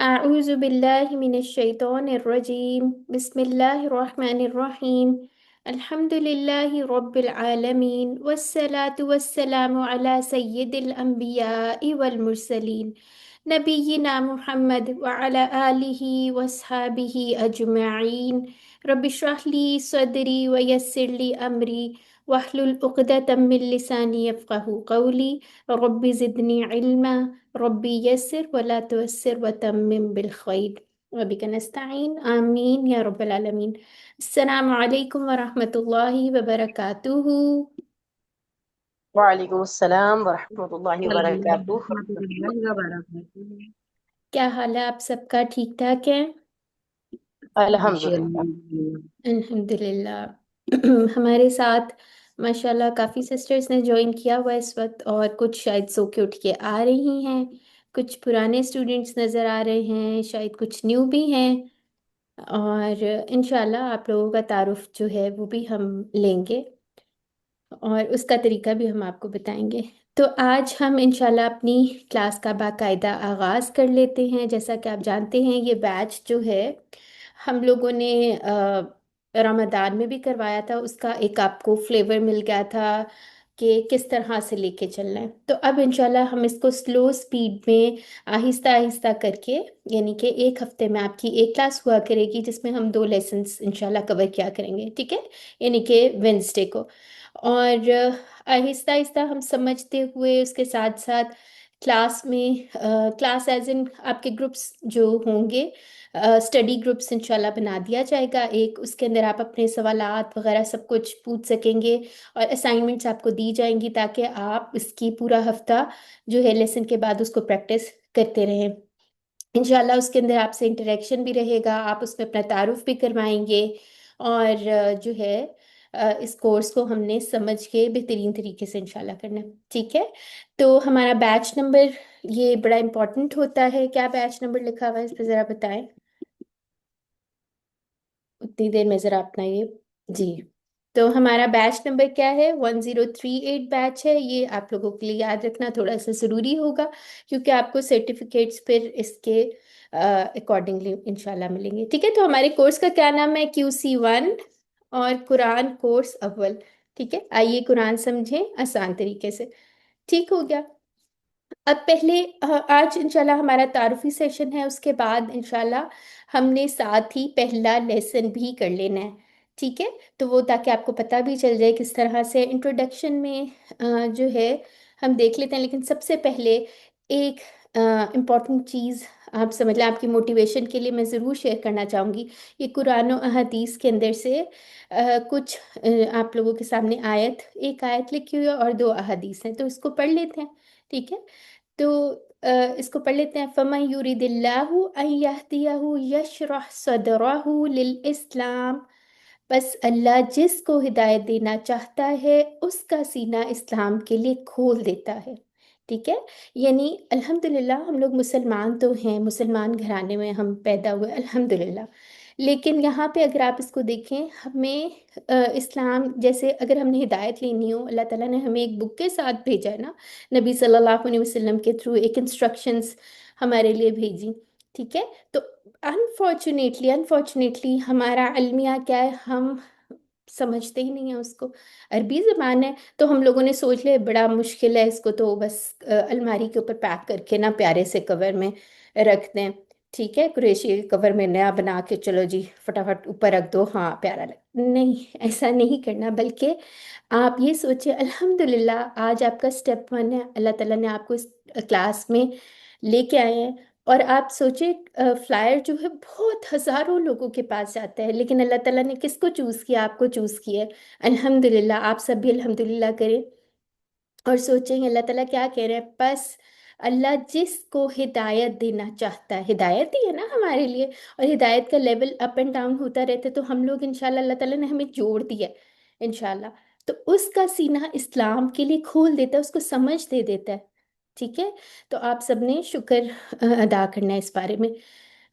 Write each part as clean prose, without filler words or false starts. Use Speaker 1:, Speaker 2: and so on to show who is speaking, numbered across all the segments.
Speaker 1: अऊज़ु बिल्लाहि मिनश्शैतानिर्रजीम बिस्मिल्लाहिर्रहमानिर्रहीम अल्हम्दुलिल्लाहि रब्बिल आलमीन वस्सलातु वस्सलामु अला सय्यिदिल अंबियाइ वल मुरसलीन नबिय्यिना मुहम्मद व अला आलिहि वस्हाबिहि अजमईन रब्बि इश्रह ली सदरी व यस्सिर ली अमरी वहलुल उक़दतम मिन लिसानी यफ़क़हू क़ौली रब्बि ज़िदनी इल्मा रब्बी यस्सिर वला तुअस्सिर वतम्मिम बिल खैर वबिक नस्तईन आमीन या रब्बल आलमीन। अस्सलामु अलैकुम व रहमतुल्लाहि व बरकातुहू।
Speaker 2: वालेकुम अस्सलाम वरहमतुल्लाहि
Speaker 1: सलाम
Speaker 2: वबरकातुह।
Speaker 1: रहमतुल्लाहि व बरकातुहू। क्या हाल है आप सबका? ठीक ठाक है?
Speaker 3: जी
Speaker 2: अल्हम्दुलिल्लाह।
Speaker 1: अल्हम्दुलिल्लाह। हमारे साथ माशाल्लाह काफ़ी सिस्टर्स ने ज्वाइन किया हुआ है इस वक्त, और कुछ शायद सो के उठ के आ रही हैं, कुछ पुराने स्टूडेंट्स नज़र आ रहे हैं, शायद कुछ न्यू भी हैं। और इंशाल्लाह आप लोगों का तारुफ जो है वो भी हम लेंगे, और उसका तरीका भी हम आपको बताएंगे। तो आज हम इंशाल्लाह अपनी क्लास का बाकायदा आगाज़ कर लेते हैं। जैसा कि आप जानते हैं, ये बैच जो है हम लोगों ने रमज़ान में भी करवाया था, उसका एक आपको फ्लेवर मिल गया था कि किस तरह से लेके चलना है। तो अब इंशाल्लाह हम इसको स्लो स्पीड में आहिस्ता आहिस्ता करके, यानी कि एक हफ्ते में आपकी एक क्लास हुआ करेगी जिसमें हम दो लेसन्स इंशाल्लाह कवर किया करेंगे, ठीक है, यानी कि वेंसडे को। और आहिस्ता आहिस्ता हम समझते हुए उसके साथ साथ क्लास में क्लास एज इन आपके ग्रुप्स जो होंगे, स्टडी ग्रुप्स इंशाल्लाह बना दिया जाएगा एक, उसके अंदर आप अपने सवालात वगैरह सब कुछ पूछ सकेंगे, और असाइनमेंट्स आपको दी जाएंगी ताकि आप इसकी पूरा हफ्ता जो है लेसन के बाद उसको प्रैक्टिस करते रहें इंशाल्लाह। उसके अंदर आपसे इंटरेक्शन भी रहेगा, आप उसमें अपना तारुफ भी करवाएंगे, और जो है इस कोर्स को हमने समझ के बेहतरीन तरीके से इंशाल्लाह करना है, ठीक है। तो हमारा बैच नंबर ये बड़ा इम्पोर्टेंट होता है। क्या बैच नंबर लिखा हुआ है इस पर ज़रा बताएं, उतनी देर में ज़रा अपना ये। जी, तो हमारा बैच नंबर क्या है? 1038 बैच है। ये आप लोगों के लिए याद रखना थोड़ा सा ज़रूरी होगा, क्योंकि आपको सर्टिफिकेट्स फिर इसके अकॉर्डिंगली इंशाल्लाह मिलेंगे, ठीक है। तो हमारे कोर्स का क्या नाम है? QC1 और कुरान कोर्स अव्वल, ठीक है। आइए कुरान समझें आसान तरीके से, ठीक हो गया। अब पहले आज इंशाल्लाह हमारा तारुफी सेशन है, उसके बाद इंशाल्लाह हमने साथ ही पहला लेसन भी कर लेना है, ठीक है। तो वो ताकि आपको पता भी चल जाए किस तरह से इंट्रोडक्शन में जो है हम देख लेते हैं। लेकिन सबसे पहले एक इम्पॉर्टेंट चीज़ आप समझ लें, आपकी मोटिवेशन के लिए मैं ज़रूर शेयर करना चाहूँगी। ये कुरान और अहदीस के अंदर से कुछ आप लोगों के सामने आयत, एक आयत लिखी हुई है और दो अहदीस हैं, तो इसको पढ़ लेते हैं, ठीक है। तो इसको पढ़ लेते हैं। फमन युरिदिल्लाहु अन यहदियहु यशरह सदरहु लिल इस्लाम। बस अल्लाह जिसको हिदायत देना चाहता है उसका सीना इस्लाम के लिए खोल देता है, ठीक है। यानी अल्हम्दुलिल्लाह हम लोग मुसलमान तो हैं, मुसलमान घराने में हम पैदा हुए अल्हम्दुलिल्लाह। लेकिन यहाँ पे अगर आप इसको देखें, हमें इस्लाम जैसे अगर हमने हिदायत लेनी हो, अल्लाह ताला ने हमें एक बुक के साथ भेजा है ना, नबी सल्लल्लाहु अलैहि वसल्लम के थ्रू एक इंस्ट्रक्शंस हमारे लिए भेजी, ठीक है। तो अनफॉर्चुनेटली अनफॉर्चुनेटली हमारा अलमिया क्या है, हम समझते ही नहीं है उसको। अरबी ज़बान है तो हम लोगों ने सोच लिया बड़ा मुश्किल है, इसको तो बस अलमारी के ऊपर पैक करके ना प्यारे से कवर में रख दें, ठीक है, कुरेशी कवर में नया बना के चलो जी फटाफट ऊपर रख दो, हाँ प्यारा लग। नहीं, ऐसा नहीं करना, बल्कि आप ये सोचिए अल्हम्दुलिल्लाह आज आपका स्टेप 1 है, अल्लाह ताला ने आपको इस क्लास में लेके आए हैं। और आप सोचिए फ्लायर जो है बहुत हजारों लोगों के पास जाता है, लेकिन अल्लाह ताला ने किसको चूज़ किया? आपको चूज़ किया है। अल्हम्दुलिल्लाह, आप सब भी अल्हम्दुलिल्लाह करें और सोचेंगे अल्लाह ताला क्या कह रहे हैं। बस अल्लाह जिसको हिदायत देना चाहता है, हिदायत ही है ना हमारे लिए, और हिदायत का लेवल अप एंड डाउन होता रहता है, तो हम लोग इंशाल्लाह अल्लाह ताला ने हमें जोड़ दिया है इंशाल्लाह। तो उसका सीना इस्लाम के लिए खोल देता है, उसको समझ दे देता है, ठीक है। तो आप सबने शुक्र अदा करना है इस बारे में।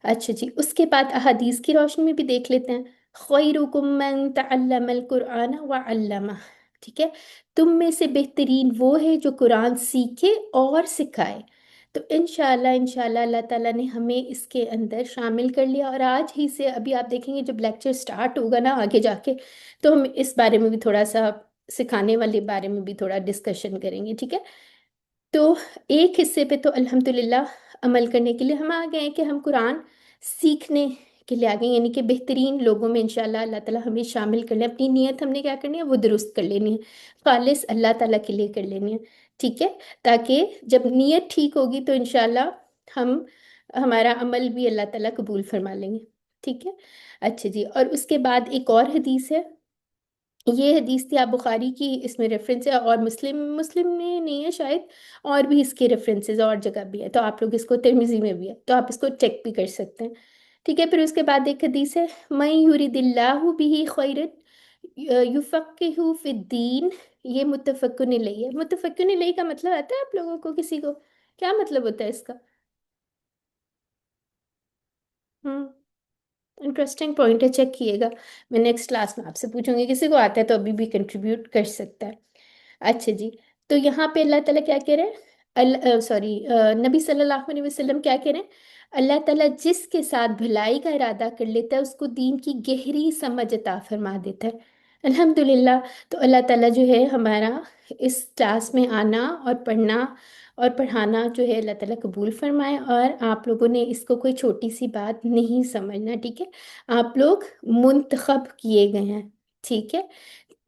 Speaker 1: अच्छा जी, उसके बाद अहादीस की रोशनी में भी देख लेते हैं। खैरुकुम मन तअल्लमल कुरआन व अल्लमा, ठीक है। तुम में से बेहतरीन वो है जो कुरान सीखे और सिखाए। तो इंशाल्लाह इंशाल्लाह अल्लाह ताला ने हमें इसके अंदर शामिल कर लिया, और आज ही से अभी आप देखेंगे जब लेक्चर स्टार्ट होगा ना आगे जाके, तो हम इस बारे में भी थोड़ा सा, सिखाने वाले बारे में भी थोड़ा डिस्कशन करेंगे, ठीक है। तो एक हिस्से पे तो अल्हम्दुलिल्लाह अमल करने के लिए हम आ गए हैं कि हम कुरान सीखने के लिए आ गए हैं, यानी कि बेहतरीन लोगों में इंशाल्लाह अल्लाह ताला हमें शामिल कर ले। अपनी नीयत हमने क्या करनी है, वो दुरुस्त कर लेनी है, खालिस अल्लाह ताला के लिए कर लेनी है, ठीक है। ताकि जब नीयत ठीक होगी तो इंशाल्लाह हम हमारा अमल भी अल्लाह ताला कबूल फरमा लेंगे, ठीक है। अच्छा जी, और उसके बाद एक और हदीस है, ये हदीस थी आप बुखारी की, इसमें रेफरेंस है, और मुस्लिम मुस्लिम में नहीं है शायद, और भी इसके रेफरेंसेस और जगह भी है, तो आप लोग इसको, तिरमिजी में भी है, तो आप इसको चेक भी कर सकते हैं, ठीक है। फिर उसके बाद एक हदीस है, मैं युरिदिल्लाहु बिही खैरन युफक्किहु फिद्दीन, ये मुत्तफकुन अलैहि है। मुत्तफकुन अलैहि का मतलब आता है आप लोगों को, किसी को क्या मतलब होता है इसका? हम्म, इंटरेस्टिंग पॉइंट है, चेक किएगा। मैं नेक्स्ट क्लास में आपसे पूछूंगी, किसी को आता है तो अभी भी कंट्रीब्यूट कर सकता है। अच्छा जी, तो यहाँ पे अल्लाह ताला क्या कह रहे हैं, सॉरी, नबी सल्लल्लाहु अलैहि वसल्लम क्या कह रहे हैं, अल्लाह ताला जिसके साथ भलाई का इरादा कर लेता है उसको दीन की गहरी समझ अता फरमा देता है। अल्हम्दुलिल्लाह। तो अल्लाह ताला जो है हमारा इस क्लास में आना और पढ़ना और पढ़ाना जो है अल्लाह ताला कबूल फरमाए, और आप लोगों ने इसको कोई छोटी सी बात नहीं समझना, ठीक है। आप लोग मुंतखब किए गए हैं, ठीक है,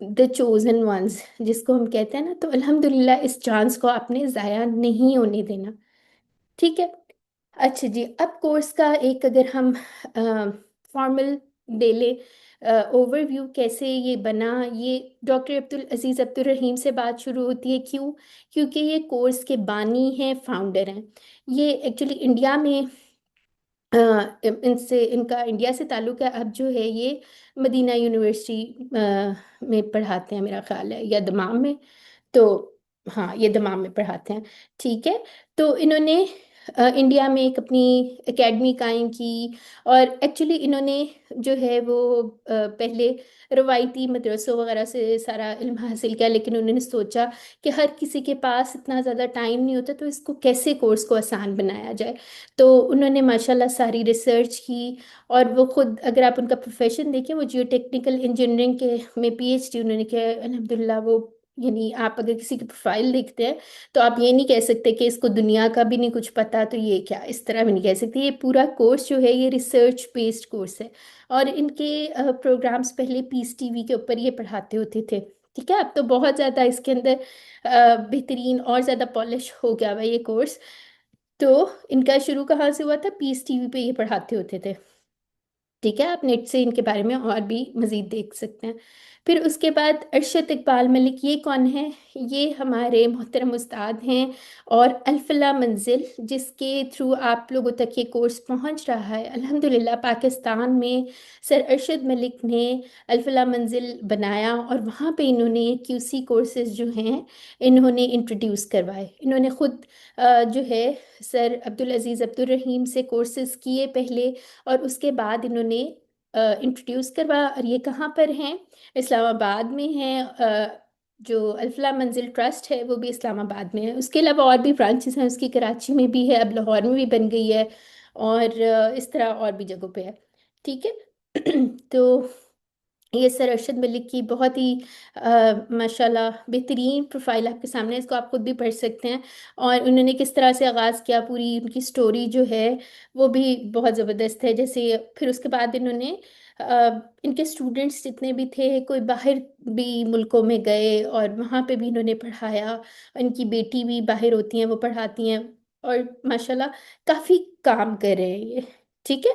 Speaker 1: द चोजन वंस जिसको हम कहते हैं ना, तो अल्हम्दुलिल्लाह इस चांस को आपने ज़ाया नहीं होने देना, ठीक है। अच्छा जी, अब कोर्स का एक अगर हम फॉर्मल दे ले ओवरव्यू, कैसे ये बना, ये डॉक्टर अब्दुल अजीज़ अब्दुल रहीम से बात शुरू होती है, क्यों? क्योंकि ये कोर्स के बानी हैं, फाउंडर हैं। ये एक्चुअली इंडिया में इनसे, इनका इंडिया से ताल्लुक़ है। अब जो है ये मदीना यूनिवर्सिटी में पढ़ाते हैं मेरा ख्याल है, या दमाम में, तो हाँ ये दमाम में पढ़ाते हैं, ठीक है। तो इन्होंने इंडिया में एक अपनी एकेडमी कायम की, और एक्चुअली इन्होंने जो है वो पहले रवायती मदरसों वगैरह से सारा इल्म हासिल किया, लेकिन उन्होंने सोचा कि हर किसी के पास इतना ज़्यादा टाइम नहीं होता, तो इसको कैसे कोर्स को आसान बनाया जाए। तो उन्होंने माशाल्लाह सारी रिसर्च की, और वो खुद, अगर आप उनका प्रोफेशन देखें, वो जियो टेक्निकल इंजीनियरिंग के में पीएचडी उन्होंने किया है, अल्हम्दुलिल्लाह। वो यानी आप अगर किसी की प्रोफाइल देखते हैं तो आप ये नहीं कह सकते कि इसको दुनिया का भी नहीं कुछ पता, तो ये क्या, इस तरह भी नहीं कह सकते। ये पूरा कोर्स जो है ये रिसर्च बेस्ड कोर्स है, और इनके प्रोग्राम्स पहले पीस टीवी के ऊपर ये पढ़ाते होते थे, ठीक है। अब तो बहुत ज़्यादा इसके अंदर बेहतरीन और ज़्यादा पॉलिश हो गया हुआ ये कोर्स। तो इनका शुरू कहाँ से हुआ था, पीस टीवी पे ये पढ़ाते होते थे, ठीक है। आप नेट से इनके बारे में और भी मज़ीद देख सकते हैं। फिर उसके बाद अरशद इकबाल मलिक, ये कौन है? ये हमारे मोहतरम उस्ताद हैं, और अल्फला मंजिल जिसके थ्रू आप लोगों तक ये कोर्स पहुंच रहा है, अल्हम्दुलिल्लाह पाकिस्तान में सर अरशद मलिक ने अल्फला मंजिल बनाया, और वहाँ पे इन्होंने ये क्यूसी कोर्सेज जो हैं इन्होंने इंट्रोड्यूस करवाए। इन्होंने खुद जो है सर अब्दुल अजीज़ अब्दुल रहीम से कोर्सेज किए पहले, और उसके बाद इन्होंने इंट्रोड्यूस करवा, और ये कहाँ पर हैं, इस्लामाबाद में हैं। जो अल्फला मंजिल ट्रस्ट है वो भी इस्लामाबाद में है, उसके अलावा और भी ब्रांचेस हैं उसकी, कराची में भी है, अब लाहौर में भी बन गई है, और इस तरह और भी जगहों पे है, ठीक है। तो ये सर अरशद मलिक की बहुत ही माशाल्लाह बेहतरीन प्रोफाइल आपके सामने है, इसको आप खुद भी पढ़ सकते हैं, और उन्होंने किस तरह से आगाज़ किया, पूरी उनकी स्टोरी जो है वो भी बहुत ज़बरदस्त है। जैसे फिर उसके बाद इन्होंने इनके स्टूडेंट्स जितने भी थे, कोई बाहर भी मुल्कों में गए और वहाँ पे भी इन्होंने पढ़ाया, इनकी बेटी भी बाहर होती हैं, वो पढ़ाती हैं, और माशाल्लाह काफ़ी काम कर रहे हैं ये, ठीक है।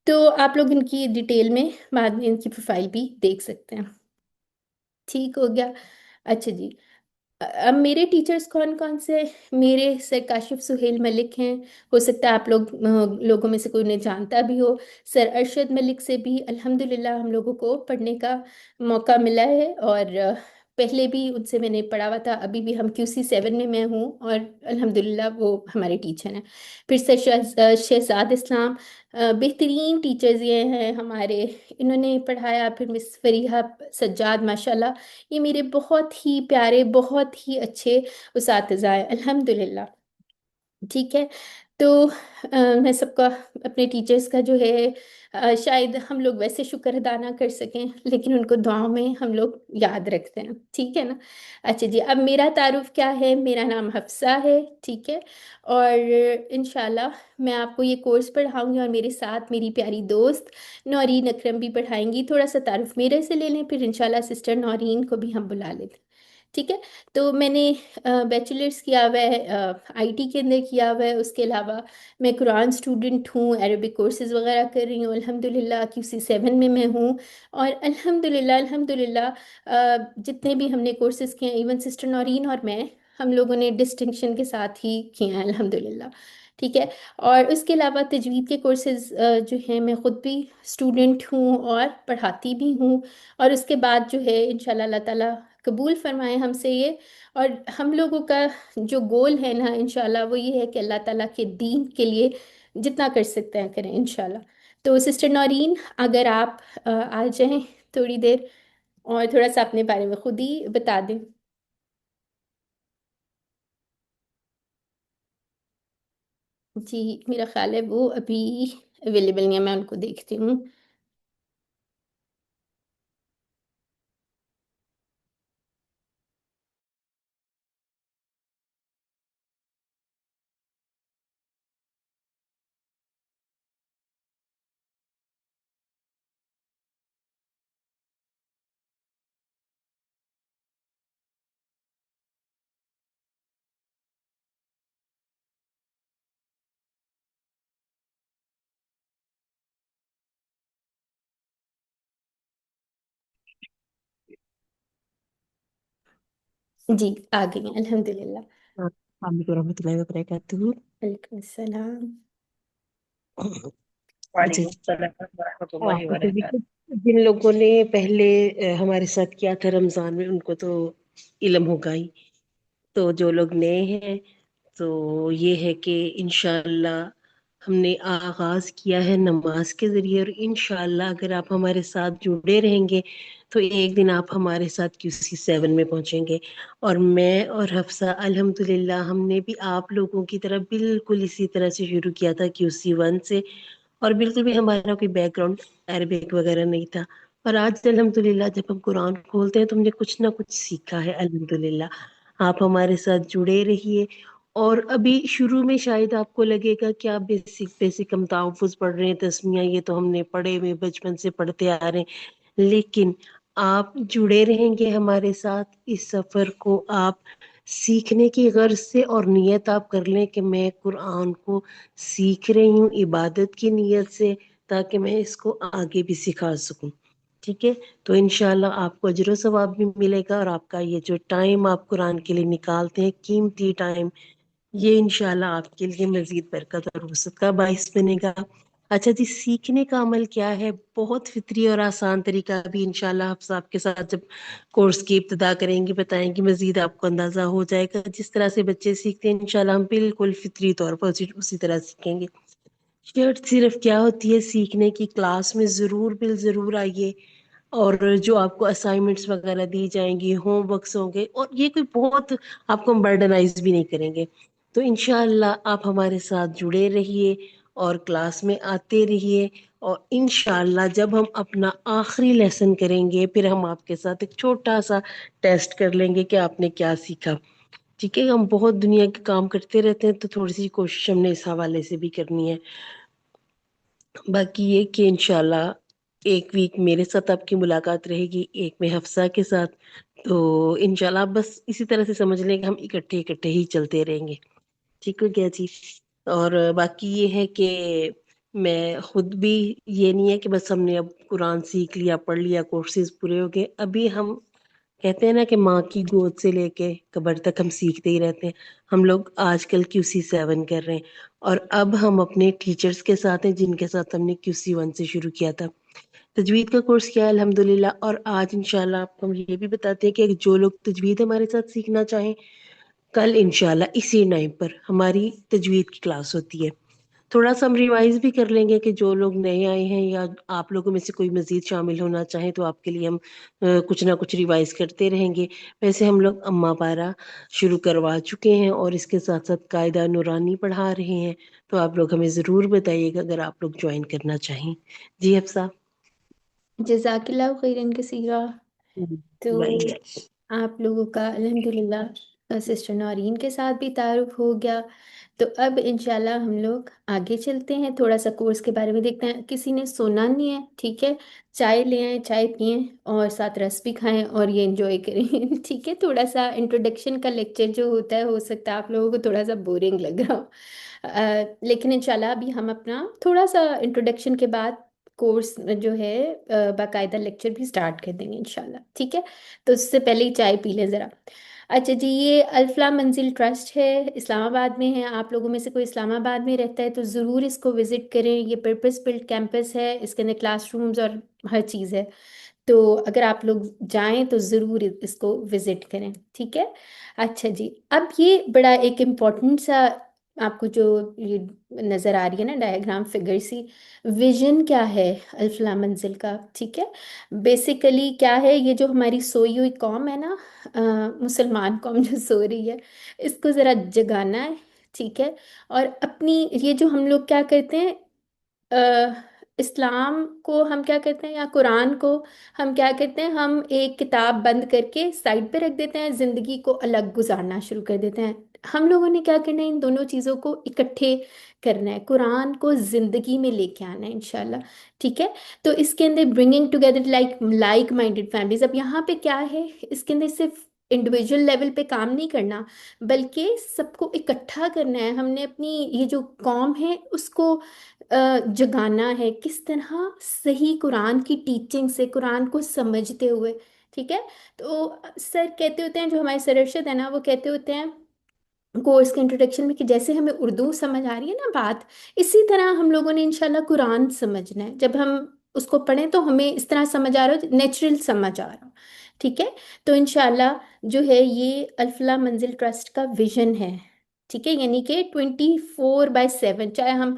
Speaker 1: तो आप लोग इनकी डिटेल में बाद में इनकी प्रोफाइल भी देख सकते हैं, ठीक हो गया। अच्छा जी, अब मेरे टीचर्स कौन कौन से? मेरे सर काशिफ सुहेल मलिक हैं, हो सकता है आप लोग लोगों में से कोई उन्हें जानता भी हो। सर अरशद मलिक से भी अल्हम्दुलिल्लाह हम लोगों को पढ़ने का मौका मिला है, और पहले भी उनसे मैंने पढ़ा हुआ था, अभी भी हम QC 7 में मैं हूँ, और अल्हम्दुलिल्लाह वो हमारे टीचर हैं। फिर सर शहजाद इस्लाम, बेहतरीन टीचर्स ये हैं हमारे, इन्होंने पढ़ाया। फिर मिस फरीहा सज्जाद, माशाल्लाह ये मेरे बहुत ही प्यारे, बहुत ही अच्छे उसातिज़ा हैं, अल्हम्दुलिल्लाह। ठीक है। तो मैं सबका, अपने टीचर्स का जो है, शायद हम लोग वैसे शुक्र अदा ना कर सकें, लेकिन उनको दुआओं में हम लोग याद रखते हैं, ठीक है ना। अच्छा जी, अब मेरा तारुफ क्या है, मेरा नाम हफ्सा है, ठीक है। और इंशाल्लाह मैं आपको ये कोर्स पढ़ाऊंगी, और मेरे साथ मेरी प्यारी दोस्त नौरीन अकरम भी पढ़ाएंगी। थोड़ा सा तारुफ मेरे से ले लें, फिर इंशाल्लाह सिस्टर नौरीन को भी हम बुला लेते हैं, ठीक है। तो मैंने बैचलर्स किया हुआ है, आईटी के अंदर किया हुआ है। उसके अलावा मैं कुरान स्टूडेंट हूँ, अरबिक कोर्सेज वगैरह कर रही हूँ, अल्हम्दुलिल्लाह QC7 में मैं हूँ। और अल्हम्दुलिल्लाह अल्हम्दुलिल्लाह जितने भी हमने कोर्सेज किए हैं, इवन सिस्टर नौरीन और मैं, हम लोगों ने डिस्टिंक्शन के साथ ही किए हैं अल्हम्दुलिल्लाह, ठीक है। और उसके अलावा तजवीद के कोर्सेज जो हैं, मैं ख़ुद भी स्टूडेंट हूँ और पढ़ाती भी हूँ। और उसके बाद जो है इंशाल्लाह अल्लाह ताला कबूल फरमाए हमसे ये। और हम लोगों का जो गोल है ना इंशाल्लाह, वो ये है कि अल्लाह ताला के दीन के लिए जितना कर सकते हैं करें इंशाल्लाह। तो सिस्टर नौरीन, अगर आप आ जाएं थोड़ी देर, और थोड़ा सा अपने बारे में खुद ही बता दें। जी, मेरा ख्याल है वो अभी अवेलेबल नहीं है, मैं उनको देखती हूँ। जी, आ गई हैं, अल्हम्दुलिल्लाह।
Speaker 3: अस्सलाम वालेकुम वबरकातुहू।
Speaker 1: वालेकुम अस्सलाम।
Speaker 3: अच्छा
Speaker 2: वालेकुम सलाम वरहमतुल्लाहि
Speaker 3: अच्छा देखो,
Speaker 2: वबरकातुहू।
Speaker 3: जिन लोगों ने पहले हमारे साथ किया था रमजान में, उनको तो इल्म होगा ही। तो जो लोग नए हैं, तो ये है कि इंशाल्लाह हमने आगाज किया है नमाज के जरिए, और इंशाल्लाह अगर आप हमारे साथ जुड़े रहेंगे तो एक दिन आप हमारे साथ QC7 में पहुंचेंगे। और मैं और हफ्सा अल्हम्दुलिल्लाह हमने भी आप लोगों की तरह बिल्कुल इसी तरह से शुरू किया था QC1 से, और बिल्कुल भी हमारा कोई बैकग्राउंड अरबिक वगैरह नहीं था। और आज अल्हम्दुलिल्लाह जब हम कुरान खोलते हैं तो हमने कुछ ना कुछ सीखा है अल्हम्दुलिल्लाह। आप हमारे साथ जुड़े रहिए। और अभी शुरू में शायद आपको लगेगा कि आप बेसिक बेसिक हम तहफ़्फ़ुज़ पढ़ रहे हैं, तस्मीया ये तो हमने पढ़े हुए, बचपन से पढ़ते आ रहे हैं। लेकिन आप जुड़े रहेंगे हमारे साथ, इस सफ़र को आप सीखने की गर्ज से, और नियत आप कर लें कि मैं कुरान को सीख रही हूँ इबादत की नीयत से, ताकि मैं इसको आगे भी सिखा सकूं। ठीक है, तो इंशाल्लाह आपको अजर व सवाब भी मिलेगा, और आपका ये जो टाइम आप कुरान के लिए निकालते हैं, कीमती टाइम, ये इंशाल्लाह आपके लिए मजीद बरकत और वसअत का बाइस बनेगा। अच्छा जी, सीखने का अमल क्या है? बहुत फितरी और आसान तरीका भी इंशाल्लाह आप आपके साथ जब कोर्स की इब्तिदा करेंगे बताएंगे, मजीद आपको अंदाजा हो जाएगा। जिस तरह से बच्चे सीखते हैं इंशाल्लाह हम बिल्कुल फितरी तौर पर उसी तरह सीखेंगे। शर्त सिर्फ क्या होती है, सीखने की क्लास में ज़रूर बिल ज़रूर आइए, और जो आपको असाइनमेंट्स वगैरह दी जाएंगी, होमवर्क्स होंगे, और ये कोई बहुत आपको हम बर्डनाइज भी नहीं करेंगे। तो इंशाअल्लाह आप हमारे साथ जुड़े रहिए और क्लास में आते रहिए। और इंशाअल्लाह जब हम अपना आखिरी लेसन करेंगे, फिर हम आपके साथ एक छोटा सा टेस्ट कर लेंगे कि आपने क्या सीखा। ठीक है, हम बहुत दुनिया के काम करते रहते हैं, तो थोड़ी सी कोशिश हमने इस हवाले से भी करनी है। बाकी ये कि इंशाल्लाह एक वीक मेरे साथ आपकी मुलाकात रहेगी, एक में हफ्सा के साथ। तो इंशाल्लाह आप बस इसी तरह से समझ लें कि हम इकट्ठे इकट्ठे ही चलते रहेंगे। ठीक हो गया जी। और बाकी ये है कि मैं खुद भी, ये नहीं है कि बस हमने अब कुरान सीख लिया, पढ़ लिया, कोर्सेज पूरे हो गए। अभी हम कहते हैं ना कि माँ की गोद से लेके कब्र तक हम सीखते ही रहते हैं। हम लोग आजकल QC7 कर रहे हैं, और अब हम अपने टीचर्स के साथ हैं जिनके साथ हमने QC1 से शुरू किया था। तजवीद का कोर्स किया है अल्हम्दुलिल्लाह। और आज इंशाल्लाह आपको हम ये भी बताते हैं कि जो लोग तजवीद हमारे साथ सीखना चाहें, कल इंशाल्लाह इसी टाइम पर हमारी तजवीद की क्लास होती है। थोड़ा सा हम रिवाइज भी कर लेंगे कि जो लोग नए आए हैं या आप लोगों में से कोई मजीद शामिल होना चाहे तो आपके लिए हम कुछ ना कुछ रिवाइज करते रहेंगे। वैसे हम लोग अम्मा पारा शुरू करवा चुके हैं और इसके साथ साथ कायदा नूरानी पढ़ा रहे हैं। तो आप लोग हमें ज़रूर बताइएगा अगर आप लोग ज्वाइन करना चाहें। जी हफ्सा।
Speaker 1: जजाकिल्लाह खैरन कसीरा। तो
Speaker 3: बाय।
Speaker 1: आप लोगों का अल्हम्दुलिल्लाह सिस्टर नौरीन के साथ भी तारुफ हो गया। तो अब इंशाल्लाह हम लोग आगे चलते हैं, थोड़ा सा कोर्स के बारे में देखते हैं। किसी ने सोना नहीं है, ठीक है, चाय ले आए, चाय पिए और साथ रस भी खाएं और ये एंजॉय करें। ठीक है, थोड़ा सा इंट्रोडक्शन का लेक्चर जो होता है, हो सकता है आप लोगों को थोड़ा सा बोरिंग लग रहा हो, लेकिन इंशाल्लाह अभी हम अपना थोड़ा सा इंट्रोडक्शन के बाद कोर्स जो है बाकायदा लेक्चर भी स्टार्ट कर देंगे इंशाल्लाह। ठीक है, तो उससे पहले ही चाय पी लें ज़रा। अच्छा जी, ये अल्फला मंजिल ट्रस्ट है, इस्लामाबाद में है। आप लोगों में से कोई इस्लामाबाद में रहता है तो ज़रूर इसको विज़िट करें। ये पर्पस बिल्ट कैंपस है, इसके अंदर क्लासरूम्स और हर चीज़ है। तो अगर आप लोग जाएं तो ज़रूर इसको विज़िट करें। ठीक है। अच्छा जी, अब ये बड़ा एक इम्पोर्टेंट सा आपको जो ये नज़र आ रही है ना डायग्राम फिगर सी, विजन क्या है अल्फला मंजिल का। ठीक है, बेसिकली क्या है, ये जो हमारी सोई हुई कौम है ना, मुसलमान कौम जो सो रही है, इसको ज़रा जगाना है। ठीक है, और अपनी ये जो हम लोग क्या करते हैं, इस्लाम को हम क्या करते हैं या कुरान को हम क्या करते हैं, हम एक किताब बंद करके साइड पे रख देते हैं, जिंदगी को अलग गुजारना शुरू कर देते हैं। हम लोगों ने क्या करना है, इन दोनों चीज़ों को इकट्ठे करना है, कुरान को जिंदगी में लेके आना है इंशाल्लाह। ठीक है, तो इसके अंदर bringing together like minded families. अब यहाँ पे क्या है, इसके अंदर सिर्फ इंडिविजुअल लेवल पे काम नहीं करना, बल्कि सबको इकट्ठा करना है। हमने अपनी ये जो कौम है उसको जगाना है, किस तरह सही कुरान की टीचिंग से, कुरान को समझते हुए। ठीक है, तो सर कहते होते हैं, जो हमारे सर अरशद है ना, वो कहते होते हैं कोर्स के इंट्रोडक्शन में कि जैसे हमें उर्दू समझ आ रही है ना बात, इसी तरह हम लोगों ने इंशाल्लाह कुरान समझना है। जब हम उसको पढ़ें तो हमें इस तरह समझ आ रहा हो, नेचुरल समझ आ रहा हो। ठीक है, तो इंशाल्लाह जो है ये अल्फला मंजिल ट्रस्ट का विजन है। ठीक है, यानी कि 24/7, चाहे हम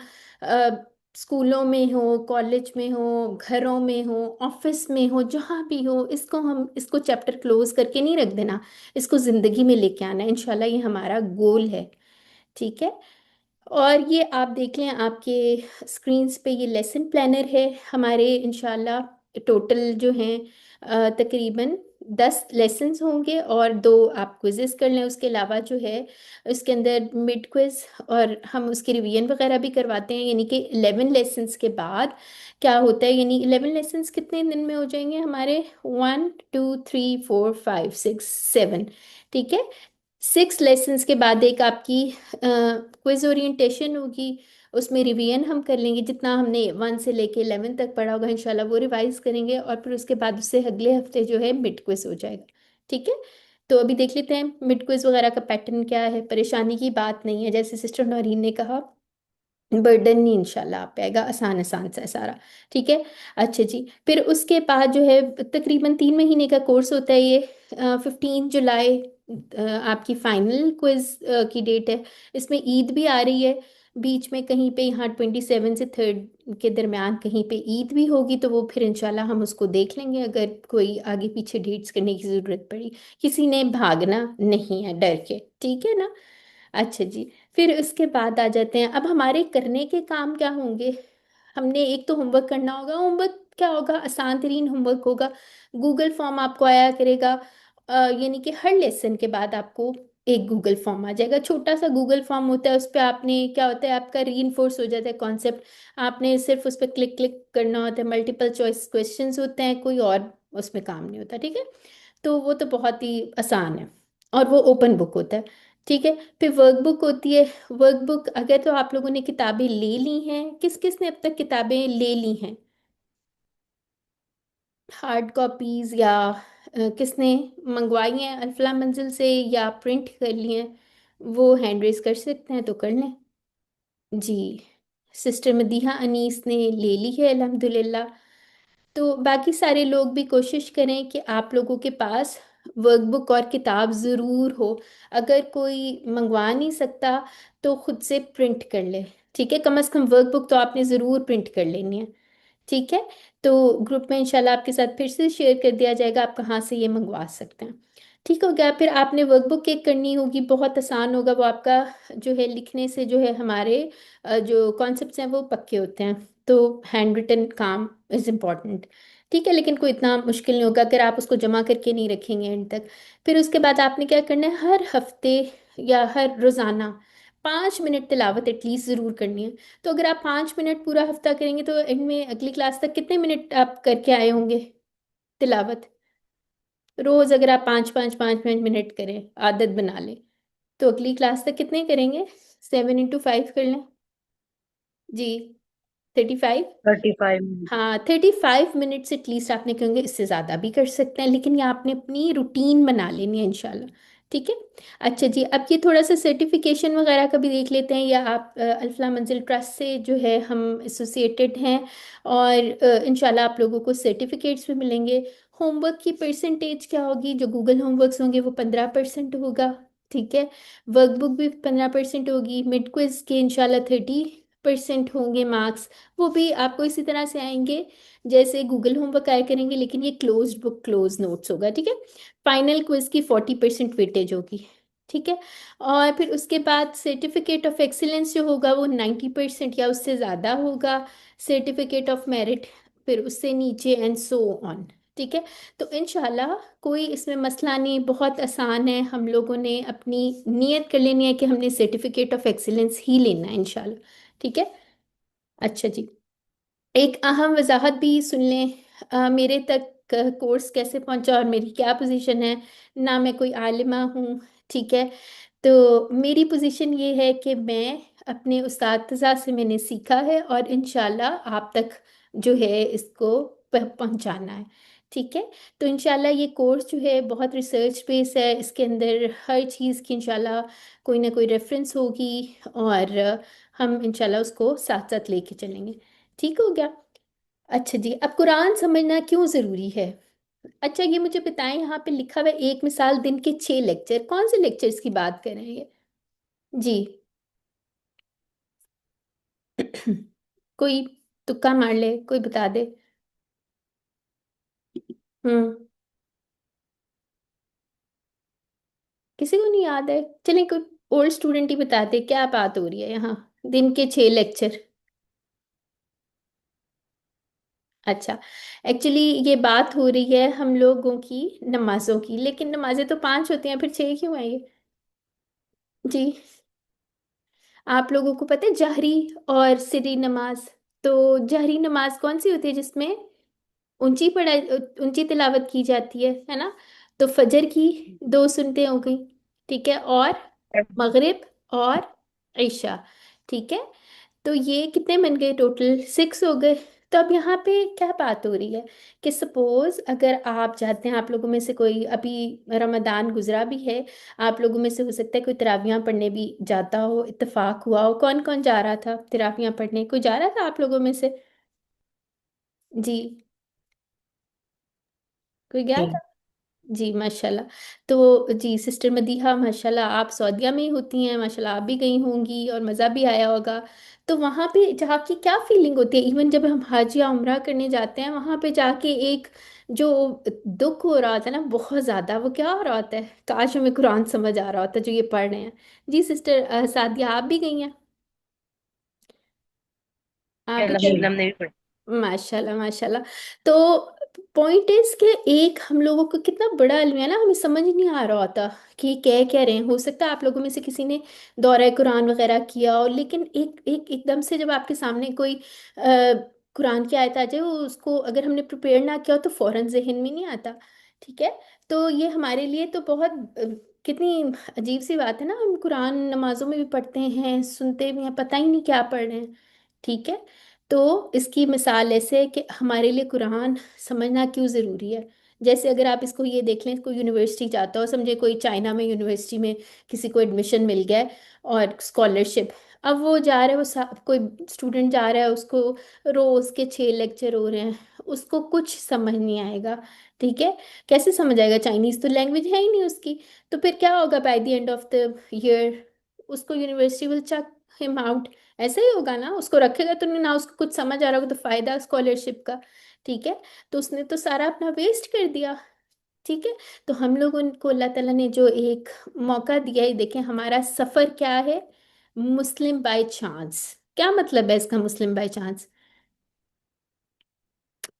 Speaker 1: स्कूलों में हो, कॉलेज में हो, घरों में हो, ऑफिस में हो, जहाँ भी हो, इसको चैप्टर क्लोज करके नहीं रख देना, इसको जिंदगी में लेके आना है इंशाल्लाह, ये हमारा गोल है। ठीक है, और ये आप देख लें आपके स्क्रीन्स पे, ये लेसन प्लानर है हमारे इंशाल्लाह। टोटल जो हैं तकरीबन 10 लेसन्स होंगे और 2 आप क्विजेस कर लें। उसके अलावा जो है उसके अंदर मिड क्विज और हम उसकी रिवीजन वगैरह भी करवाते हैं। यानी कि 11 लेसन्स के बाद क्या होता है, यानी 11 लेसन्स कितने दिन में हो जाएंगे हमारे, 1 2 3 4 5 6 7। ठीक है, 6 लेसन्स के बाद एक आपकी क्विज ओरिएंटेशन होगी, उसमें रिवीजन हम कर लेंगे, जितना हमने 1 से लेके 11 तक पढ़ा होगा इंशाल्लाह वो रिवाइज करेंगे, और फिर उसके बाद उससे अगले हफ्ते जो है मिड क्विज हो जाएगा। ठीक है, तो अभी देख लेते हैं मिड क्विज वगैरह का पैटर्न क्या है। परेशानी की बात नहीं है, जैसे सिस्टर नौरीन ने कहा, बर्डन नहीं इंशाल्लाह आप पे आएगा, आसान आसान सा है सारा। ठीक है, अच्छा जी, फिर उसके बाद जो है तकरीबन 3 महीने का कोर्स होता है ये। 15 जुलाई आपकी फाइनल क्विज की डेट है। इसमें ईद भी आ रही है बीच में कहीं पे, यहाँ 27 से 3 के दरमियान कहीं पे ईद भी होगी, तो वो फिर इंशाल्लाह हम उसको देख लेंगे अगर कोई आगे पीछे डेट्स करने की ज़रूरत पड़ी। किसी ने भागना नहीं है डर के, ठीक है ना। अच्छा जी, फिर उसके बाद आ जाते हैं, अब हमारे करने के काम क्या होंगे। हमने एक तो होमवर्क करना होगा। होमवर्क क्या होगा, आसान तरीन होमवर्क होगा। गूगल फॉर्म आपको आया करेगा, यानी कि हर लेसन के बाद आपको एक गूगल फॉर्म आ जाएगा। छोटा सा गूगल फॉर्म होता है, उस पर आपने क्या होता है, आपका रीइंफोर्स हो जाता है कॉन्सेप्ट। आपने सिर्फ उस पर क्लिक क्लिक करना होता है, मल्टीपल चॉइस क्वेश्चंस होते हैं, कोई और उसमें काम नहीं होता। ठीक है, तो वो तो बहुत ही आसान है और वो ओपन बुक होता है। ठीक है, फिर वर्कबुक होती है। वर्कबुक अगर तो आप लोगों ने किताबें ले ली हैं, किस किस ने अब तक किताबें ले ली हैं, हार्ड कॉपीज, या किसने मंगवाई हैं अल्फला मंजिल से या प्रिंट कर ली हैं, वो हैंड रेस कर सकते हैं तो कर लें जी। सिस्टर मदीहा अनीस ने ले ली है अल्हम्दुलिल्लाह। तो बाकी सारे लोग भी कोशिश करें कि आप लोगों के पास वर्कबुक और किताब ज़रूर हो। अगर कोई मंगवा नहीं सकता तो खुद से प्रिंट कर ले। ठीक है, कम से कम वर्कबुक तो आपने ज़रूर प्रिंट कर लेनी है। ठीक है, तो ग्रुप में इंशाल्लाह आपके साथ फिर से शेयर कर दिया जाएगा आप कहाँ से ये मंगवा सकते हैं। ठीक हो गया, फिर आपने वर्कबुक एक करनी होगी, बहुत आसान होगा वो आपका। जो है लिखने से जो है हमारे जो कॉन्सेप्ट्स हैं वो पक्के होते हैं। तो हैंड रिटन काम इज़ इम्पॉर्टेंट। ठीक है, लेकिन कोई इतना मुश्किल नहीं होगा अगर आप उसको जमा करके नहीं रखेंगे एंड तक। फिर उसके बाद आपने क्या करना है, हर हफ्ते या हर रोज़ाना 5 मिनट तिलावत एटलीस्ट ज़रूर करनी है। तो अगर आप 5 मिनट पूरा हफ्ता करेंगे तो इनमें अगली क्लास तक कितने मिनट आप करके आए होंगे तिलावत? रोज अगर आप 5 5 5 5 मिनट करें, आदत बना लें, तो अगली क्लास तक कितने करेंगे? 7 × 5 कर लें जी, 35।
Speaker 3: 35 मिनट।
Speaker 1: हाँ, 35 मिनट्स एटलीस्ट आपने कहेंगे, इससे ज़्यादा भी कर सकते हैं, लेकिन ये आपने अपनी रूटीन बना लेनी है इंशाल्लाह। ठीक है। अच्छा जी, अब ये थोड़ा सा सर्टिफिकेशन वगैरह का भी देख लेते हैं, या आप अल्फला मंजिल ट्रस्ट से जो है हम एसोसिएटेड हैं, और इंशाल्लाह आप लोगों को सर्टिफिकेट्स भी मिलेंगे। होमवर्क की परसेंटेज क्या होगी? जो गूगल होमवर्क्स होंगे वो 15% होगा। ठीक है, वर्कबुक भी 15% होगी, मिड क्विज के इंशाल्लाह 30% होंगे मार्क्स। वो भी आपको इसी तरह से आएंगे जैसे गूगल होमवर्क आया करेंगे, लेकिन ये क्लोज्ड बुक क्लोज नोट्स होगा। ठीक है, फाइनल क्विज की 40% वेटेज होगी। ठीक है, और फिर उसके बाद सर्टिफिकेट ऑफ एक्सीलेंस जो होगा वो 90% या उससे ज़्यादा होगा। सर्टिफिकेट ऑफ मेरिट फिर उससे नीचे, एंड सो ऑन। ठीक है, तो इंशाल्लाह कोई इसमें मसला नहीं, बहुत आसान है। हम लोगों ने अपनी नियत कर लेनी है कि हमने सर्टिफिकेट ऑफ एक्सीलेंस ही लेना है इंशाल्लाह। ठीक है। अच्छा जी, एक अहम वजाहत भी सुन लें। मेरे तक कोर्स कैसे पहुंचा और मेरी क्या पोजीशन है। ना मैं कोई आलिमा हूँ। ठीक है, तो मेरी पोजीशन ये है कि मैं अपने उस्ताद से मैंने सीखा है, और इंशाल्लाह आप तक जो है इसको पहुंचाना है। ठीक है, तो इंशाल्लाह ये कोर्स जो है बहुत रिसर्च बेस है, इसके अंदर हर चीज़ की इंशाल्लाह कोई ना कोई रेफरेंस होगी, और हम इंशाल्लाह उसको साथ साथ लेके चलेंगे। ठीक हो गया। अच्छा जी, अब कुरान समझना क्यों ज़रूरी है? अच्छा, ये मुझे बताएं, यहाँ पे लिखा हुआ है एक मिसाल दिन के 6 लेक्चर, कौन से लेक्चर्स की बात कर रहे हैं ये? जी। कोई तुक्का मार ले, कोई बता दे। हम्म, किसी को नहीं याद है? चलिए कोई ओल्ड स्टूडेंट ही बता दे क्या बात हो रही है यहाँ, दिन के 6 लेक्चर। अच्छा, एक्चुअली ये बात हो रही है हम लोगों की नमाजों की, लेकिन नमाजें तो 5 होती हैं, फिर 6 क्यों है ये? जी, आप लोगों को पता है जहरी और सिरी नमाज? तो जहरी नमाज कौन सी होती है जिसमें ऊंची पढ़ाई, ऊंची तिलावत की जाती है ना? तो फजर की 2 सुन्नतें हो गई। ठीक है, और मगरिब और ईशा। ठीक है, तो ये कितने बन गए? टोटल 6 हो गए। तो अब यहाँ पे क्या बात हो रही है कि सपोज अगर आप चाहते हैं, आप लोगों में से कोई अभी रमदान गुजरा भी है, आप लोगों में से हो सकता है कोई तरावियां पढ़ने भी जाता हो, इत्तेफाक हुआ हो। कौन कौन जा रहा था तरावियां पढ़ने? कोई जा रहा था आप लोगों में से? जी, कोई गया था? जी माशाल्लाह। तो जी सिस्टर मदीहा, माशाल्लाह आप सऊदीया में ही होती हैं, माशाल्लाह आप भी गई होंगी और मज़ा भी आया होगा। तो वहाँ पे जाके क्या फीलिंग होती है, इवन जब हम हज या उम्रा करने जाते हैं वहाँ पे जाके एक जो दुख हो रहा होता है ना बहुत ज़्यादा, वो क्या हो रहा होता है? काश हमें कुरान समझ आ रहा होता जो ये पढ़ रहे हैं। जी सिस्टर सादिया, आप भी गई हैं? आप भी कर?
Speaker 2: अल्हम्दुलिल्लाह हमने भी पढ़ा।
Speaker 1: माशाल्लाह माशाल्लाह। तो पॉइंट इज कि एक हम लोगों को कितना बड़ा इल्म है ना, हमें समझ नहीं आ रहा होता कि कह क्या रहे हैं। हो सकता है आप लोगों में से किसी ने दौरा कुरान वगैरह किया हो, लेकिन एक एक एकदम से जब आपके सामने कोई कुरान की आयत आ जाए, वो उसको अगर हमने प्रिपेयर ना किया हो तो फौरन जहन में नहीं आता। ठीक है, तो ये हमारे लिए तो बहुत कितनी अजीब सी बात है ना, हम कुरान नमाजों में भी पढ़ते हैं, सुनते भी हैं, पता ही नहीं क्या पढ़ रहे हैं। ठीक है, तो इसकी मिसाल ऐसे है कि हमारे लिए कुरान समझना क्यों ज़रूरी है। जैसे अगर आप इसको ये देख लें, कोई यूनिवर्सिटी जाता हो, समझे कोई चाइना में यूनिवर्सिटी में किसी को एडमिशन मिल गया है और स्कॉलरशिप, अब वो जा रहा है, कोई स्टूडेंट जा रहा है, उसको रोज के 6 लेक्चर हो रहे हैं, उसको कुछ समझ नहीं आएगा। ठीक है, कैसे समझ आएगा, चाइनीज तो लैंग्वेज है ही नहीं उसकी। तो फिर क्या होगा, by the end of the year उसको university will chuck him out. ऐसा ही होगा ना, उसको रखेगा तो नहीं, ना उसको कुछ समझ आ रहा होगा तो फायदा स्कॉलरशिप का। ठीक है, तो उसने तो सारा अपना वेस्ट कर दिया। ठीक है, तो हम लोगों को अल्लाह ताला ने जो एक मौका दिया है, देखें हमारा सफर क्या है, मुस्लिम बाय चांस। क्या मतलब है इसका, मुस्लिम बाय चांस?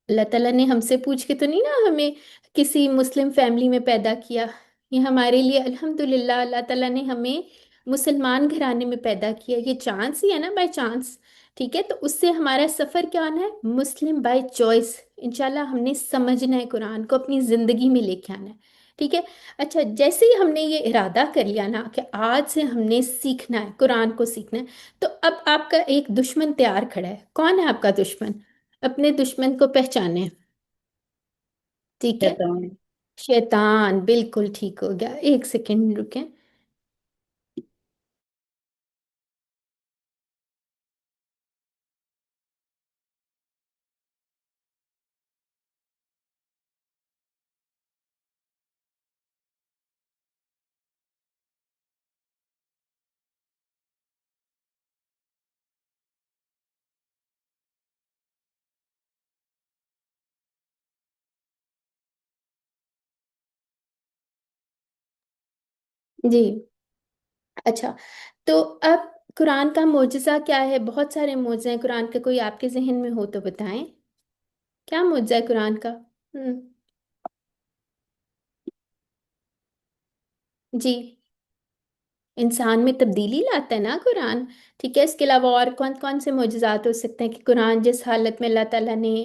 Speaker 1: अल्लाह ताला ने हमसे पूछ के तो नहीं ना हमें किसी मुस्लिम फैमिली में पैदा किया। ये हमारे लिए अल्हम्दुलिल्लाह, अल्लाह ताला ने हमें मुसलमान घराने में पैदा किया, ये चांस ही है ना, बाय चांस। ठीक है, तो उससे हमारा सफ़र क्या आना है, मुस्लिम बाय चॉइस। इंशाल्लाह हमने समझना है, कुरान को अपनी ज़िंदगी में लेके आना है। ठीक है। अच्छा, जैसे ही हमने ये इरादा कर लिया ना कि आज से हमने सीखना है, कुरान को सीखना है, तो अब आपका एक दुश्मन तैयार खड़ा है। कौन है आपका दुश्मन? अपने दुश्मन को पहचाने। ठीक है,
Speaker 2: शैतान।
Speaker 1: शैतान, बिल्कुल ठीक हो गया। एक सेकंड रुके। जी। अच्छा, तो अब कुरान का मोजज़ा क्या है? बहुत सारे मोजे हैं कुरान के, कोई आपके जहन में हो तो बताएं। क्या मोजा है कुरान का? जी, इंसान में तब्दीली लाता है ना कुरान। ठीक है, इसके अलावा और कौन कौन से मोजज़ात हो सकते हैं कि कुरान जिस हालत में अल्लाह ताला ने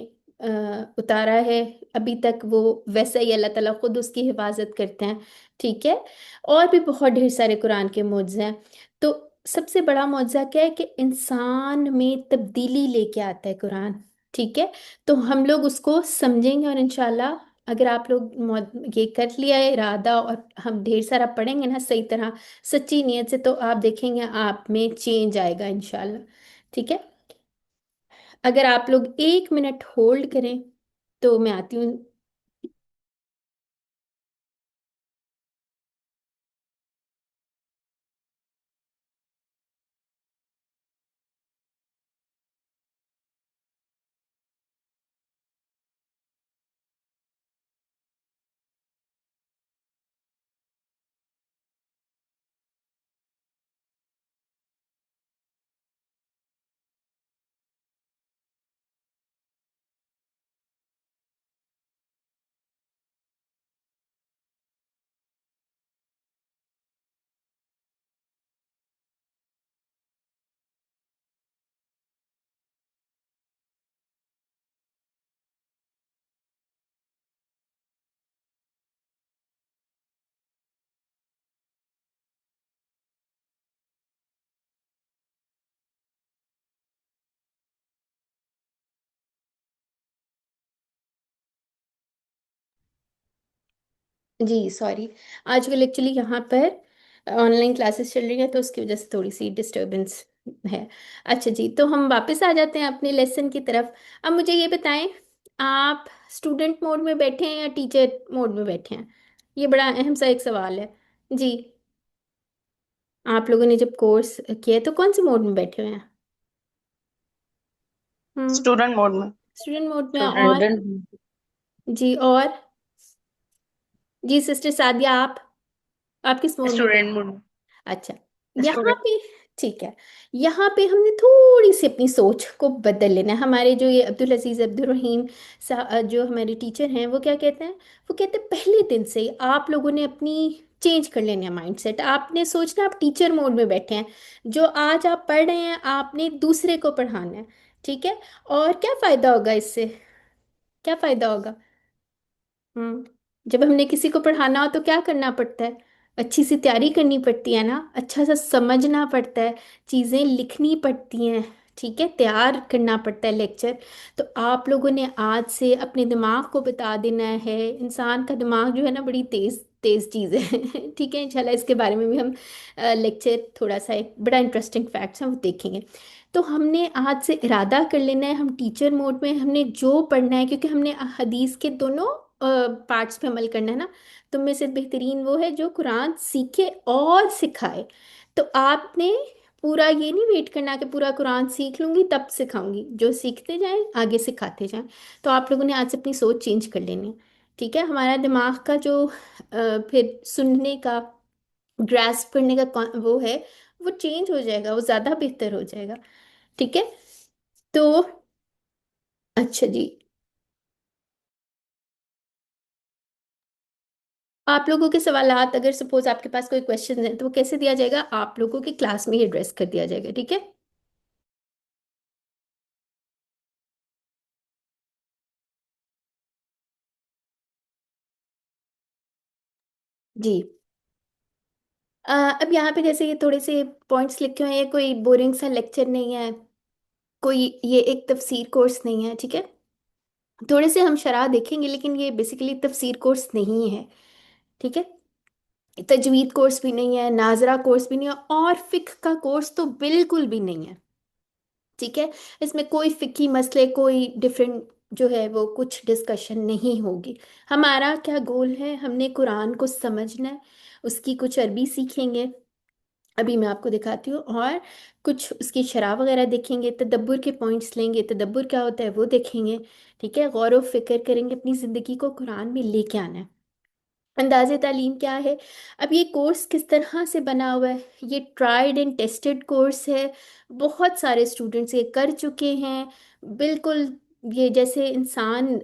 Speaker 1: उतारा है अभी तक, वो वैसा ही अल्लाह ताला खुद उसकी हिफाजत करते हैं। ठीक है, और भी बहुत ढेर सारे कुरान के मोजज़े हैं। तो सबसे बड़ा मोजज़ा क्या है कि इंसान में तब्दीली लेके आता है कुरान। ठीक है, तो हम लोग उसको समझेंगे, और इंशाल्लाह अगर आप लोग ये कर लिया है इरादा, और हम ढेर सारा पढ़ेंगे ना सही तरह, सच्ची नीयत से, तो आप देखेंगे आप में चेंज आएगा इंशाल्लाह। ठीक है, अगर आप लोग 1 मिनट होल्ड करें तो मैं आती हूँ। जी सॉरी, आजकल एक्चुअली यहाँ पर ऑनलाइन क्लासेस चल रही हैं, तो उसकी वजह से थोड़ी सी डिस्टरबेंस है। अच्छा जी, तो हम वापस आ जाते हैं अपने लेसन की तरफ। अब मुझे ये बताएं, आप स्टूडेंट मोड में बैठे हैं या टीचर मोड में बैठे हैं? ये बड़ा अहम सा एक सवाल है। जी, आप लोगों ने जब कोर्स किया है तो कौन से मोड में बैठे हुए हैं? हम्म,
Speaker 2: स्टूडेंट मोड में।
Speaker 1: स्टूडेंट मोड में।
Speaker 2: स्टूडेंट।
Speaker 1: और
Speaker 3: स्टूडेंट।
Speaker 1: जी, और जी सिस्टर सादिया, आप किस मोड में बैठे?
Speaker 2: स्टूडेंट मोड में।
Speaker 1: अच्छा, यहाँ
Speaker 2: स्टूडेंट।
Speaker 1: पे ठीक है, यहाँ पे हमने थोड़ी सी अपनी सोच को बदल लेना है। हमारे जो ये अब्दुल अजीज अब्दुल रहीम जो हमारे टीचर हैं, वो क्या कहते हैं, वो कहते हैं पहले दिन से ही आप लोगों ने अपनी चेंज कर लेना है माइंडसेट। आपने सोचना आप टीचर मोड में बैठे हैं, जो आज आप पढ़ रहे हैं आपने दूसरे को पढ़ाना है। ठीक है, और क्या फायदा होगा इससे, क्या फायदा होगा? जब हमने किसी को पढ़ाना हो तो क्या करना पड़ता है, अच्छी सी तैयारी करनी पड़ती है ना, अच्छा सा समझना पड़ता है, चीज़ें लिखनी पड़ती हैं। ठीक है, तैयार करना पड़ता है लेक्चर। तो आप लोगों ने आज से अपने दिमाग को बता देना है। इंसान का दिमाग जो है ना, बड़ी तेज तेज चीज़ है। ठीक है, इंशाल्लाह इसके बारे में भी हम लेक्चर, थोड़ा सा एक बड़ा इंटरेस्टिंग फैक्ट्स हम देखेंगे। तो हमने आज से इरादा कर लेना है, हम टीचर मोड में हमने जो पढ़ना है, क्योंकि हमने हदीस के दोनों पार्ट्स पे अमल करना है ना। तो में से बेहतरीन वो है जो कुरान सीखे और सिखाए। तो आपने पूरा ये नहीं वेट करना कि पूरा कुरान सीख लूंगी तब सिखाऊंगी, जो सीखते जाएं आगे सिखाते जाएं। तो आप लोगों ने आज से अपनी सोच चेंज कर लेनी है। ठीक है, हमारा दिमाग का जो फिर सुनने का, ग्रास्प करने का वो है, वो चेंज हो जाएगा, वो ज़्यादा बेहतर हो जाएगा। ठीक है। तो अच्छा जी, आप लोगों के सवालात, अगर सपोज आपके पास कोई क्वेश्चन है तो वो कैसे दिया जाएगा, आप लोगों की क्लास में ही एड्रेस कर दिया जाएगा। ठीक है। जी। अब यहाँ पे जैसे ये थोड़े से पॉइंट्स लिखे हुए हैं, कोई बोरिंग सा लेक्चर नहीं है, कोई ये एक तफसीर कोर्स नहीं है। ठीक है, थोड़े से हम शरह देखेंगे, लेकिन ये बेसिकली तफसीर कोर्स नहीं है। ठीक है, तजवीद कोर्स भी नहीं है, नाजरा कोर्स भी नहीं है, और फिक्ह का कोर्स तो बिल्कुल भी नहीं है। ठीक है, इसमें कोई फिक्की मसले, कोई डिफरेंट जो है वो कुछ डिस्कशन नहीं होगी। हमारा क्या गोल है, हमने कुरान को समझना है, उसकी कुछ अरबी सीखेंगे, अभी मैं आपको दिखाती हूँ, और कुछ उसकी शरह वगैरह देखेंगे, तदब्बुर के पॉइंट्स लेंगे, तदब्बुर क्या होता है वो देखेंगे। ठीक है, गौर व फिक्र करेंगे, अपनी ज़िंदगी को कुरान में लेके आना है। अंदाज़े तालीम क्या है, अब ये कोर्स किस तरह से बना हुआ है, ये ट्राइड एंड टेस्टेड कोर्स है। बहुत सारे स्टूडेंट्स ये कर चुके हैं। बिल्कुल, ये जैसे इंसान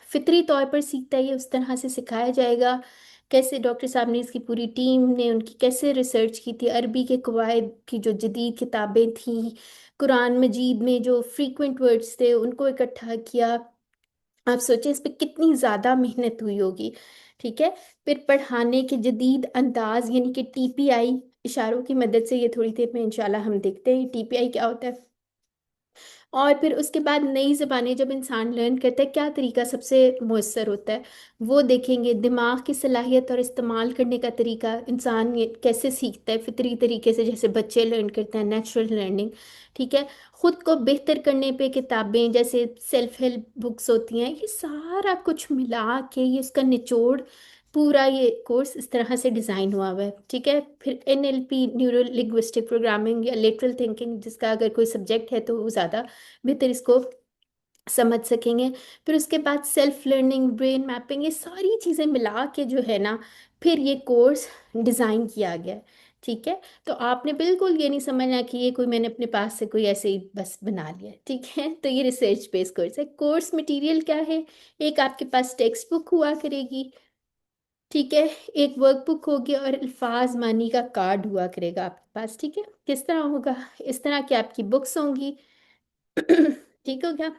Speaker 1: फितरी तौर पर सीखता है, ये उस तरह से सिखाया जाएगा। कैसे डॉक्टर साहब ने, इसकी पूरी टीम ने उनकी कैसे रिसर्च की थी, अरबी के कवायद की जो जदीद किताबें थी, कुरान मजीद में जो फ्रीक्वेंट वर्ड्स थे उनको इकट्ठा किया। आप सोचें इस पे कितनी ज़्यादा मेहनत हुई होगी। ठीक है, फिर पढ़ाने के जदीद अंदाज, यानी कि टीपीआई, इशारों की मदद से, ये थोड़ी देर में इंशाल्लाह हम देखते हैं टीपीआई क्या होता है। और फिर उसके बाद नई ज़बानें जब इंसान लर्न करता है, क्या तरीका सबसे मुयसर होता है वो देखेंगे। दिमाग की सलाहियत और इस्तेमाल करने का तरीका, इंसान ये कैसे सीखता है फितरी तरीके से, जैसे बच्चे लर्न करते हैं, नेचुरल लर्निंग। ठीक है, ख़ुद को बेहतर करने पे किताबें, जैसे सेल्फ हेल्प बुक्स होती हैं, ये सारा कुछ मिला के ये इसका निचोड़, पूरा ये कोर्स इस तरह से डिज़ाइन हुआ हुआ है। ठीक है, फिर एनएलपी, न्यूरो लिंग्विस्टिक प्रोग्रामिंग या लेटरल थिंकिंग, जिसका अगर कोई सब्जेक्ट है तो वो ज़्यादा बेहतर इसको समझ सकेंगे। फिर उसके बाद सेल्फ लर्निंग, ब्रेन मैपिंग, ये सारी चीज़ें मिला के जो है ना, फिर ये कोर्स डिज़ाइन किया गया है। ठीक है, तो आपने बिल्कुल ये नहीं समझना कि ये कोई मैंने अपने पास से कोई ऐसे ही बस बना लिया। ठीक है, तो ये रिसर्च बेस्ड कोर्स है। कोर्स मटेरियल क्या है, एक आपके पास टेक्स्ट बुक हुआ करेगी। ठीक है, एक वर्कबुक होगी, और अल्फाज मानी का कार्ड हुआ करेगा आपके पास। ठीक है, किस तरह होगा, इस तरह की आपकी बुक्स होंगी। ठीक हो गया,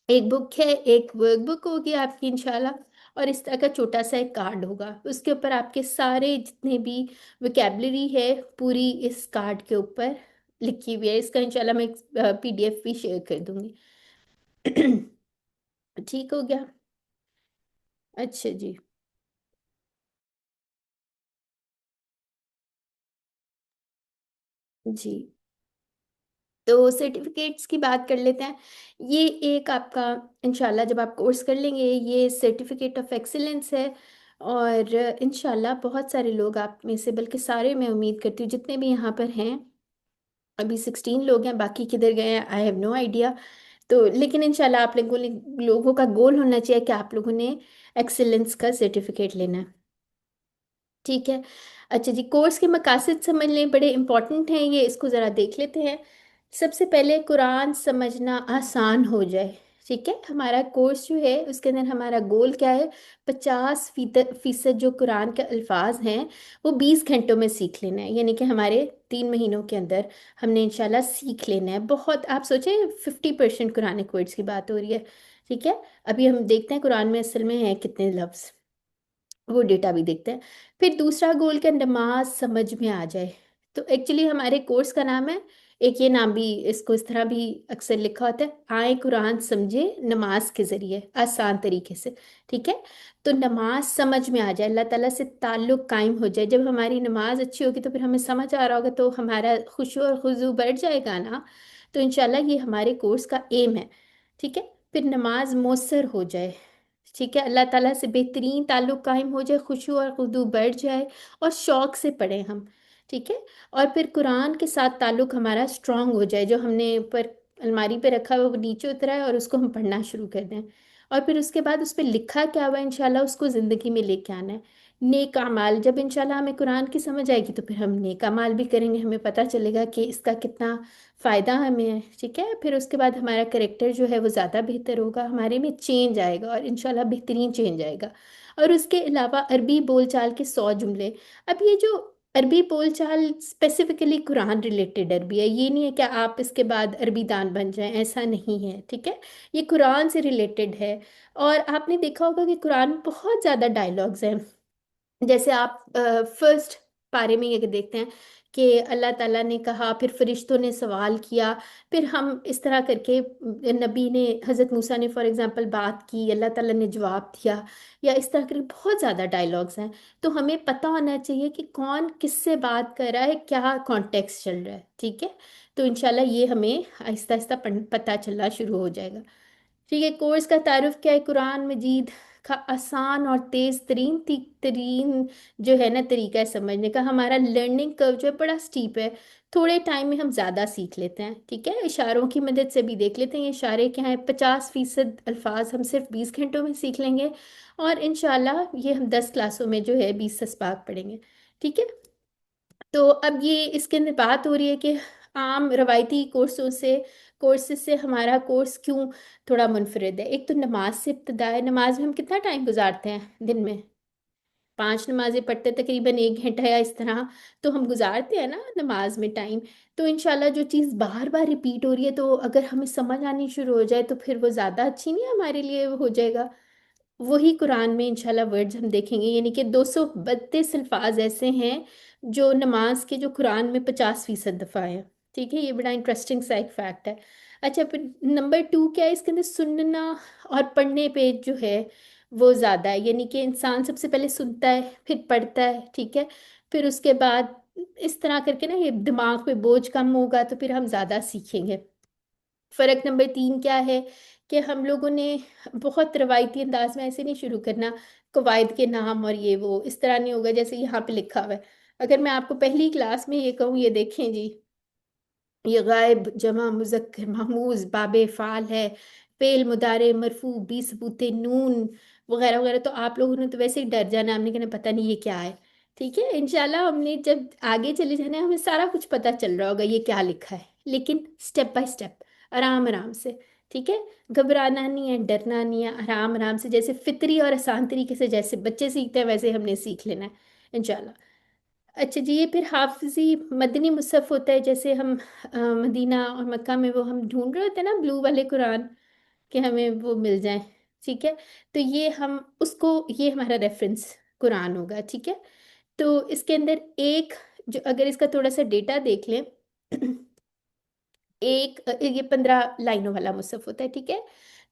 Speaker 1: एक बुक है, एक वर्कबुक होगी आपकी इंशाल्लाह, और इस तरह का छोटा सा एक कार्ड होगा, उसके ऊपर आपके सारे जितने भी वोकेबलरी है पूरी इस कार्ड के ऊपर लिखी हुई है। इसका इंशाल्लाह मैं पीडीएफ भी शेयर कर दूंगी। ठीक हो गया। अच्छा जी। जी, तो सर्टिफिकेट्स की बात कर लेते हैं। ये एक आपका, इंशाल्लाह जब आप कोर्स कर लेंगे, ये सर्टिफिकेट ऑफ एक्सीलेंस है। और इंशाल्लाह बहुत सारे लोग आप में से, बल्कि सारे, मैं उम्मीद करती हूँ जितने भी यहाँ पर हैं, अभी 16 लोग हैं, बाकी किधर गए हैं आई हैव नो आइडिया। तो लेकिन इंशाल्लाह आप लोगों का गोल होना चाहिए कि आप लोगों ने एक्सीलेंस का सर्टिफिकेट लेना है। ठीक है। अच्छा जी, कोर्स के मकासद समझ लें, बड़े इंपॉर्टेंट हैं ये, इसको ज़रा देख लेते हैं। सबसे पहले कुरान समझना आसान हो जाए। ठीक है, हमारा कोर्स जो है उसके अंदर हमारा गोल क्या है, 50% जो कुरान के अल्फाज हैं वो 20 घंटों में सीख लेना है, यानी कि हमारे 3 महीनों के अंदर हमने इंशाल्लाह सीख लेना है। बहुत, आप सोचें 50% कुरानिक वर्ड्स की बात हो रही है। ठीक है, अभी हम देखते हैं कुरान में असल में है कितने लफ्ज़, वो डेटा भी देखते हैं। फिर दूसरा गोल, का नमाज समझ में आ जाए। तो एक्चुअली हमारे कोर्स का नाम है एक ये नाम भी, इसको इस तरह भी अक्सर लिखा होता है, आए कुरान समझे नमाज के जरिए आसान तरीके से। ठीक है, तो नमाज समझ में आ जाए, अल्लाह ताला से ताल्लुक कायम हो जाए। जब हमारी नमाज अच्छी होगी तो फिर हमें समझ आ रहा होगा, तो हमारा खुशू और खुजू बढ़ जाएगा ना। तो इंशाल्लाह ये हमारे कोर्स का एम है। ठीक है, फिर नमाज मौसर हो जाए। ठीक है, अल्लाह ताला से बेहतरीन ताल्लुक कायम हो जाए, खुशू और खुदू बढ़ जाए, और शौक से पढ़ें हम। ठीक है, और फिर कुरान के साथ ताल्लुक हमारा स्ट्रांग हो जाए, जो हमने ऊपर अलमारी पे रखा हुआ वो नीचे उतरा है, और उसको हम पढ़ना शुरू कर दें। और फिर उसके बाद उस पर लिखा क्या हुआ है, इंशाल्लाह उसको ज़िंदगी में लेके आना है। नेक अमाल, जब इंशाल्लाह हमें कुरान की समझ आएगी तो फिर हम नेक अमाल भी करेंगे, हमें पता चलेगा कि इसका कितना फ़ायदा हमें है। ठीक है, फिर उसके बाद हमारा करेक्टर जो है वो ज़्यादा बेहतर होगा, हमारे में चेंज आएगा, और इंशाल्लाह बेहतरीन चेंज आएगा। और उसके अलावा अरबी बोलचाल के 100 जुमले। अब ये जो अरबी बोलचाल स्पेसिफिकली कुरान रिलेटेड अरबी है, ये नहीं है कि आप इसके बाद अरबी दान बन जाएं, ऐसा नहीं है। ठीक है, ये कुरान से रिलेटेड है। और आपने देखा होगा कि कुरान में बहुत ज़्यादा डायलॉग्स हैं। जैसे आप फर्स्ट पारे में ये देखते हैं कि अल्लाह ताला ने कहा, फिर फरिश्तों ने सवाल किया, फिर हम इस तरह करके नबी ने, हज़रत मूसा ने फॉर एग्जांपल बात की, अल्लाह ताला ने जवाब दिया, या इस तरह करके बहुत ज़्यादा डायलॉग्स हैं। तो हमें पता होना चाहिए कि कौन किससे बात कर रहा है, क्या कॉन्टेक्स्ट चल रहा है। ठीक है, तो इंशाल्लाह ये हमें आहिस्ता आहिस्ता पता चलना शुरू हो जाएगा। ठीक है, कोर्स का तारुफ क्या है, कुरान मजीद का आसान और तेज तरीन तरीन जो है ना तरीका है समझने का। हमारा लर्निंग कर्व जो है बड़ा स्टीप है, थोड़े टाइम में हम ज़्यादा सीख लेते हैं। ठीक है, इशारों की मदद से भी देख लेते हैं, ये इशारे क्या हैं, 50% अल्फाज हम सिर्फ 20 घंटों में सीख लेंगे, और इनशाला ये हम 10 क्लासों में जो है 20 असबाक पढ़ेंगे। ठीक है, तो अब ये इसके अंदर बात हो रही है कि आम रवायती कोर्सेज से हमारा कोर्स क्यों थोड़ा मुनफरद है। एक तो नमाज से इब्तदा है। नमाज में हम कितना टाइम गुजारते हैं दिन में, 5 नमाजें पढ़ते तकरीबन 1 घंटा या इस तरह, तो हम गुजारते हैं ना नमाज में टाइम। तो इंशाल्लाह जो चीज़ बार बार रिपीट हो रही है, तो अगर हमें समझ आनी शुरू हो जाए तो फिर वो ज़्यादा अच्छी नहीं है हमारे लिए हो जाएगा। वही कुरान में इंशाल्लाह वर्ड्स हम देखेंगे, यानी कि 232 अल्फाज ऐसे हैं जो नमाज के, जो कुरान में 50% दफ़ा है। ठीक है, ये बड़ा इंटरेस्टिंग सा एक फैक्ट है। अच्छा, फिर नंबर 2 क्या है, इसके अंदर सुनना और पढ़ने पे जो है वो ज़्यादा है, यानी कि इंसान सबसे पहले सुनता है फिर पढ़ता है। ठीक है, फिर उसके बाद इस तरह करके ना ये दिमाग पे बोझ कम होगा, तो फिर हम ज़्यादा सीखेंगे। फ़र्क नंबर 3 क्या है कि हम लोगों ने बहुत रवायती अंदाज में ऐसे नहीं शुरू करना, कवायद के नाम और ये वो इस तरह नहीं होगा जैसे यहाँ पे लिखा हुआ है। अगर मैं आपको पहली क्लास में ये कहूँ, ये देखें जी, ये गायब जमा मुजक्कर महमूज बाबे फाल है, फेल मुदारे मरफू बी सबूते नून वगैरह वगैरह, तो आप लोगों ने तो वैसे ही डर जाना, हमने कहना पता नहीं ये क्या है। ठीक है, इंशाल्लाह हमने जब आगे चले जाना है हमें सारा कुछ पता चल रहा होगा ये क्या लिखा है, लेकिन स्टेप बाय स्टेप, आराम आराम से। ठीक है, घबराना नहीं है, डरना नहीं है, आराम आराम से, जैसे फितरी और आसान तरीके से जैसे बच्चे सीखते हैं वैसे हमने सीख लेना है इंशाल्लाह। अच्छा जी, ये फिर हाफिजी मदनी मुसहफ होता है, जैसे हम मदीना और मक्का में वो हम ढूंढ रहे होते हैं ना ब्लू वाले कुरान, कि हमें वो मिल जाए। ठीक है, तो ये हम उसको, ये हमारा रेफरेंस कुरान होगा। ठीक है, तो इसके अंदर एक, जो अगर इसका थोड़ा सा डेटा देख लें, एक ये 15 लाइनों वाला मुसहफ होता है। ठीक है,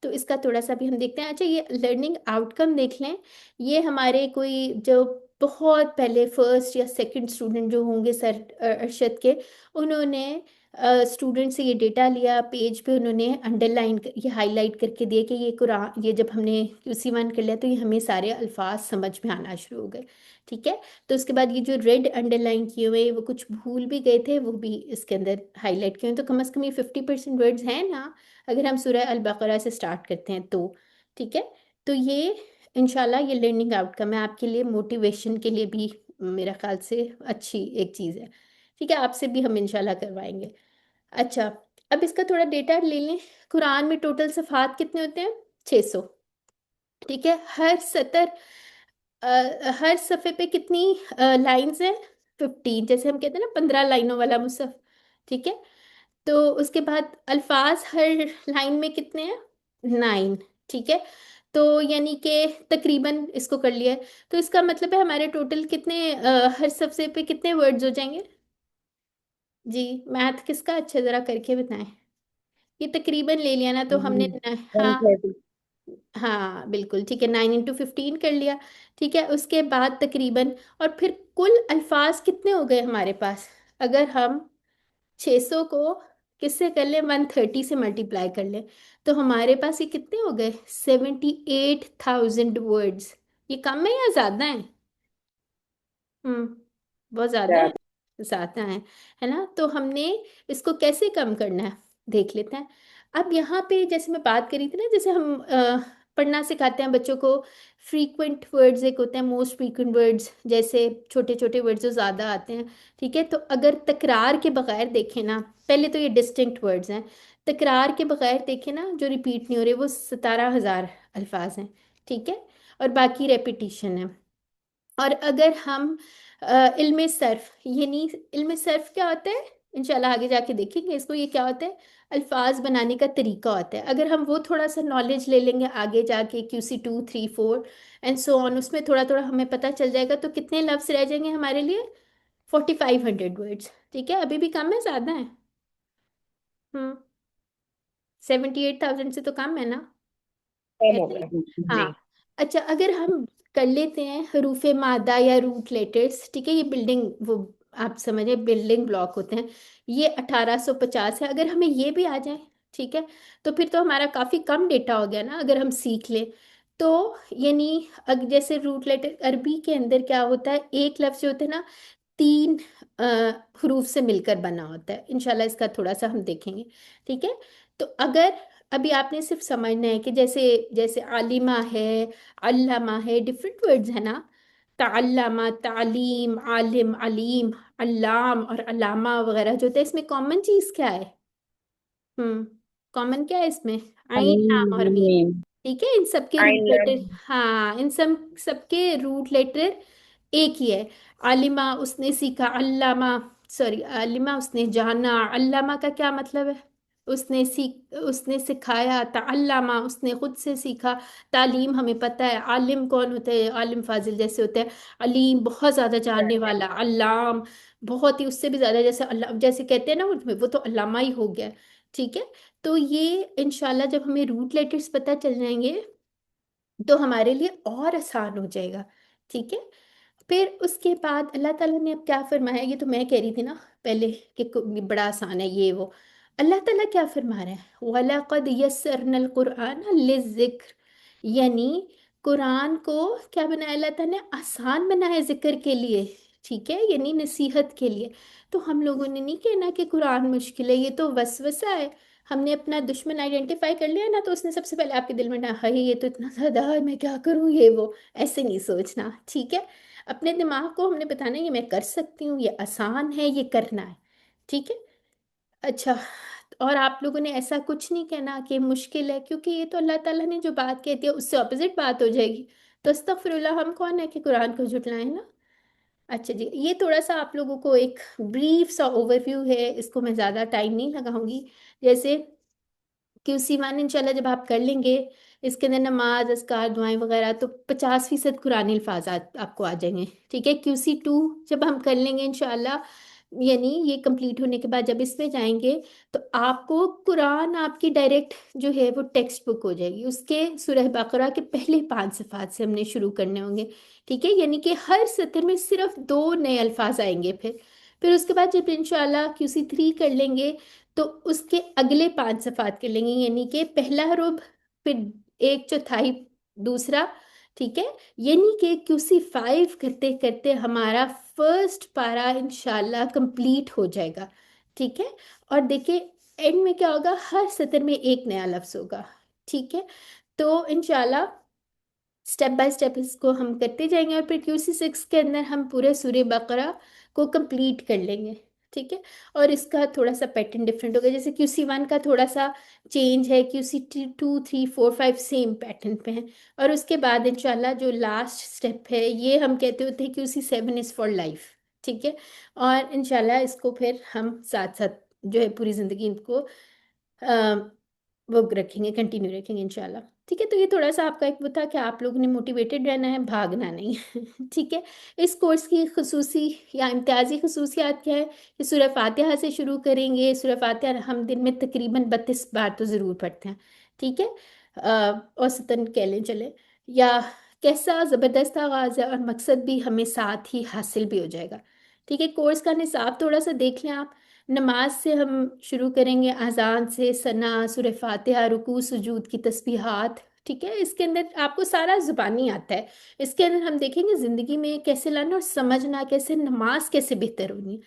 Speaker 1: तो इसका थोड़ा सा भी हम देखते हैं। अच्छा, ये लर्निंग आउटकम देख लें, ये हमारे कोई जो बहुत पहले फर्स्ट या सेकंड स्टूडेंट जो होंगे सर अरशद के, उन्होंने स्टूडेंट से ये डेटा लिया, पेज पे उन्होंने अंडरलाइन ये हाईलाइट करके दिया कि ये कुरान, ये जब हमने QC1 कर लिया तो ये हमें सारे अल्फाज समझ में आना शुरू हो गए। ठीक है, तो उसके बाद ये जो रेड अंडरलाइन किए हुए वो कुछ भूल भी गए थे, वो भी इसके अंदर हाईलाइट किए हुए, तो कम से कम ये 50% वर्ड्स हैं ना, अगर हम सूरह अल बकरा से स्टार्ट करते हैं तो। ठीक है, तो ये इंशाल्लाह ये लर्निंग आउटकम है आपके लिए, मोटिवेशन के लिए भी मेरा ख्याल से अच्छी एक चीज़ है। ठीक है, आपसे भी हम इंशाल्लाह करवाएंगे। अच्छा, अब इसका थोड़ा डेटा ले लें। कुरान में टोटल सफ़ात कितने होते हैं, 600। ठीक है, हर सफ़े पे कितनी लाइंस हैं, 15, जैसे हम कहते हैं ना 15 लाइनों वाला मुसहफ। ठीक है, तो उसके बाद अल्फाज हर लाइन में कितने हैं, 9। ठीक है, तो यानी कि तकरीबन इसको कर लिया है, तो इसका मतलब है हमारे टोटल कितने हर सफ़े पे कितने वर्ड्स हो जाएंगे, जी, मैथ किसका अच्छा जरा करके बताएं। ये तकरीबन ले लिया ना तो हमने हाँ।
Speaker 3: 130।
Speaker 1: हाँ बिल्कुल ठीक है, 9 into 15 कर लिया। ठीक है, उसके बाद तकरीबन, और फिर कुल अल्फाज कितने हो गए हमारे पास। अगर हम 600 को किससे कर लें, 130 से मल्टीप्लाई कर लें, तो हमारे पास ये कितने हो गए, 78,000 वर्ड्स। ये कम है या ज़्यादा है। हम्म, बहुत ज़्यादा है। ज़्यादा है ना। तो हमने इसको कैसे कम करना है देख लेते हैं। अब यहाँ पे जैसे मैं बात करी थी ना, जैसे हम पढ़ना सिखाते हैं बच्चों को। फ्रीक्वेंट वर्ड्स एक होते हैं, मोस्ट फ्रीक्वेंट वर्ड्स, जैसे छोटे छोटे वर्ड्स जो ज़्यादा आते हैं। ठीक है, तो अगर तकरार के बगैर देखें ना, पहले तो ये डिस्टिंक्ट वर्ड्स हैं। तकरार के बगैर देखें ना, जो रिपीट नहीं हो रहे, वो 17,000 अल्फाज हैं। ठीक है, और बाकी रेपिटिशन है। और अगर हम इल्मे सर्फ, यानी इल्मे सर्फ क्या होता है, इंशाल्लाह आगे जाके देखेंगे इसको, ये क्या होता है, अल्फाज बनाने का तरीका होता है। अगर हम वो थोड़ा सा नॉलेज ले लेंगे आगे जाके, QC 2 3 4 एंड सो ऑन, उसमें थोड़ा थोड़ा हमें पता चल जाएगा, तो कितने लफ्ज रह जाएंगे हमारे लिए, 4,500 वर्ड्स। ठीक है, अभी भी कम है ज़्यादा है। 78,000 से तो कम है ना।
Speaker 3: कम हो
Speaker 1: ऐसे ही।
Speaker 3: गया। जी।
Speaker 1: हाँ। अच्छा, अगर हम कर लेते हैं हरूफे मादा या रूट लेटर्स, ठीक है, ये बिल्डिंग वो आप समझे बिल्डिंग ब्लॉक होते हैं, ये 1850 है। अगर हमें ये भी आ जाए, ठीक है, तो फिर तो हमारा काफ़ी कम डेटा हो गया ना, अगर हम सीख लें तो। यानी जैसे रूट लेटर अरबी के अंदर क्या होता है, एक लफ्ज जो होता है ना, 3 अ, हरूफ से मिलकर बना होता है। इंशाल्लाह इसका थोड़ा सा हम देखेंगे। ठीक है, तो अगर अभी आपने सिर्फ समझना है कि जैसे जैसे आलिमा है, अल्लामा है, डिफरेंट वर्ड्स है ना। ताल्लामा, तालीम, आलिम, अलीम, अल्लाम और अलामा वगैरह जो होता है, इसमें कॉमन चीज़ क्या है। कॉमन क्या है इसमें, आइन, लाम और मीम।
Speaker 3: मीम।
Speaker 1: ठीक है, इन सबके रूट लेटर,
Speaker 3: आइलैंड।
Speaker 1: हाँ इन सब सबके रूट लेटर एक ही है। आलिमा उसने सीखा, अल्लामा, सॉरी आलिमा उसने जाना, अल्लामा का क्या मतलब है, उसने सिखाया। ताल्लामा उसने खुद से सीखा। तालीम हमें पता है, आलिम कौन होता है, आलिम फाजिल जैसे होते हैं। अलीम बहुत ज़्यादा जानने वाला, अल्लाम बहुत ही उससे भी ज़्यादा, जैसे अल्लाह जैसे कहते हैं ना, वो तो अल्लामा ही हो गया। ठीक है, तो ये इंशाल्लाह जब हमें रूट लेटर्स पता चल जाएंगे तो हमारे लिए और आसान हो जाएगा। ठीक है, फिर उसके बाद अल्लाह ताला ने अब क्या फरमाया, ये तो मैं कह रही थी ना पहले कि ये बड़ा आसान है ये वो। अल्लाह ताला क्या फरमा रहा है, वलक़द यस्सरनल कुरआन लिज़िक्र, यानी कुरान को क्या बनाया अल्लाह ताला ने, आसान बनाया जिक्र के लिए। ठीक है, यानी नसीहत के लिए। तो हम लोगों ने नहीं कहना कि कुरान मुश्किल है, ये तो वसवसा है। हमने अपना दुश्मन आइडेंटिफाई कर लिया ना, तो उसने सबसे पहले आपके दिल में डाला, हाय ये तो इतना ज़्यादा है, मैं क्या करूँ ये वो। ऐसे नहीं सोचना। ठीक है, अपने दिमाग को हमने बताना है, ये मैं कर सकती हूँ, ये आसान है, ये करना है। ठीक है। अच्छा, और आप लोगों ने ऐसा कुछ नहीं कहना कि मुश्किल है, क्योंकि ये तो अल्लाह ताला ने जो बात कहती है उससे ऑपोजिट बात हो जाएगी। तो अस्तगफिरुल्लाह, हम कौन है कि कुरान को झुटलाएं ना। अच्छा जी, ये थोड़ा सा आप लोगों को एक ब्रीफ सा ओवरव्यू है, इसको मैं ज़्यादा टाइम नहीं लगाऊंगी। जैसे QC 1 इंशाल्लाह जब आप कर लेंगे, इसके अंदर नमाज अस्कार दुआएं वगैरह, तो 50% कुरानी अल्फाज आपको आ जाएंगे। ठीक है, QC 2 जब हम कर लेंगे इंशाल्लाह, यानी ये कंप्लीट होने के बाद जब इसमें जाएंगे, तो आपको कुरान आपकी डायरेक्ट जो है वो टेक्स्ट बुक हो जाएगी। उसके सूरह बकरा के पहले 5 सफ़ात से हमने शुरू करने होंगे। ठीक है, यानी कि हर सत्र में सिर्फ 2 नए अल्फाज आएंगे। फिर उसके बाद जब इंशाल्लाह QC 3 कर लेंगे, तो उसके अगले 5 सफ़ात कर लेंगे, यानी कि पहला रुब, फिर एक चौथाई दूसरा। ठीक है, यानी कि QC 5 करते करते हमारा फर्स्ट पारा इंशाल्लाह कंप्लीट हो जाएगा। ठीक है, और देखिए एंड में क्या होगा, हर सत्र में एक नया लफ्ज होगा। ठीक है, तो इंशाल्लाह स्टेप बाय स्टेप इसको हम करते जाएंगे, और फिर QC 6 के अंदर हम पूरे सूर्य बकरा को कंप्लीट कर लेंगे। ठीक है, और इसका थोड़ा सा पैटर्न डिफरेंट होगा, जैसे QC 1 का थोड़ा सा चेंज है, QC 2 3 4 5 सेम पैटर्न पे है। और उसके बाद इंशाल्लाह जो लास्ट स्टेप है, ये हम कहते होते हैं QC 7 इज़ फॉर लाइफ। ठीक है, और इंशाल्लाह इसको फिर हम साथ साथ जो है पूरी ज़िंदगी इनको वो रखेंगे, कंटिन्यू रखेंगे इंशाल्लाह। ठीक है, तो ये थोड़ा सा आपका एक वो था कि आप लोगों ने मोटिवेटेड रहना है, भागना नहीं। ठीक है। इस कोर्स की खसूसी या इम्तियाजी खसूसियात क्या है कि सूरह फातिहा से शुरू करेंगे। सूरह फातिहा हम दिन में तकरीबन 32 बार तो ज़रूर पढ़ते हैं। ठीक है, औसतन कह लें चले, या कैसा ज़बरदस्त आगाज़ है, और मकसद भी हमें साथ ही हासिल भी हो जाएगा। ठीक है, कोर्स का निसाब थोड़ा सा देख लें आप। नमाज से हम शुरू करेंगे, अजान से, सना, सूरह फातिहा, रुकू सुजूद की तस्बीहात। ठीक है, इसके अंदर आपको सारा जुबानी आता है। इसके अंदर हम देखेंगे ज़िंदगी में कैसे लाना और समझना कैसे, नमाज कैसे बेहतर होनी है।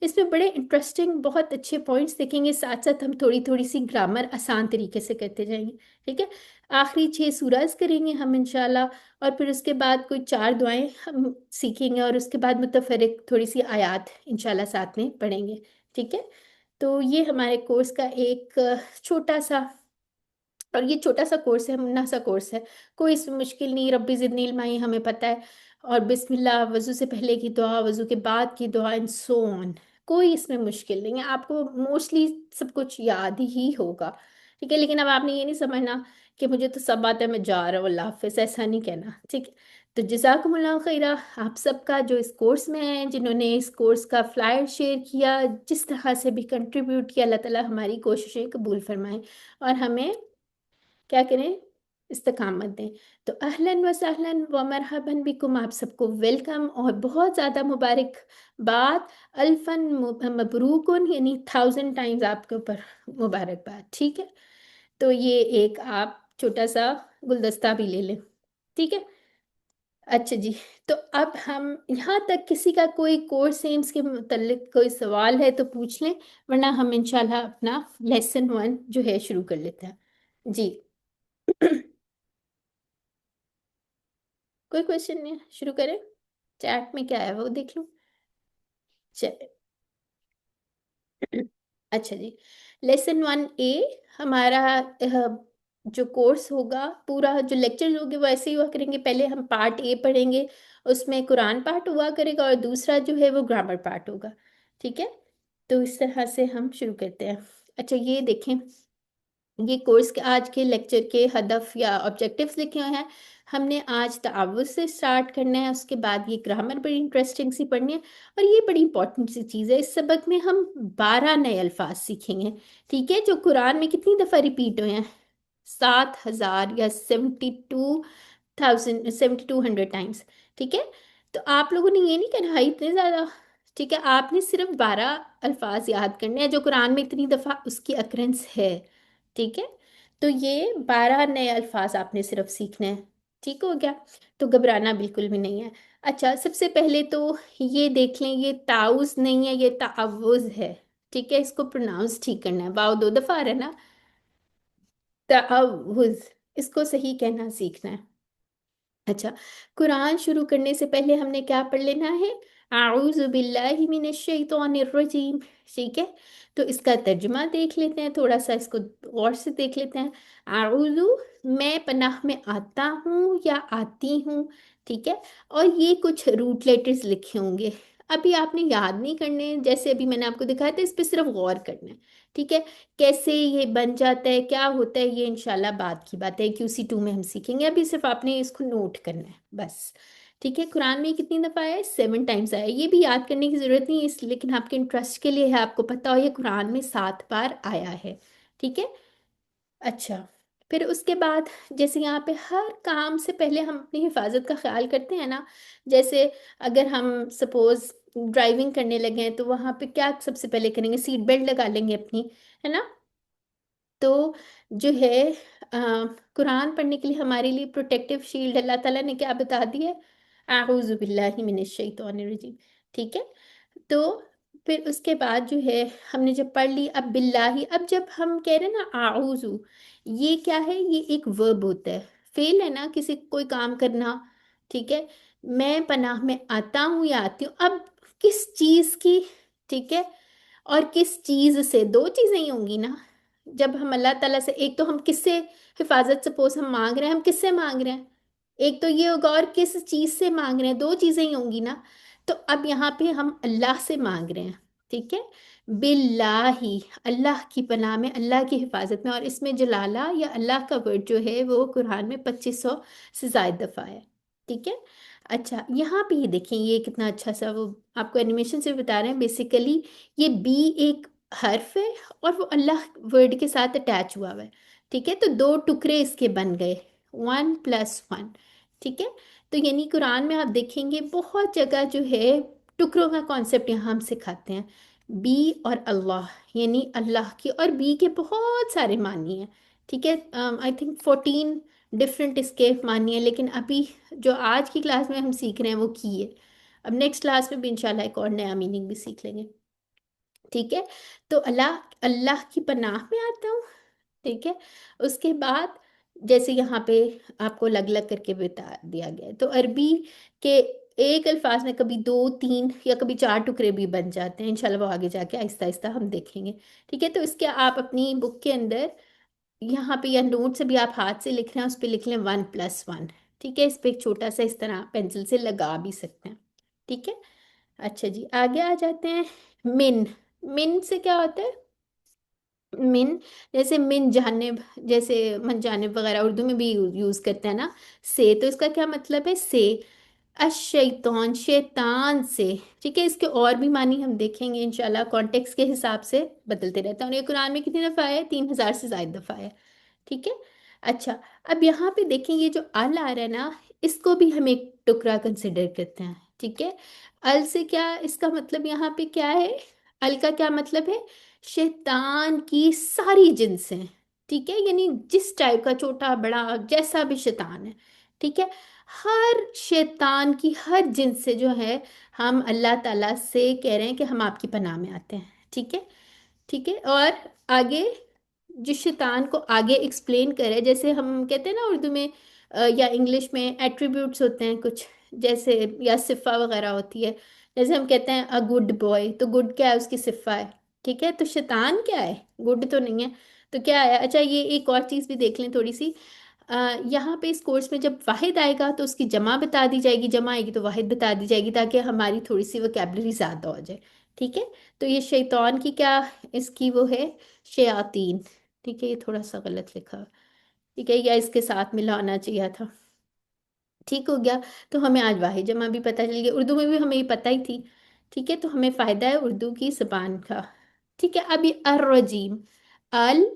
Speaker 1: इसमें बड़े इंटरेस्टिंग बहुत अच्छे पॉइंट्स देखेंगे, साथ साथ हम थोड़ी थोड़ी सी ग्रामर आसान तरीके से करते जाएंगे। ठीक है, आखिरी 6 सूराज करेंगे हम इंशाल्लाह, और फिर उसके बाद कोई 4 दुआएं हम सीखेंगे, और उसके बाद मुतफरिक थोड़ी सी आयात इंशाल्लाह साथ में पढ़ेंगे। ठीक है, तो ये हमारे कोर्स का एक छोटा सा, और ये छोटा सा कोर्स है, मुन्ना सा कोर्स है। कोई इसमें मुश्किल नहीं, रब्बी ज़िदनी इल्मा, ये हमें पता है। और बिस्मिल्लाह, वज़ू से पहले की दुआ, वज़ू के बाद की दुआ, एंड सो ऑन। कोई इसमें मुश्किल नहीं है, आपको मोस्टली सब कुछ याद ही होगा। ठीक है, लेकिन अब आपने ये नहीं समझना कि मुझे तो सब आता है, मैं जा रहा हूँ, अल्लाह हाफ़िज़, ऐसा नहीं कहना। ठीक है, तो जज़ाकुमुल्लाह खैरा आप सबका जो इस कोर्स में है, जिन्होंने इस कोर्स का फ्लायर शेयर किया, जिस तरह से भी कंट्रीब्यूट किया, अल्लाह ताला हमारी कोशिशें कबूल फरमाए और हमें क्या करें, इस्तकामत दें। तो अहलन व सहलन व मरहबन बिकुम, आप सबको वेलकम और बहुत ज़्यादा मुबारकबाद। अल्फन मबरूकुन, यानी 1000 टाइम्स आपके ऊपर मुबारकबाद। ठीक है, तो ये एक आप छोटा सा गुलदस्ता भी ले लें। ठीक है, अच्छा जी। तो अब हम यहाँ तक किसी का कोई कोर्स एम्स के मुतल्लिक कोई सवाल है तो पूछ लें, वरना हम इंशाल्लाह अपना लेसन 1 जो है शुरू कर लेते हैं जी। कोई क्वेश्चन नहीं है, शुरू करें। चैट में क्या है वो देख लूं। चलिए। अच्छा जी, लेसन 1A हमारा जो कोर्स होगा, पूरा जो लेक्चर होंगे वो ऐसे ही हुआ करेंगे। पहले हम पार्ट A पढ़ेंगे, उसमें कुरान पार्ट हुआ करेगा, और दूसरा जो है वो ग्रामर पार्ट होगा। ठीक है, तो इस तरह से हम शुरू करते हैं। अच्छा, ये देखें, ये कोर्स के आज के लेक्चर के हदफ या ऑब्जेक्टिव्स लिखे हुए हैं। हमने आज तआवुज़ से स्टार्ट करना है, उसके बाद ये ग्रामर बड़ी इंटरेस्टिंग सी पढ़नी है, और ये बड़ी इंपॉर्टेंट सी चीज़ है। इस सबक में हम 12 नए अल्फाज सीखेंगे। ठीक है, जो कुरान में कितनी दफ़ा रिपीट हुए हैं, 7000 या 7200 टाइम्स। ठीक है, तो आप लोगों ने ये नहीं करना "हाय, इतने ज़्यादा"। ठीक है, आपने सिर्फ 12 अल्फाज याद करने हैं जो कुरान में इतनी दफ़ा उसकी अक्रेंस है। ठीक है, तो ये 12 नए अल्फाज आपने सिर्फ सीखने हैं। ठीक हो गया, तो घबराना बिल्कुल भी नहीं है। अच्छा, सबसे पहले तो ये देख लें, ये ताउज नहीं है, ये तावुज है। ठीक है, इसको प्रोनाउंस ठीक करना है, वाव 2 दफ़ा आ रहा है ना, ताउज, इसको सही कहना सीखना है। अच्छा, कुरान शुरू करने से पहले हमने क्या पढ़ लेना है, आऊज़ु बिल्लाहि मिनश शैतानिर रजीम। ठीक है, तो इसका तर्जुमा देख लेते हैं, थोड़ा सा इसको गौर से देख लेते हैं। आऊज़ु, मैं पनाह में आता हूँ या आती हूँ। ठीक है, और ये कुछ रूट लेटर्स लिखे होंगे, अभी आपने याद नहीं करने, जैसे अभी मैंने आपको दिखाया था, इस पर सिर्फ गौर करना है। ठीक है, कैसे ये बन जाता है, क्या होता है, ये इंशाल्लाह बाद की बात है, QC2 में हम सीखेंगे। अभी सिर्फ आपने इसको नोट करना है बस। ठीक है, कुरान में कितनी दफ़ा आया है, 7 टाइम्स आया है। ये भी याद करने की ज़रूरत नहीं है इस, लेकिन आपके इंटरेस्ट के लिए है, आपको पता हो ये कुरान में 7 बार आया है। ठीक है, अच्छा, फिर उसके बाद जैसे यहाँ पे हर काम से पहले हम अपनी हिफाजत का ख्याल करते हैं ना। जैसे अगर हम सपोज ड्राइविंग करने लगे हैं, तो वहाँ पे क्या सबसे पहले करेंगे, सीट बेल्ट लगा लेंगे अपनी, है ना। तो जो है कुरान पढ़ने के लिए हमारे लिए प्रोटेक्टिव शील्ड अल्लाह ताला ने क्या बता दिया है, आऊज़ु बिल्लाहि मिनश शैतानिर रजीम। ठीक है, तो फिर उसके बाद जो है हमने जब पढ़ ली, अब बिल्लाही, अब जब हम कह रहे हैं ना आऊज़ु, ये क्या है, ये एक वर्ब होता है, फेल है ना, किसी कोई काम करना। ठीक है, मैं पनाह में आता हूँ या आती हूँ, अब किस चीज़ की। ठीक है, और किस चीज़ से, दो चीज़ें ही होंगी ना। जब हम अल्लाह ताला से, एक तो हम किससे हिफाजत सपोज हम मांग रहे हैं, हम किससे मांग रहे हैं, एक तो ये होगा, और किस चीज़ से मांग रहे हैं, दो चीज़ें ही होंगी ना। तो अब यहाँ पे हम अल्लाह से मांग रहे हैं। ठीक है, बिल्लाही, अल्लाह की पनाह में, अल्लाह की हिफाजत में। और इसमें जलाला या अल्लाह का वर्ड जो है वो कुरान में 2500 से ज्यादा दफा है। ठीक है। अच्छा, यहाँ पे ये देखें, ये कितना अच्छा सा वो आपको एनिमेशन से बता रहे हैं। बेसिकली ये बी एक हर्फ है और वो अल्लाह वर्ड के साथ अटैच हुआ हुआ है। ठीक है, तो दो टुकड़े इसके बन गए, 1+1। ठीक है। तो यानी कुरान में आप देखेंगे बहुत जगह जो है टुकड़ों का कॉन्सेप्ट यहाँ हम सिखाते हैं। बी और अल्लाह, यानी अल्लाह की, और बी के बहुत सारे मानी हैं। ठीक है, आई थिंक 14 डिफरेंट इसके मानी हैं, लेकिन अभी जो आज की क्लास में हम सीख रहे हैं वो की है। अब नेक्स्ट क्लास में भी इंशाल्लाह एक और नया मीनिंग भी सीख लेंगे। ठीक है। तो अल्लाह, अल्लाह की पनाह में आता हूँ। ठीक है। उसके बाद जैसे यहाँ पे आपको अलग अलग करके बता दिया गया है, तो अरबी के एक अल्फाज में कभी दो, तीन या कभी चार टुकड़े भी बन जाते हैं। इंशाल्लाह वो आगे जाके आहिस्ता आहिस्ता हम देखेंगे। ठीक है। तो इसके आप अपनी बुक के अंदर यहाँ पे या नोट से भी आप हाथ से लिख रहे हैं उस पर लिख लें 1+1। ठीक है, इस पे एक छोटा सा इस तरह पेंसिल से लगा भी सकते हैं। ठीक है। अच्छा जी, आगे आ जाते हैं। मिन, मिन से क्या होता है? मिन, जैसे मिन जानिब, जैसे मन जानिब वगैरह उर्दू में भी यूज करते हैं ना। से, तो इसका क्या मतलब है? से अशैतान, शैतान से। ठीक है, इसके और भी मानी हम देखेंगे इंशाल्लाह, कॉन्टेक्स्ट के हिसाब से बदलते रहता है। और ये कुरान में कितनी दफ़ा है? 3000 से ज्यादा दफ़ा है। ठीक है। अच्छा, अब यहाँ पे देखें, ये जो अल आ रहा है ना, इसको भी हम एक टुकड़ा कंसिडर करते हैं। ठीक है। अल से क्या इसका मतलब यहाँ पे क्या है? अल का क्या मतलब है? शैतान की सारी जिन्सें। ठीक है, यानी जिस टाइप का, छोटा बड़ा जैसा भी शैतान है। ठीक है, हर शैतान की हर जिन्स से जो है, हम अल्लाह ताला से कह रहे हैं कि हम आपकी पनाह में आते हैं। ठीक है। ठीक है। और आगे जिस शैतान को आगे एक्सप्लेन करे, जैसे हम कहते हैं ना उर्दू में या इंग्लिश में एट्रीब्यूट्स होते हैं कुछ, जैसे या सिफा वगैरह होती है। जैसे हम कहते हैं अ गुड बॉय, तो गुड क्या है? उसकी सिफा है। ठीक है, तो शैतान क्या है? गुड तो नहीं है। तो क्या है? अच्छा, ये एक और चीज़ भी देख लें थोड़ी सी। यहाँ पे इस कोर्स में जब वाहिद आएगा तो उसकी जमा बता दी जाएगी, जमा आएगी तो वाहिद बता दी जाएगी, ताकि हमारी थोड़ी सी वोकैबलरी ज़्यादा हो जाए। ठीक है। तो ये शैतान की क्या इसकी वो है? शयातीन। ठीक है, ये थोड़ा सा गलत लिखा है। ठीक है, या इसके साथ मिला होना चाहिए था। ठीक हो गया। तो हमें आज वाहिद जमा भी पता चल गया, उर्दू में भी हमें ये पता ही थी। ठीक है, तो हमें फायदा है उर्दू की जबान का। ठीक है, अब ये अर रजीम, अल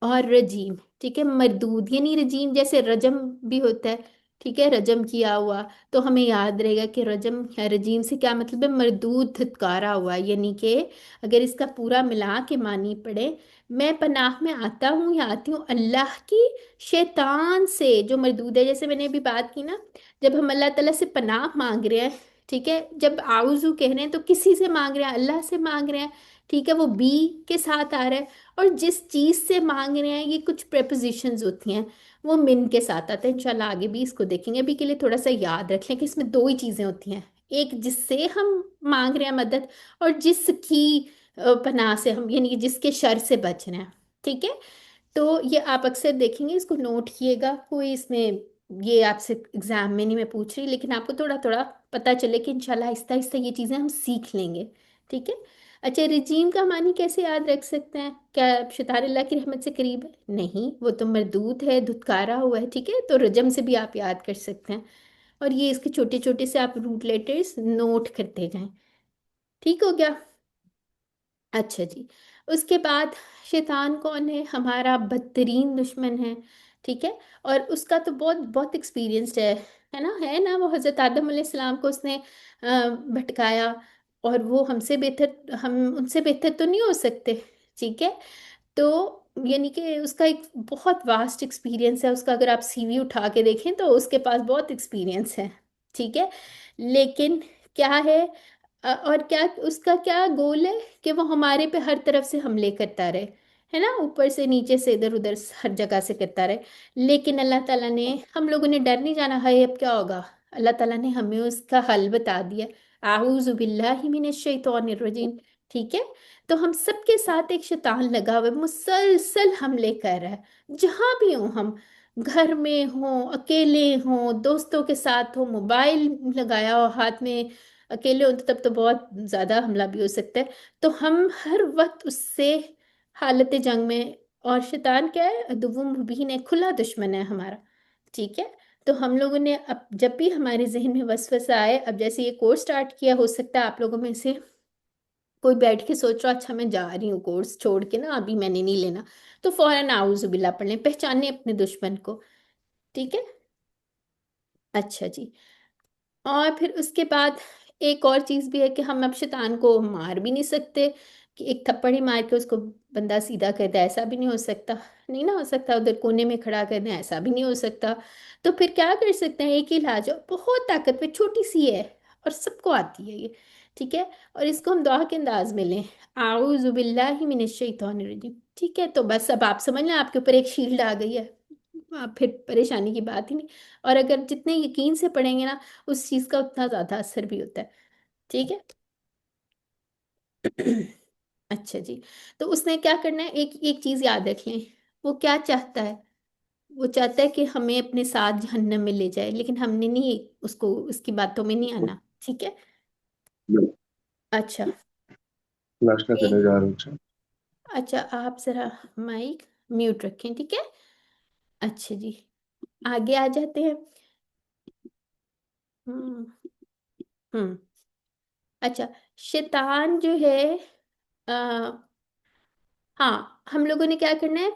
Speaker 1: और रजीम। ठीक है, मरदूद यानी रजीम, जैसे रजम भी होता है। ठीक है, रजम किया हुआ। तो हमें याद रहेगा कि रजम या रजीम से क्या मतलब है? मरदूद, धुतकारा हुआ, यानी कि अगर इसका पूरा मिला के मानी पड़े, मैं पनाह में आता हूँ या आती हूँ अल्लाह की शैतान से, जो मरदूद है। जैसे मैंने अभी बात की ना, जब हम अल्लाह ताला से पनाह मांग रहे हैं, ठीक है, जब आउज़ू कह रहे हैं तो किसी से मांग रहे हैं? अल्लाह से मांग रहे हैं। ठीक है, वो बी के साथ आ रहा है। और जिस चीज़ से मांग रहे हैं, ये कुछ प्रेपोजिशंस होती हैं, वो मिन के साथ आता है। इंशाल्लाह आगे भी इसको देखेंगे। अभी के लिए थोड़ा सा याद रख लें कि इसमें दो ही चीज़ें होती हैं, एक जिससे हम मांग रहे हैं मदद, और जिसकी पनाह से हम, यानी कि जिसके शर से बच रहे हैं। ठीक है। तो ये आप अक्सर देखेंगे, इसको नोट किएगा। कोई इसमें ये आपसे एग्जाम में नहीं मैं पूछ रही, लेकिन आपको थोड़ा थोड़ा पता चले कि इंशाल्लाह आहिस्ता आहिस्ता ये चीज़ें हम सीख लेंगे। ठीक है। अच्छा, रजीम का मानी कैसे याद रख सकते हैं? क्या शैतान अल्लाह की रहमत से करीब है? नहीं, वो तो मरदूत है, धुतकारा हुआ है। ठीक है, तो रजम से भी आप याद कर सकते हैं। और ये इसके छोटे छोटे से आप रूट लेटर्स नोट करते जाएं। ठीक हो गया। अच्छा जी, उसके बाद शैतान कौन है? हमारा बदतरीन दुश्मन है। ठीक है, और उसका तो बहुत बहुत एक्सपीरियंस्ड है ना, वो हज़रत आदम अलैहिस्सलाम को उसने भटकाया। और वो हमसे बेहतर, हम उनसे बेहतर तो नहीं हो सकते। ठीक है। तो यानी कि उसका एक बहुत वास्ट एक्सपीरियंस है उसका, अगर आप सीवी उठा के देखें तो उसके पास बहुत एक्सपीरियंस है। ठीक है। लेकिन क्या है, और क्या उसका क्या गोल है? कि वो हमारे पे हर तरफ से हमले करता रहे, है ना, ऊपर से नीचे से इधर उधर हर जगह से करता रहे। लेकिन अल्लाह ताला ने, हम लोगों ने डर नहीं जाना है अब क्या होगा, अल्लाह ताला ने हमें उसका हल बता दिया। आऊज़ु बिल्लाहि मिनश शैतानिर रजीम। ठीक है। तो हम सबके साथ एक शैतान लगा हुआ है, मुसलसल हमले कर रहा है। जहां भी हो हम, घर में हो, अकेले हो, दोस्तों के साथ हो, मोबाइल लगाया हो हाथ में, अकेले हो तो तब तो बहुत ज्यादा हमला भी हो सकता है। तो हम हर वक्त उससे हालत जंग में। और शैतान क्या है, अदुव्वुम मुबीन है, खुला दुश्मन है हमारा। ठीक है। तो हम लोगों ने अब जब भी हमारे जहन में वसवसा आए, अब जैसे ये कोर्स स्टार्ट किया, हो सकता है आप लोगों में से कोई बैठ के सोच रहा अच्छा मैं जा रही हूँ कोर्स छोड़ के ना, अभी मैंने नहीं लेना। तो फौरन आऊज़ बिल्ला पढ़ लें, पहचाने अपने दुश्मन को। ठीक है। अच्छा जी। और फिर उसके बाद एक और चीज भी है कि हम अब शैतान को मार भी नहीं सकते कि एक थप्पड़ ही मार के उसको बंदा सीधा कर दे, ऐसा भी नहीं हो सकता। नहीं ना हो सकता, उधर कोने में खड़ा कर दें, ऐसा भी नहीं हो सकता। तो फिर क्या कर सकते हैं, एक ही इलाज है, बहुत ताकतवर, छोटी सी है और सबको आती है ये। ठीक है। और इसको हम दुआ के अंदाज में लें, आऊज़ु बिल्लाहि मिनश शैतानिर रजीम। ठीक है। तो बस अब आप समझ लें आपके ऊपर एक शील्ड आ गई है, आप फिर परेशानी की बात ही नहीं। और अगर जितने यकीन से पढ़ेंगे ना, उस चीज का उतना ज्यादा असर भी होता है। ठीक है। अच्छा जी। तो उसने क्या करना है, एक एक चीज याद रख लें। वो क्या चाहता है, वो चाहता है कि हमें अपने साथ जहन्नम में ले जाए, लेकिन हमने नहीं उसको उसकी बातों में नहीं आना। ठीक है। अच्छा।
Speaker 4: नाश्ता
Speaker 1: ए,
Speaker 4: चले जा रहे हैं।
Speaker 1: अच्छा आप जरा माइक म्यूट रखें। ठीक है। अच्छा जी। आगे आ जाते हैं। हम्म। हम्म। अच्छा। शैतान जो है, हाँ, हम लोगों ने क्या करना है,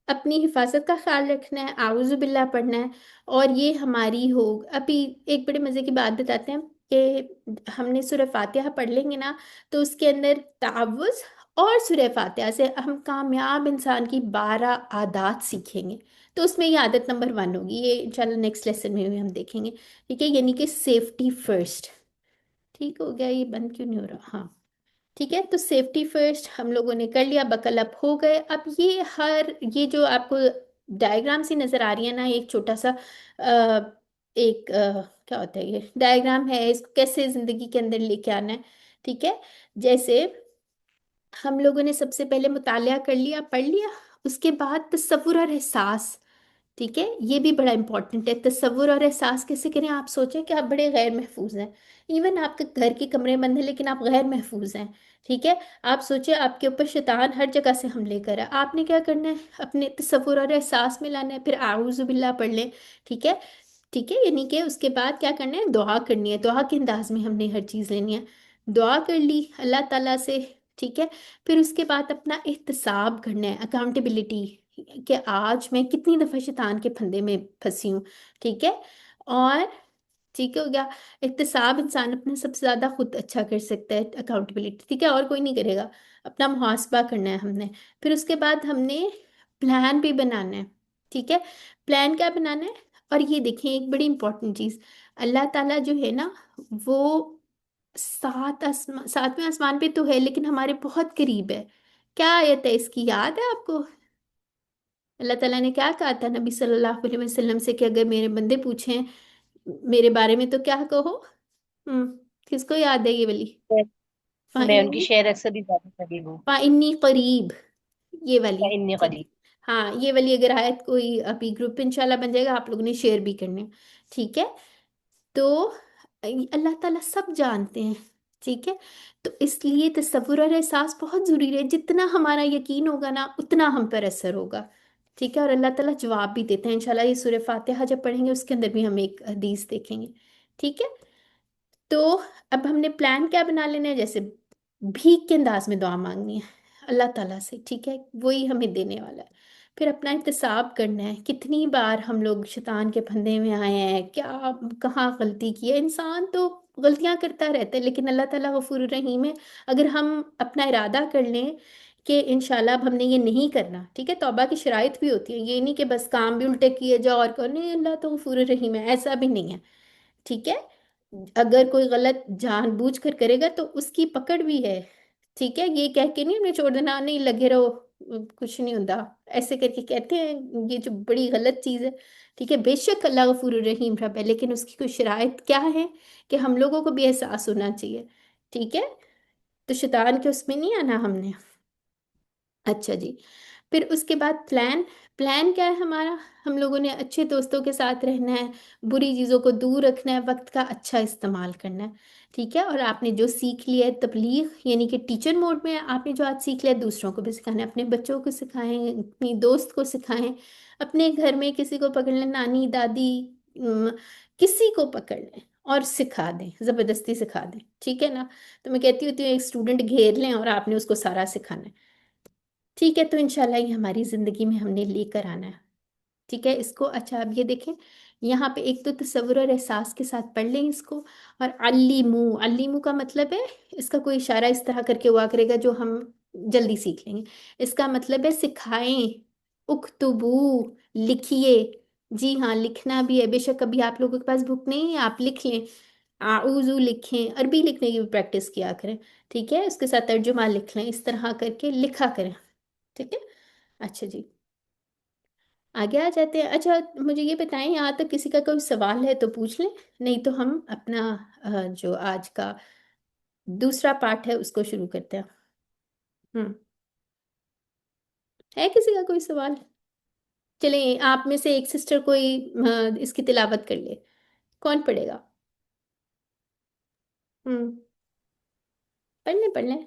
Speaker 1: अपनी हिफाजत का ख्याल रखना है, आऊज़ु बिल्लाह पढ़ना है। और ये हमारी हो, अभी एक बड़े मज़े की बात बताते हैं कि हमने सूरह फातिहा पढ़ लेंगे ना, तो उसके अंदर तावुज़ और सूरह फातिहा से हम कामयाब इंसान की 12 आदत सीखेंगे। तो उसमें ये आदत नंबर 1 होगी, ये इंशाल्लाह नेक्स्ट लेसन में भी हम देखेंगे। ठीक है, यानी कि सेफ्टी फर्स्ट। ठीक हो गया, ये बंद क्यों नहीं हो रहा, हाँ। ठीक है। तो सेफ्टी फर्स्ट हम लोगों ने कर लिया, बकल अप हो गए। अब ये जो आपको डायग्राम सी नजर आ रही है ना, एक छोटा सा एक क्या होता है, ये डायग्राम है, इसको कैसे जिंदगी के अंदर लेके आना है। ठीक है। जैसे हम लोगों ने सबसे पहले मुतालिया कर लिया, पढ़ लिया। उसके बाद तसव्वुर और एहसास। ठीक है, ये भी बड़ा इंपॉर्टेंट है। तसव्वुर और एहसास कैसे करें, आप सोचें कि आप बड़े गैर महफूज हैं, इवन आपके घर के कमरे बंद हैं लेकिन आप गैर महफूज हैं। ठीक है। आप सोचिए आपके ऊपर शैतान हर जगह से हमले कर रहा है, आपने क्या करना है, अपने तसव्वुर और एहसास में लाना है, फिर आऊज़ु बिल्लाह पढ़ लें। ठीक है। ठीक है, यानी कि उसके बाद क्या करना है, दुआ करनी है, दुआ के अंदाज में हमने हर चीज़ लेनी है। दुआ कर ली अल्लाह ताला से। ठीक है। फिर उसके बाद अपना एहतसाब करना है, अकाउंटेबिलिटी, कि आज मैं कितनी दफ़ा शैतान के फंदे में फंसी हूँ। ठीक है। और ठीक हो गया, एहतसाब इंसान अपना सबसे ज़्यादा खुद अच्छा कर सकता है, अकाउंटेबिलिटी। ठीक है, और कोई नहीं करेगा, अपना मुहासबा करना है हमने। फिर उसके बाद हमने प्लान भी बनाना है। ठीक है। प्लान क्या बनाना है, और ये देखें एक बड़ी इंपॉर्टेंट चीज़, अल्लाह ताला जो है ना, वो सातवें आसमान पे तो है लेकिन हमारे बहुत करीब है। क्या आयत है इसकी, याद है आपको? अल्लाह ताला ने क्या कहा था नबी सल्लल्लाहु अलैहि वसल्लम से कि अगर मेरे बंदे पूछें मेरे बारे में तो क्या कहो। हम्म। किसको याद है ये वाली?
Speaker 2: मैं उनकी
Speaker 1: फाइन्नी,
Speaker 2: शेर अक्सर ही ज्यादा करीब हूँ।
Speaker 1: फाइन्नी करीब, ये वाली।
Speaker 2: या इन्नी
Speaker 1: ठीक।
Speaker 2: करीब।
Speaker 1: हाँ, ये वाली अगर आयत कोई अभी ग्रुप इंशाल्लाह बन जाएगा, आप लोगों ने शेयर भी करने हैं। ठीक है। तो अल्लाह ताला सब जानते हैं। ठीक है। तो इसलिए तसव्वुर और एहसास बहुत ज़रूरी है, जितना हमारा यकीन होगा ना उतना हम पर असर होगा। ठीक है। और अल्लाह ताला जवाब भी देते हैं, इंशाल्लाह ये सूरह फातिहा जब पढ़ेंगे उसके अंदर भी हम एक हदीस देखेंगे। ठीक है। तो अब हमने प्लान क्या बना लेना है, जैसे भीख के अंदाज में दुआ मांगनी है अल्लाह ताला से। ठीक है, वही हमें देने वाला है। फिर अपना एहतसाब करना है, कितनी बार हम लोग शैतान के फंदे में आए हैं, क्या कहाँ गलती की है। इंसान तो गलतियां करता रहता है लेकिन अल्लाह ताला गफूर रहीम है। अगर हम अपना इरादा कर लें कि इंशाल्लाह अब हमने ये नहीं करना। ठीक है, तौबा की शराइत भी होती है, ये नहीं कि बस काम भी उल्टे किए जाओ और कहो नहीं अल्लाह तो गफूर रहीम है, ऐसा भी नहीं है। ठीक है। अगर कोई गलत जानबूझ कर करेगा तो उसकी पकड़ भी है। ठीक है, ये कह के नहीं हमने छोड़ देना, नहीं लगे रहो कुछ नहीं होता, ऐसे करके कहते हैं, ये जो बड़ी गलत चीज़ है। ठीक है, बेशक अल्लाह गफूर रहीम रब है, लेकिन उसकी कोई शराइत क्या है कि हम लोगों को भी एहसास होना चाहिए। ठीक है। तो शैतान के उसमें नहीं आना हमने। अच्छा जी। फिर उसके बाद प्लान। प्लान क्या है हमारा? हम लोगों ने अच्छे दोस्तों के साथ रहना है, बुरी चीज़ों को दूर रखना है, वक्त का अच्छा इस्तेमाल करना है। ठीक है, और आपने जो सीख लिया है तबलीग यानी कि टीचर मोड में, आपने जो आज सीख लिया है दूसरों को भी सिखाना है, अपने बच्चों को सिखाएं, अपनी दोस्त को सिखाएं, अपने घर में किसी को पकड़ लें, नानी दादी, अम, किसी को पकड़ लें और सिखा दें, जबरदस्ती सिखा दें। ठीक है ना? तो मैं कहती होती हूँ एक स्टूडेंट घेर लें और आपने उसको सारा सिखाना है। ठीक है, तो इंशाल्लाह ये हमारी जिंदगी में हमने लेकर आना है। ठीक है, इसको अच्छा अब ये देखें, यहाँ पे एक तो तसव्वुर और एहसास के साथ पढ़ लें इसको। और अल्लीमू, अल्लीमू का मतलब है, इसका कोई इशारा इस तरह करके हुआ करेगा जो हम जल्दी सीख लेंगे। इसका मतलब है सिखाएं, उक्तुबू, लिखिए। जी हाँ, लिखना भी है। बेशक अभी आप लोगों के पास बुक नहीं है, आप लिख लें, आऊजू लिखें, अरबी लिखने की भी प्रैक्टिस किया करें। ठीक है, उसके साथ तर्जुमा लिख लें, इस तरह करके लिखा करें। ठीक है, अच्छा जी, आगे आ जाते हैं। अच्छा, मुझे ये बताएं, यहाँ तक किसी का कोई सवाल है तो पूछ लें, नहीं तो हम अपना जो आज का दूसरा पार्ट है उसको शुरू करते हैं। हम्म, है किसी का कोई सवाल? चलिए, आप में से एक सिस्टर कोई इसकी तिलावत कर ले। कौन पढ़ेगा? हम्म, पढ़ लें पढ़ लें।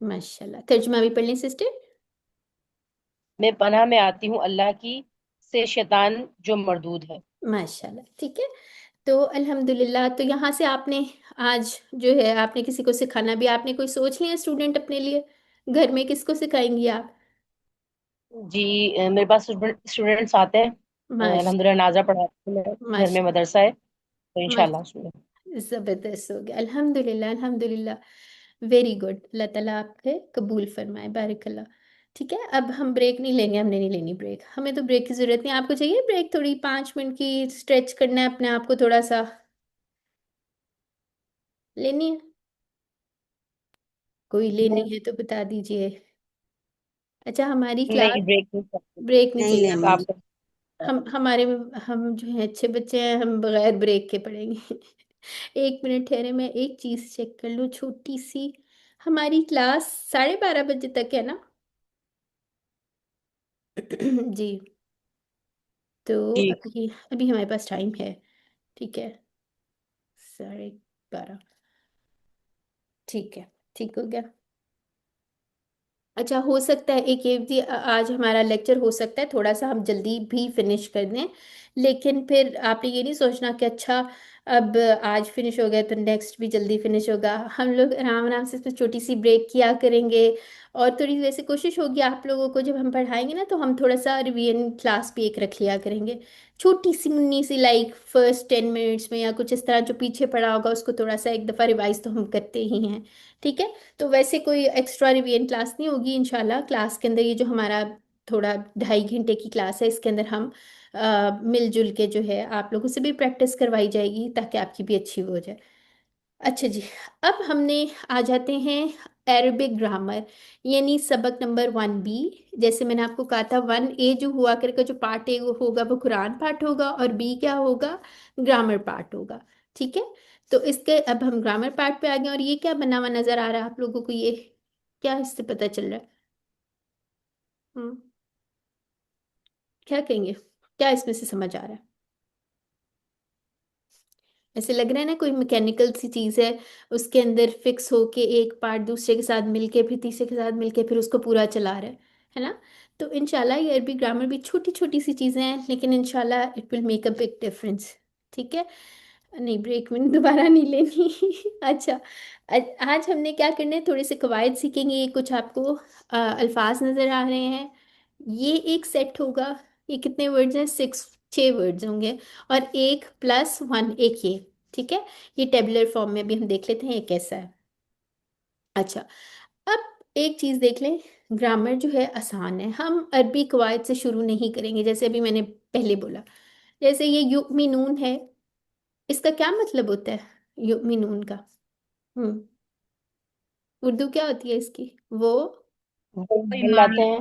Speaker 1: माशाल्लाह, तर्जुमा भी पढ़ लें सिस्टर।
Speaker 2: मैं पनाह में आती हूँ अल्लाह की से, शैतान जो मरदूद है।
Speaker 1: माशाल्लाह, ठीक है। तो अल्हम्दुलिल्लाह, तो यहाँ से आपने आज जो है आपने किसी को सिखाना भी, आपने कोई सोच लिया स्टूडेंट अपने लिए? घर में किसको सिखाएंगी आप?
Speaker 2: जी, मेरे पास स्टूडेंट्स आते हैं।
Speaker 1: माश
Speaker 2: अल्हम्दुलिल्लाह नाज़ा पढ़ाती है, घर में
Speaker 1: माशा
Speaker 2: मदरसा है, तो
Speaker 1: माश
Speaker 2: इंशाल्लाह उसमें।
Speaker 1: जबरदस्त हो गया, अल्हम्दुलिल्लाह अल्हम्दुलिल्लाह। वेरी गुड, अल्लाह ताला आपके कबूल फरमाए, बारिकल्लाह। ठीक है, अब हम ब्रेक नहीं लेंगे, हमने नहीं लेनी ब्रेक, हमें तो ब्रेक की जरूरत नहीं। आपको चाहिए ब्रेक? थोड़ी 5 मिनट की स्ट्रेच करना है अपने आप को थोड़ा सा, लेनी है? कोई लेनी है तो बता दीजिए। अच्छा, हमारी क्लास,
Speaker 2: नहीं, ब्रेक नहीं करते।
Speaker 1: ब्रेक नहीं
Speaker 3: नहीं
Speaker 1: चाहिए
Speaker 3: लेनी।
Speaker 1: आपको?
Speaker 2: आप
Speaker 1: हम हमारे में हम जो है अच्छे बच्चे हैं, हम बगैर ब्रेक के पढ़ेंगे। 1 मिनट ठहरे, मैं एक चीज चेक कर लूँ छोटी सी। हमारी क्लास 12:30 बजे तक है ना? जी, तो
Speaker 2: जी।
Speaker 1: अभी अभी हमारे पास टाइम है। ठीक है, 12:30, ठीक है, ठीक हो गया। अच्छा, हो सकता है एक ये भी आज हमारा लेक्चर हो सकता है थोड़ा सा हम जल्दी भी फिनिश कर दें, लेकिन फिर आपने ये नहीं सोचना कि अच्छा अब आज फिनिश हो गया तो नेक्स्ट भी जल्दी फिनिश होगा। हम लोग आराम आराम से इसमें छोटी सी ब्रेक किया करेंगे। और थोड़ी वैसे कोशिश होगी आप लोगों को, जब हम पढ़ाएंगे ना तो हम थोड़ा सा रिवीजन क्लास भी एक रख लिया करेंगे, छोटी सी मुन्नी सी, लाइक फर्स्ट 10 मिनट्स में या कुछ इस तरह, जो पीछे पढ़ा होगा उसको थोड़ा सा एक दफ़ा रिवाइज तो हम करते ही हैं। ठीक है, तो वैसे कोई एक्स्ट्रा रिवीजन क्लास नहीं होगी इंशाल्लाह। क्लास के अंदर ये जो हमारा थोड़ा 2.5 घंटे की क्लास है, इसके अंदर हम मिलजुल के जो है आप लोगों से भी प्रैक्टिस करवाई जाएगी ताकि आपकी भी अच्छी हो जाए। अच्छा जी, अब हमने आ जाते हैं अरबिक ग्रामर, यानी सबक नंबर 1B। जैसे मैंने आपको कहा था 1A जो हुआ करके जो पार्ट ए होगा वो कुरान पार्ट होगा, और बी क्या होगा? ग्रामर पार्ट होगा। ठीक है, तो इसके अब हम ग्रामर पार्ट पे आ गए, और ये क्या बना हुआ नजर आ रहा है आप लोगों को? ये क्या इससे पता चल रहा है? हम्म, क्या कहेंगे? क्या इसमें से समझ आ रहा है? ऐसे लग रहा है ना कोई मैकेनिकल सी चीज है, उसके अंदर फिक्स होके एक पार्ट दूसरे के साथ मिलके फिर तीसरे के साथ मिलके फिर उसको पूरा चला रहा है ना? तो इंशाल्लाह ये अरबी ग्रामर भी छोटी छोटी सी चीजें हैं, लेकिन इंशाल्लाह it will make a big difference. ठीक है, नहीं ब्रेक में दोबारा नहीं लेनी। अच्छा, आज हमने क्या करना है, थोड़े से कवायद सीखेंगे। ये कुछ आपको अल्फाज नजर आ रहे हैं, ये एक सेट होगा। ये कितने वर्ड्स हैं? 6 वर्ड्स होंगे, और एक प्लस वन एक ये। ठीक है, ये टेबुलर फॉर्म में भी हम देख लेते हैं ये कैसा है। अच्छा, अब एक चीज देख लें, ग्रामर जो है आसान है, हम अरबी कवायद से शुरू नहीं करेंगे जैसे अभी मैंने पहले बोला। जैसे ये युमिनून है, इसका क्या मतलब होता है युमिनून का? हम्म, उर्दू क्या होती है इसकी? वो
Speaker 2: वो ईमान
Speaker 1: ईमान
Speaker 2: लाते हैं।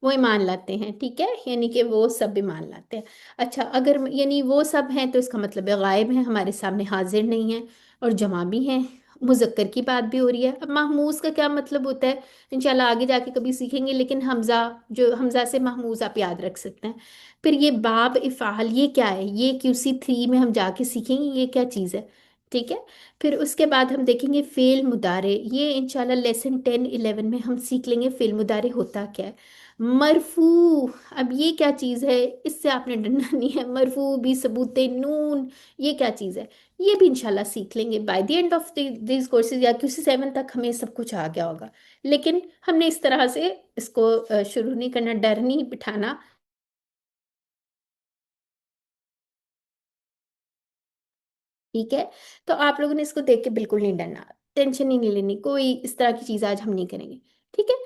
Speaker 1: वो ईमान लाते हैं, ठीक है, यानी कि वो सब ईमान लाते हैं। अच्छा, अगर यानी वो सब हैं तो इसका मतलब है गायब हैं, हमारे सामने हाजिर नहीं है, और जमा भी हैं। मुजक्कर की बात भी हो रही है। अब महमूज का क्या मतलब होता है, इंशाल्लाह आगे जाके कभी सीखेंगे, लेकिन हमजा, जो हमजा से महमूज आप याद रख सकते हैं। फिर ये बाब इफ़ाल, ये क्या है, ये QC3 में हम जाके सीखेंगे ये क्या चीज़ है, ठीक है। फिर उसके बाद हम देखेंगे फेल मुदारे, ये इंशाल्लाह लेसन 10-11 में हम सीख लेंगे फेल मुदारे होता क्या है। मरफू, अब ये क्या चीज़ है, इससे आपने डरना नहीं है। मरफू भी सबूते नून, ये क्या चीज़ है, ये भी इंशाल्लाह सीख लेंगे bye the end of this courses, या QC7 तक हमें सब कुछ आ गया होगा। लेकिन हमने इस तरह से इसको शुरू नहीं करना, डर नहीं बिठाना, ठीक है। तो आप लोगों ने इसको देख के बिल्कुल नहीं डरना, टेंशन ही नहीं लेनी, कोई इस तरह की चीज़ आज हम नहीं करेंगे, ठीक है।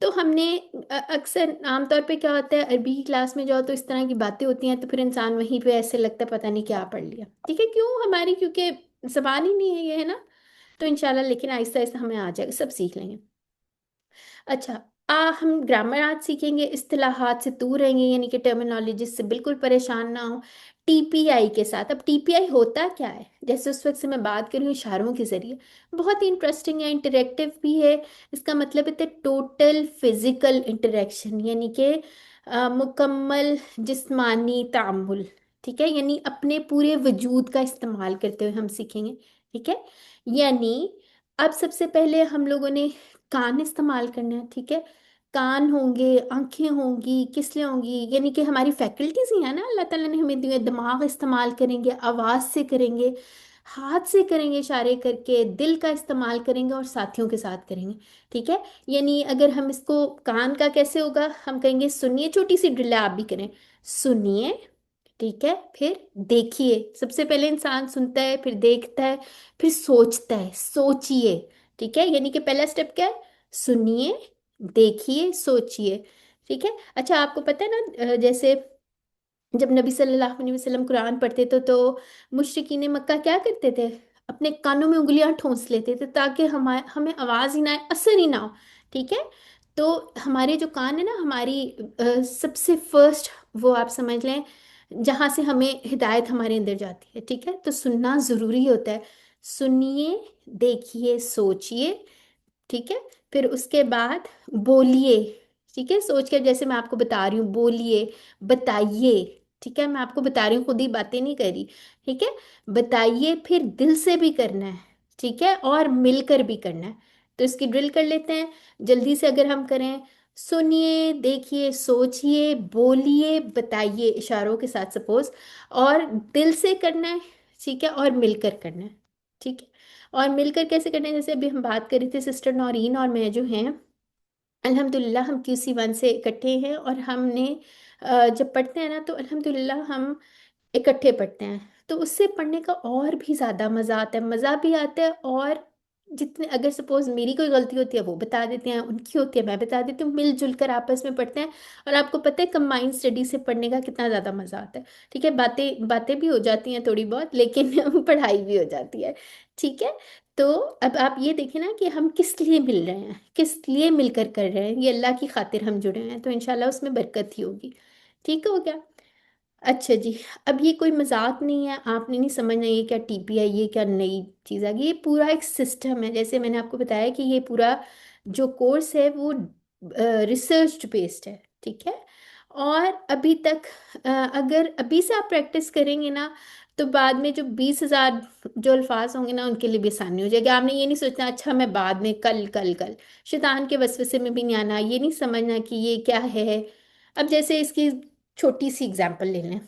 Speaker 1: तो हमने अक्सर आमतौर पे क्या होता है, अरबी की क्लास में जाओ तो इस तरह की बातें होती हैं, तो फिर इंसान वहीं पे ऐसे लगता है पता नहीं क्या पढ़ लिया, ठीक है, क्यों, हमारी क्योंकि जबान ही नहीं है ये, है ना। तो इंशाल्लाह लेकिन आहिस्ता आहिस्ता हमें आ जाएगा, सब सीख लेंगे। अच्छा, हम ग्रामर आज सीखेंगे, इस्तिलाहात से दूर रहेंगे, यानी कि टर्मिनोलॉजी से बिल्कुल परेशान ना हो। TPI के साथ, अब TPI होता क्या है, जैसे उस वक्त से मैं बात कर रही हूँ इशारों के जरिए, बहुत ही इंटरेस्टिंग है, इंटरेक्टिव भी है। इसका मतलब है टोटल फिजिकल इंटरेक्शन, यानी कि मुकम्मल जिस्मानी तामुल, ठीक है, यानी अपने पूरे वजूद का इस्तेमाल करते हुए हम सीखेंगे, ठीक है। यानी अब सबसे पहले हम लोगों ने कान इस्तेमाल करना है, ठीक है। कान होंगे, आंखें होंगी, किस लिए होंगी, यानी कि हमारी फैकल्टीज ही है ना अल्लाह ताला ने हमें दी है। दिमाग इस्तेमाल करेंगे, आवाज से करेंगे, हाथ से करेंगे इशारे करके, दिल का इस्तेमाल करेंगे और साथियों के साथ करेंगे, ठीक है। यानी अगर हम इसको, कान का कैसे होगा, हम कहेंगे सुनिए, छोटी सी ड्रिल है, आप भी करें, सुनिए, ठीक है। फिर देखिए, सबसे पहले इंसान सुनता है, फिर देखता है, फिर सोचता है, सोचिए, ठीक है। यानी कि पहला स्टेप क्या है, सुनिए, देखिए, सोचिए, ठीक है। अच्छा, आपको पता है ना, जैसे जब नबी सल्लल्लाहु अलैहि वसल्लम कुरान पढ़ते थे तो मुशरिकीन मक्का क्या करते थे, अपने कानों में उंगलियां ठोंस लेते थे ताकि हमें आवाज ही ना आए, असर ही ना हो, ठीक है। तो हमारे जो कान है ना, हमारी सबसे फर्स्ट, वो आप समझ लें जहां से हमें हिदायत हमारे अंदर जाती है, ठीक है। तो सुनना जरूरी होता है, सुनिए, देखिए, सोचिए, ठीक है। फिर उसके बाद बोलिए, ठीक है, सोच के, जैसे मैं आपको बता रही हूँ, बोलिए, बताइए, ठीक है, मैं आपको बता रही हूँ, खुद ही बातें नहीं करी, ठीक है। बताइए, फिर दिल से भी करना है, ठीक है, और मिलकर भी करना है। तो इसकी ड्रिल कर लेते हैं जल्दी से, अगर हम करें, सुनिए, देखिए, सोचिए, बोलिए, बताइए, इशारों के साथ सपोज, और दिल से करना है, ठीक है, और मिलकर करना है, ठीक है। और मिलकर कैसे करना है, जैसे अभी हम बात कर रहे थे, सिस्टर नौरीन और मैं जो हैं, अल्हम्दुलिल्लाह हम QC1 से इकट्ठे हैं, और हमने जब पढ़ते हैं ना तो अल्हम्दुलिल्लाह हम इकट्ठे पढ़ते हैं, तो उससे पढ़ने का और भी ज़्यादा मज़ा आता है, मज़ा भी आता है। और जितने, अगर सपोज मेरी कोई गलती होती है वो बता देते हैं, उनकी होती है मैं बता देती हूँ, मिलजुल कर आपस में पढ़ते हैं। और आपको पता है कंबाइंड स्टडी से पढ़ने का कितना ज़्यादा मज़ा आता है, ठीक है। बातें बातें भी हो जाती हैं थोड़ी बहुत, लेकिन पढ़ाई भी हो जाती है, ठीक है। तो अब आप ये देखें ना कि हम किस लिए मिल रहे हैं, किस लिए मिलकर कर रहे हैं, ये अल्लाह की खातिर हम जुड़े हैं, तो इंशाल्लाह उसमें बरकत ही होगी, ठीक हो गया। अच्छा जी, अब ये कोई मजाक नहीं है, आपने नहीं समझना ये क्या TPI, ये क्या नई चीज़ आ गई, ये पूरा एक सिस्टम है, जैसे मैंने आपको बताया कि ये पूरा जो कोर्स है वो रिसर्च बेस्ड है, ठीक है। और अभी तक अगर अभी से आप प्रैक्टिस करेंगे ना, तो बाद में जो 20,000 जो अल्फाज होंगे ना, उनके लिए भी आसानी हो जाएगी। आपने ये नहीं सोचना अच्छा मैं बाद में, कल कल कल, शैतान के वसवसे में भी नहीं आना, ये नहीं समझना कि ये क्या है। अब जैसे इसकी छोटी सी एग्जांपल ले लें,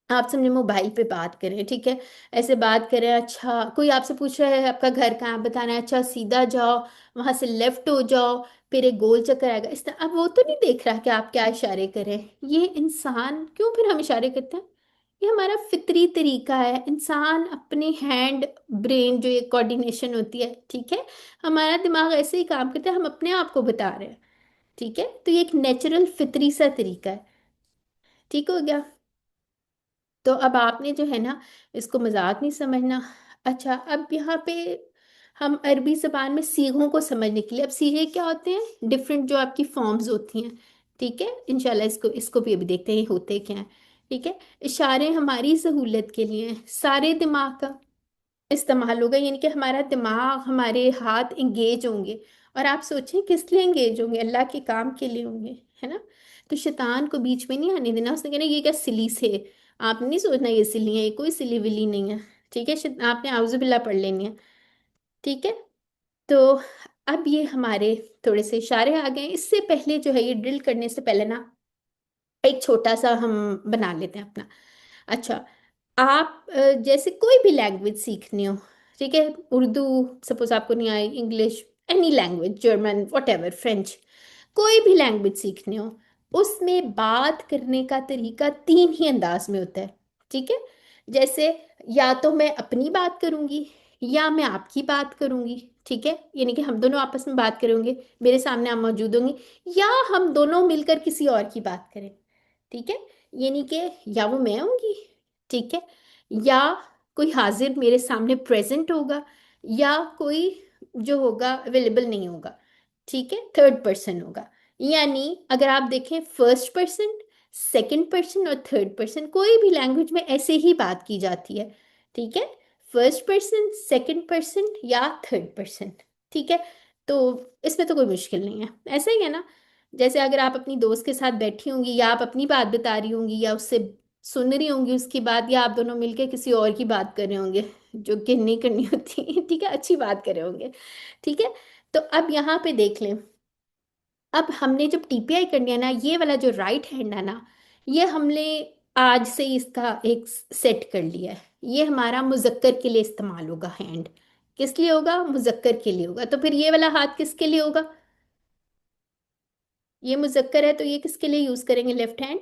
Speaker 1: आप सबने मोबाइल पे बात करें, ठीक है, ऐसे बात करें, अच्छा कोई आपसे पूछ रहा है आपका घर कहाँ है, बताना है, अच्छा सीधा जाओ, वहां से लेफ्ट हो जाओ, फिर एक गोल चक्कर आएगा, इस तरह। अब वो तो नहीं देख रहा कि आप क्या इशारे करें, ये इंसान क्यों फिर हम इशारे करते हैं, ये हमारा फितरी तरीका है, इंसान अपने हैंड ब्रेन जो ये कोऑर्डिनेशन होती है, ठीक है, हमारा दिमाग ऐसे ही काम करता है, हम अपने आप को बता रहे हैं, ठीक है। तो ये एक नेचुरल फितरी सा तरीका है, ठीक हो गया। तो अब आपने जो है ना, इसको मजाक नहीं समझना। अच्छा, अब यहाँ पे हम अरबी जबान में सीगों को समझने के लिए, अब सीगे क्या होते हैं, डिफरेंट जो आपकी फॉर्म्स होती हैं, ठीक है, इंशाल्लाह इसको इसको भी अभी देखते हैं ये होते क्या हैं। ठीक है, इशारे हमारी सहूलत के लिए हैं, सारे दिमाग का इस्तेमाल होगा, यानी कि हमारा दिमाग हमारे हाथ इंगेज होंगे। और आप सोचें किस लिए इंगेज होंगे, अल्लाह के काम के लिए होंगे, है ना। तो शैतान को बीच में नहीं आने देना, उसने कहना ये क्या सिली से, आप नहीं सोचना ये सिली है, ये कोई सिली विली नहीं है। ठीक है, आपने आउज़ुबिल्लाह पढ़ लेनी है। ठीक है, तो अब ये हमारे थोड़े से इशारे आ गए। इससे पहले जो है, ये ड्रिल करने से पहले ना एक छोटा सा हम बना लेते हैं अपना। अच्छा, आप जैसे कोई भी लैंग्वेज सीखनी हो, ठीक है, उर्दू सपोज आपको नहीं आई, English, any language, German, what French, कोई भी लैंग्वेज सीखनी हो, उसमें बात करने का तरीका तीन ही अंदाज में होता है। ठीक है, जैसे या तो मैं अपनी बात करूंगी, या मैं आपकी बात करूंगी। ठीक है, यानी कि हम दोनों आपस में बात करेंगे, मेरे सामने आप मौजूद होंगे, या हम दोनों मिलकर किसी और की बात करें। ठीक है, यानी कि या वो मैं होंगी, ठीक है, या कोई हाजिर मेरे सामने प्रेजेंट होगा, या कोई जो होगा अवेलेबल नहीं होगा। ठीक है, थर्ड पर्सन होगा। यानी अगर आप देखें फर्स्ट पर्सन, सेकंड पर्सन और थर्ड पर्सन, कोई भी लैंग्वेज में ऐसे ही बात की जाती है। ठीक है, फर्स्ट पर्सन, सेकंड पर्सन या थर्ड पर्सन। ठीक है, तो इसमें तो कोई मुश्किल नहीं है, ऐसा ही है ना। जैसे अगर आप अपनी दोस्त के साथ बैठी होंगी, या आप अपनी बात बता रही होंगी, या उससे सुन रही होंगी उसकी बात, या आप दोनों मिलके किसी और की बात कर रहे होंगे, जो कि नहीं करनी होती ठीक है, अच्छी बात कर रहे होंगे। ठीक है, तो अब यहाँ पे देख लें, अब हमने जब टीपीआई करनी है ना, ये वाला जो राइट हैंड है ना, ये हमने आज से ही इसका एक सेट कर लिया है। ये हमारा मुजक्कर के लिए इस्तेमाल होगा हैंड। किस लिए होगा, मुजक्कर के लिए होगा। तो फिर ये वाला हाथ किसके लिए होगा, ये मुजक्कर है तो ये किसके लिए यूज करेंगे, लेफ्ट हैंड,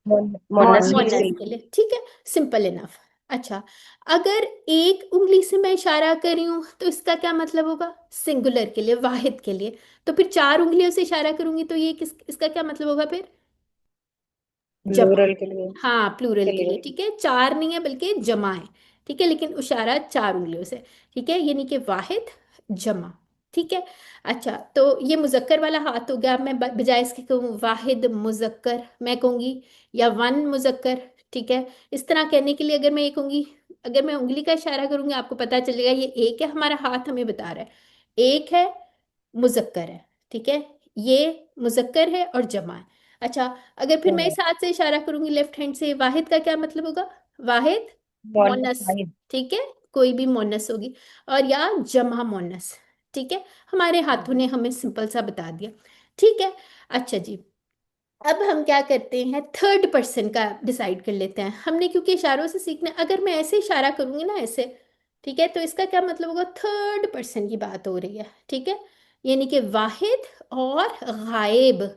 Speaker 2: मोनस के
Speaker 1: मोनस
Speaker 2: लिए।
Speaker 1: के लिए। ठीक है, सिंपल इनफ। अच्छा, अगर एक उंगली से मैं इशारा कर रही हूं तो इसका क्या मतलब होगा, सिंगुलर के लिए, वाहिद के लिए। तो फिर चार उंगलियों से इशारा करूंगी तो ये इसका क्या मतलब होगा फिर, जमा।
Speaker 2: प्लूरल के लिए।
Speaker 1: हाँ, प्लूरल
Speaker 2: के
Speaker 1: के
Speaker 2: लिए।
Speaker 1: लिए, ठीक है, चार नहीं है बल्कि जमा है। ठीक है, लेकिन इशारा चार उंगलियों से। ठीक है, यानी कि वाहिद, जमा। ठीक है, अच्छा, तो ये मुजक्कर वाला हाथ हो गया। मैं बजाय इसके कहूँ वाहिद मुजक्कर, मैं कहूंगी, या वन मुजक्कर। ठीक है, इस तरह कहने के लिए अगर मैं ये कहूंगी, अगर मैं उंगली का इशारा करूंगी आपको पता चलेगा ये एक है, हमारा हाथ हमें बता रहा है एक है, मुजक्कर है। ठीक है, ये मुजक्कर है और जमा है। अच्छा, अगर फिर मैं
Speaker 2: हाँ,
Speaker 1: इस हाथ से इशारा करूंगी लेफ्ट हैंड से, वाहिद का क्या मतलब होगा, वाहिद
Speaker 2: मोनस
Speaker 1: मोनस।
Speaker 2: वाहिद।
Speaker 1: ठीक है, कोई भी मोनस होगी, और या जमा मोनस। ठीक है, हमारे हाथों ने हमें सिंपल सा बता दिया। ठीक है, अच्छा जी, अब हम क्या करते हैं, थर्ड पर्सन का डिसाइड कर लेते हैं हमने, क्योंकि इशारों से सीखना है। अगर मैं ऐसे इशारा करूंगी ना, ऐसे, ठीक है, तो इसका क्या मतलब होगा, थर्ड पर्सन की बात हो रही है। ठीक है, यानी कि वाहिद और गायब,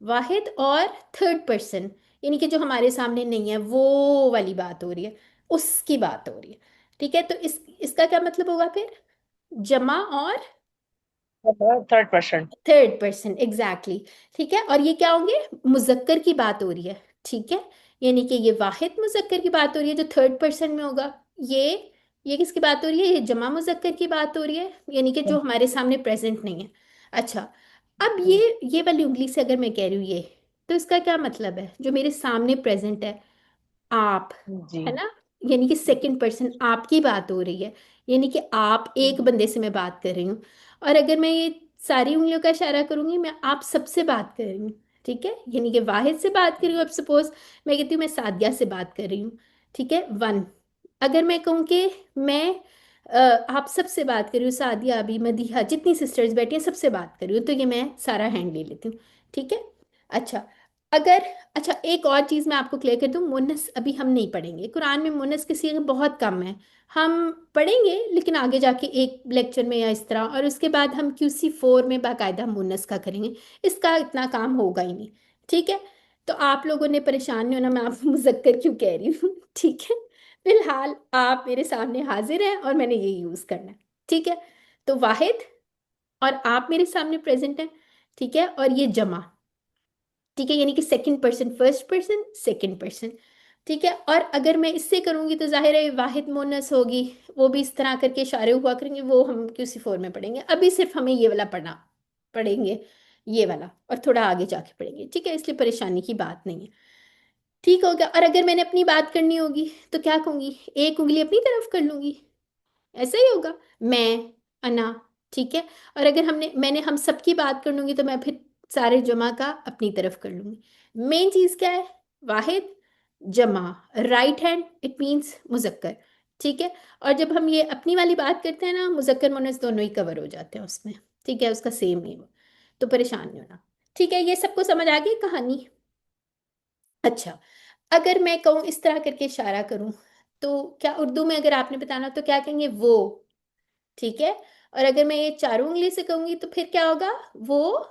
Speaker 1: वाहिद और थर्ड पर्सन, यानी कि जो हमारे सामने नहीं है वो वाली बात हो रही है, उसकी बात हो रही है। ठीक है, तो इसका क्या मतलब होगा फिर, जमा और
Speaker 2: third person.
Speaker 1: Third person, exactly. ठीक है, और ये क्या होंगे, मुजक्कर की बात हो रही है। ठीक है, यानी कि ये वाहिद मुजक्कर की बात हो रही है जो थर्ड पर्सन में होगा। ये ये किसकी बात हो रही है, ये जमा मुजक्कर की बात हो रही है, यानी कि जो हमारे सामने प्रेजेंट नहीं है। अच्छा, अब ये वाली उंगली से अगर मैं कह रही हूँ ये, तो इसका क्या मतलब है, जो मेरे सामने प्रेजेंट है, आप,
Speaker 2: जी।
Speaker 1: है ना, यानी कि सेकंड पर्सन आपकी बात हो रही है, यानी कि आप एक बंदे से मैं बात कर रही हूँ। और अगर मैं ये सारी उंगलियों का इशारा करूंगी, मैं आप सबसे बात कर रही हूँ। ठीक है, यानी कि वाहिद से बात कर रही हूँ। अब सपोज मैं कहती हूँ मैं सादिया से बात कर रही हूँ, ठीक है, वन। अगर मैं कहूँ कि मैं अ, आप सबसे बात कर रही हूँ, सादिया, अभी, मदीहा, जितनी सिस्टर्स बैठी हैं सबसे बात कर रही हूँ, तो ये मैं सारा हैंड ले लेती हूँ। ठीक है, अच्छा, अगर, अच्छा, एक और चीज मैं आपको क्लियर कर दूं, मुन्नस अभी हम नहीं पढ़ेंगे, कुरान में मुन्नस के सिगे बहुत कम है। हम पढ़ेंगे लेकिन आगे जाके एक लेक्चर में या इस तरह, और उसके बाद हम QC4 में बाकायदा मुन्नस का करेंगे। इसका इतना काम होगा ही नहीं। ठीक है, तो आप लोगों ने परेशान नहीं होना, मैं आपको मुजक्कर क्यों कह रही हूँ ठीक है, फिलहाल आप मेरे सामने हाजिर हैं और मैंने ये यूज करना है। ठीक है, तो वाहिद, और आप मेरे सामने प्रेजेंट हैं। ठीक है, और ये जमा। ठीक है, यानी कि second person, first person, second person. ठीक है, और अगर मैं इससे करूंगी तो जाहिर है वाहिद मोनस होगी, वो भी इस तरह करके इशारे हुआ करेंगे, वो हम QC4 में पढ़ेंगे, अभी सिर्फ हमें ये वाला पढ़ना पढ़ेंगे। ये वाला, और थोड़ा आगे जाके पढ़ेंगे, ठीक है, इसलिए परेशानी की बात नहीं है। ठीक हो गया। और अगर मैंने अपनी बात करनी होगी तो क्या कहूंगी, एक उंगली अपनी तरफ कर लूंगी, ऐसा ही होगा, मैं, अना, ठीक है। और अगर मैंने हम सबकी बात कर लूंगी तो मैं फिर सारे जमा का अपनी तरफ कर लूंगी। मेन चीज क्या है, वाहिद, जमा, राइट हैंड, इट मींस मुजक्कर, ठीक है। और जब हम ये अपनी वाली बात करते हैं ना, मुजक्कर मुन्नस दोनों ही कवर हो जाते हैं उसमें, ठीक है, उसका सेम नहीं हो, तो परेशान नहीं होना। ठीक है, ये सबको समझ आ गई कहानी। अच्छा, अगर मैं कहूँ इस तरह करके इशारा करूं, तो क्या उर्दू में अगर आपने बताना तो क्या कहेंगे, वो, ठीक है। और अगर मैं ये चारों उंगली से कहूंगी तो फिर क्या होगा, वो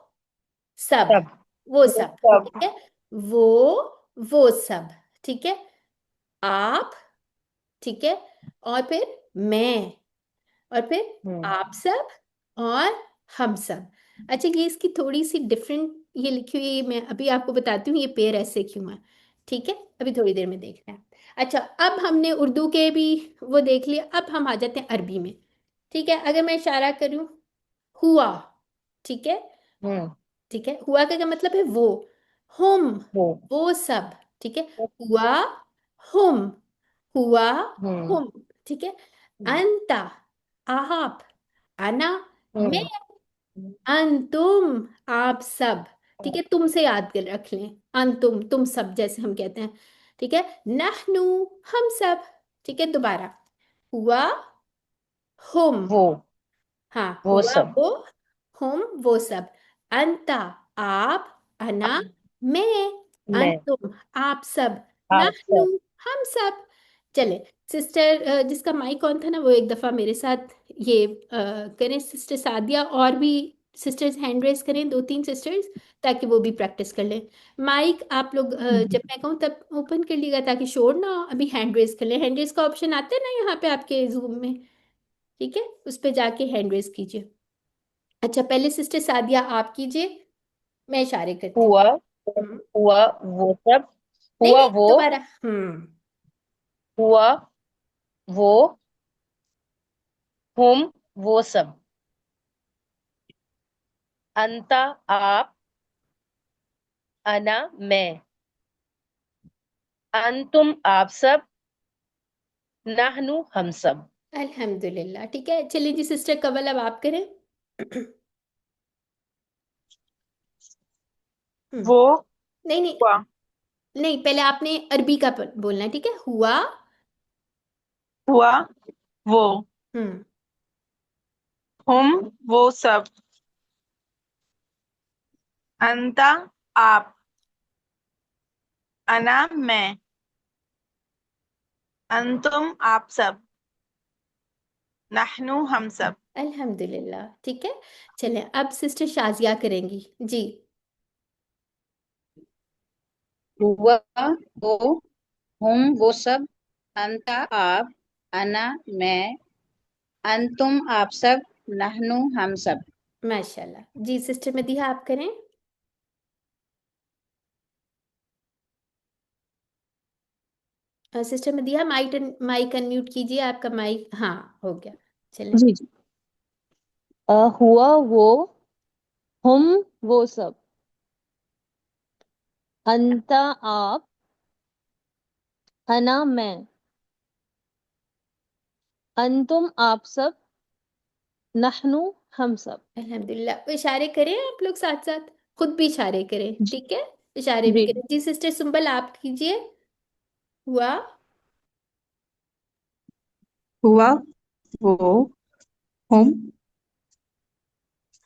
Speaker 1: सब,
Speaker 2: सब।
Speaker 1: वो
Speaker 2: वो
Speaker 1: सब,
Speaker 2: सब।
Speaker 1: ठीक है, वो सब, ठीक है, आप, ठीक है, और फिर मैं, और फिर
Speaker 2: हम्म।
Speaker 1: आप सब, और हम सब। अच्छा, ये इसकी थोड़ी सी डिफरेंट ये लिखी हुई है, मैं अभी आपको बताती हूँ ये पेयर ऐसे क्यों है, ठीक है, अभी थोड़ी देर में देखना है। अच्छा, अब हमने उर्दू के भी वो देख लिया, अब हम आ जाते हैं अरबी में, ठीक है। अगर मैं इशारा करूँ, हुआ, ठीक है,
Speaker 2: हम्म।
Speaker 1: ठीक है, हुआ का क्या मतलब है, वो, हुम,
Speaker 2: वो।
Speaker 1: वो सब, ठीक है, हुआ, हुम, हुआ,
Speaker 2: हम्म।
Speaker 1: हुम, ठीक है, अंता, आप, अना, मैं,
Speaker 2: हम्म।
Speaker 1: अंतुम, आप सब, ठीक है, तुमसे याद कर रख लें, अंतुम, तुम सब जैसे हम कहते हैं, ठीक है, नहनु, हम सब, ठीक है, दोबारा, हुआ, हुम,
Speaker 2: वो।
Speaker 1: हाँ,
Speaker 2: वो
Speaker 1: हुआ,
Speaker 2: सब।
Speaker 1: वो, हुम, वो सब, अंता, आप, अना, मैं,
Speaker 2: मैं।
Speaker 1: अंतुम, आप सब,
Speaker 2: आप
Speaker 1: नहनु,
Speaker 2: सब।
Speaker 1: हम सब। चले, सिस्टर जिसका माइक ऑन था ना, वो एक दफा मेरे साथ ये करें, सिस्टर सादिया, और भी सिस्टर्स हैंड रेस करें, दो तीन सिस्टर्स, ताकि वो भी प्रैक्टिस कर लें। माइक आप लोग जब मैं कहूँ तब ओपन कर लीजिएगा ताकि शोर ना हो। अभी हैंड रेस कर लें, हैंड रेस का ऑप्शन आता है ना यहाँ पे आपके जूम में, ठीक है, उस पे जाके हैंड रेस कीजिए। अच्छा, पहले सिस्टर सादिया आप कीजिए, मैं इशारे करती हूँ।
Speaker 2: हुआ।
Speaker 1: हम्म,
Speaker 2: हुआ वो सब।
Speaker 1: नहीं
Speaker 2: हुआ
Speaker 1: नहीं,
Speaker 2: वो।
Speaker 1: दोबारा,
Speaker 2: हुआ वो। हुम। वो सब। अंता। आप। अना। मैं। अंतुम। आप सब। नहनु। हम सब।
Speaker 1: अल्हम्दुलिल्लाह, ठीक है। चलिए जी सिस्टर कवल, अब आप करें। हम्म,
Speaker 4: वो
Speaker 1: नहीं नहीं,
Speaker 4: हुआ।
Speaker 1: नहीं, पहले आपने अरबी का बोलना है, ठीक है, हुआ,
Speaker 4: हुआ वो।
Speaker 1: हम्म,
Speaker 4: हम वो सब। अंता आप। अना मैं। अंतुम आप सब। नहनु हम सब।
Speaker 1: अल्हम्दुलिल्लाह, ठीक है। चलें, अब सिस्टर शाजिया करेंगी जी।
Speaker 5: हुआ वो, हम वो सब, अंता आप, अना मैं, अंतुम आप सब, नहनु हम सब।
Speaker 1: माशाल्लाह जी। सिस्टर मदीहा आप करें। सिस्टर मदीहा, माइक अनम्यूट कीजिए, आपका माइक, हाँ, हो गया। चलें।
Speaker 6: जी जी। हुआ वो, हम वो सब, अंता आप, अना मैं, अंतुम आप सब, नहनु हम सब।
Speaker 1: अल्हम्दुलिल्लाह, इशारे करें आप लोग साथ साथ, खुद भी इशारे करें,
Speaker 6: जी
Speaker 1: ठीक है, इशारे भी
Speaker 6: जी।
Speaker 1: करें जी। सिस्टर सुंबल आप कीजिए। हुआ,
Speaker 4: हुआ वो। हम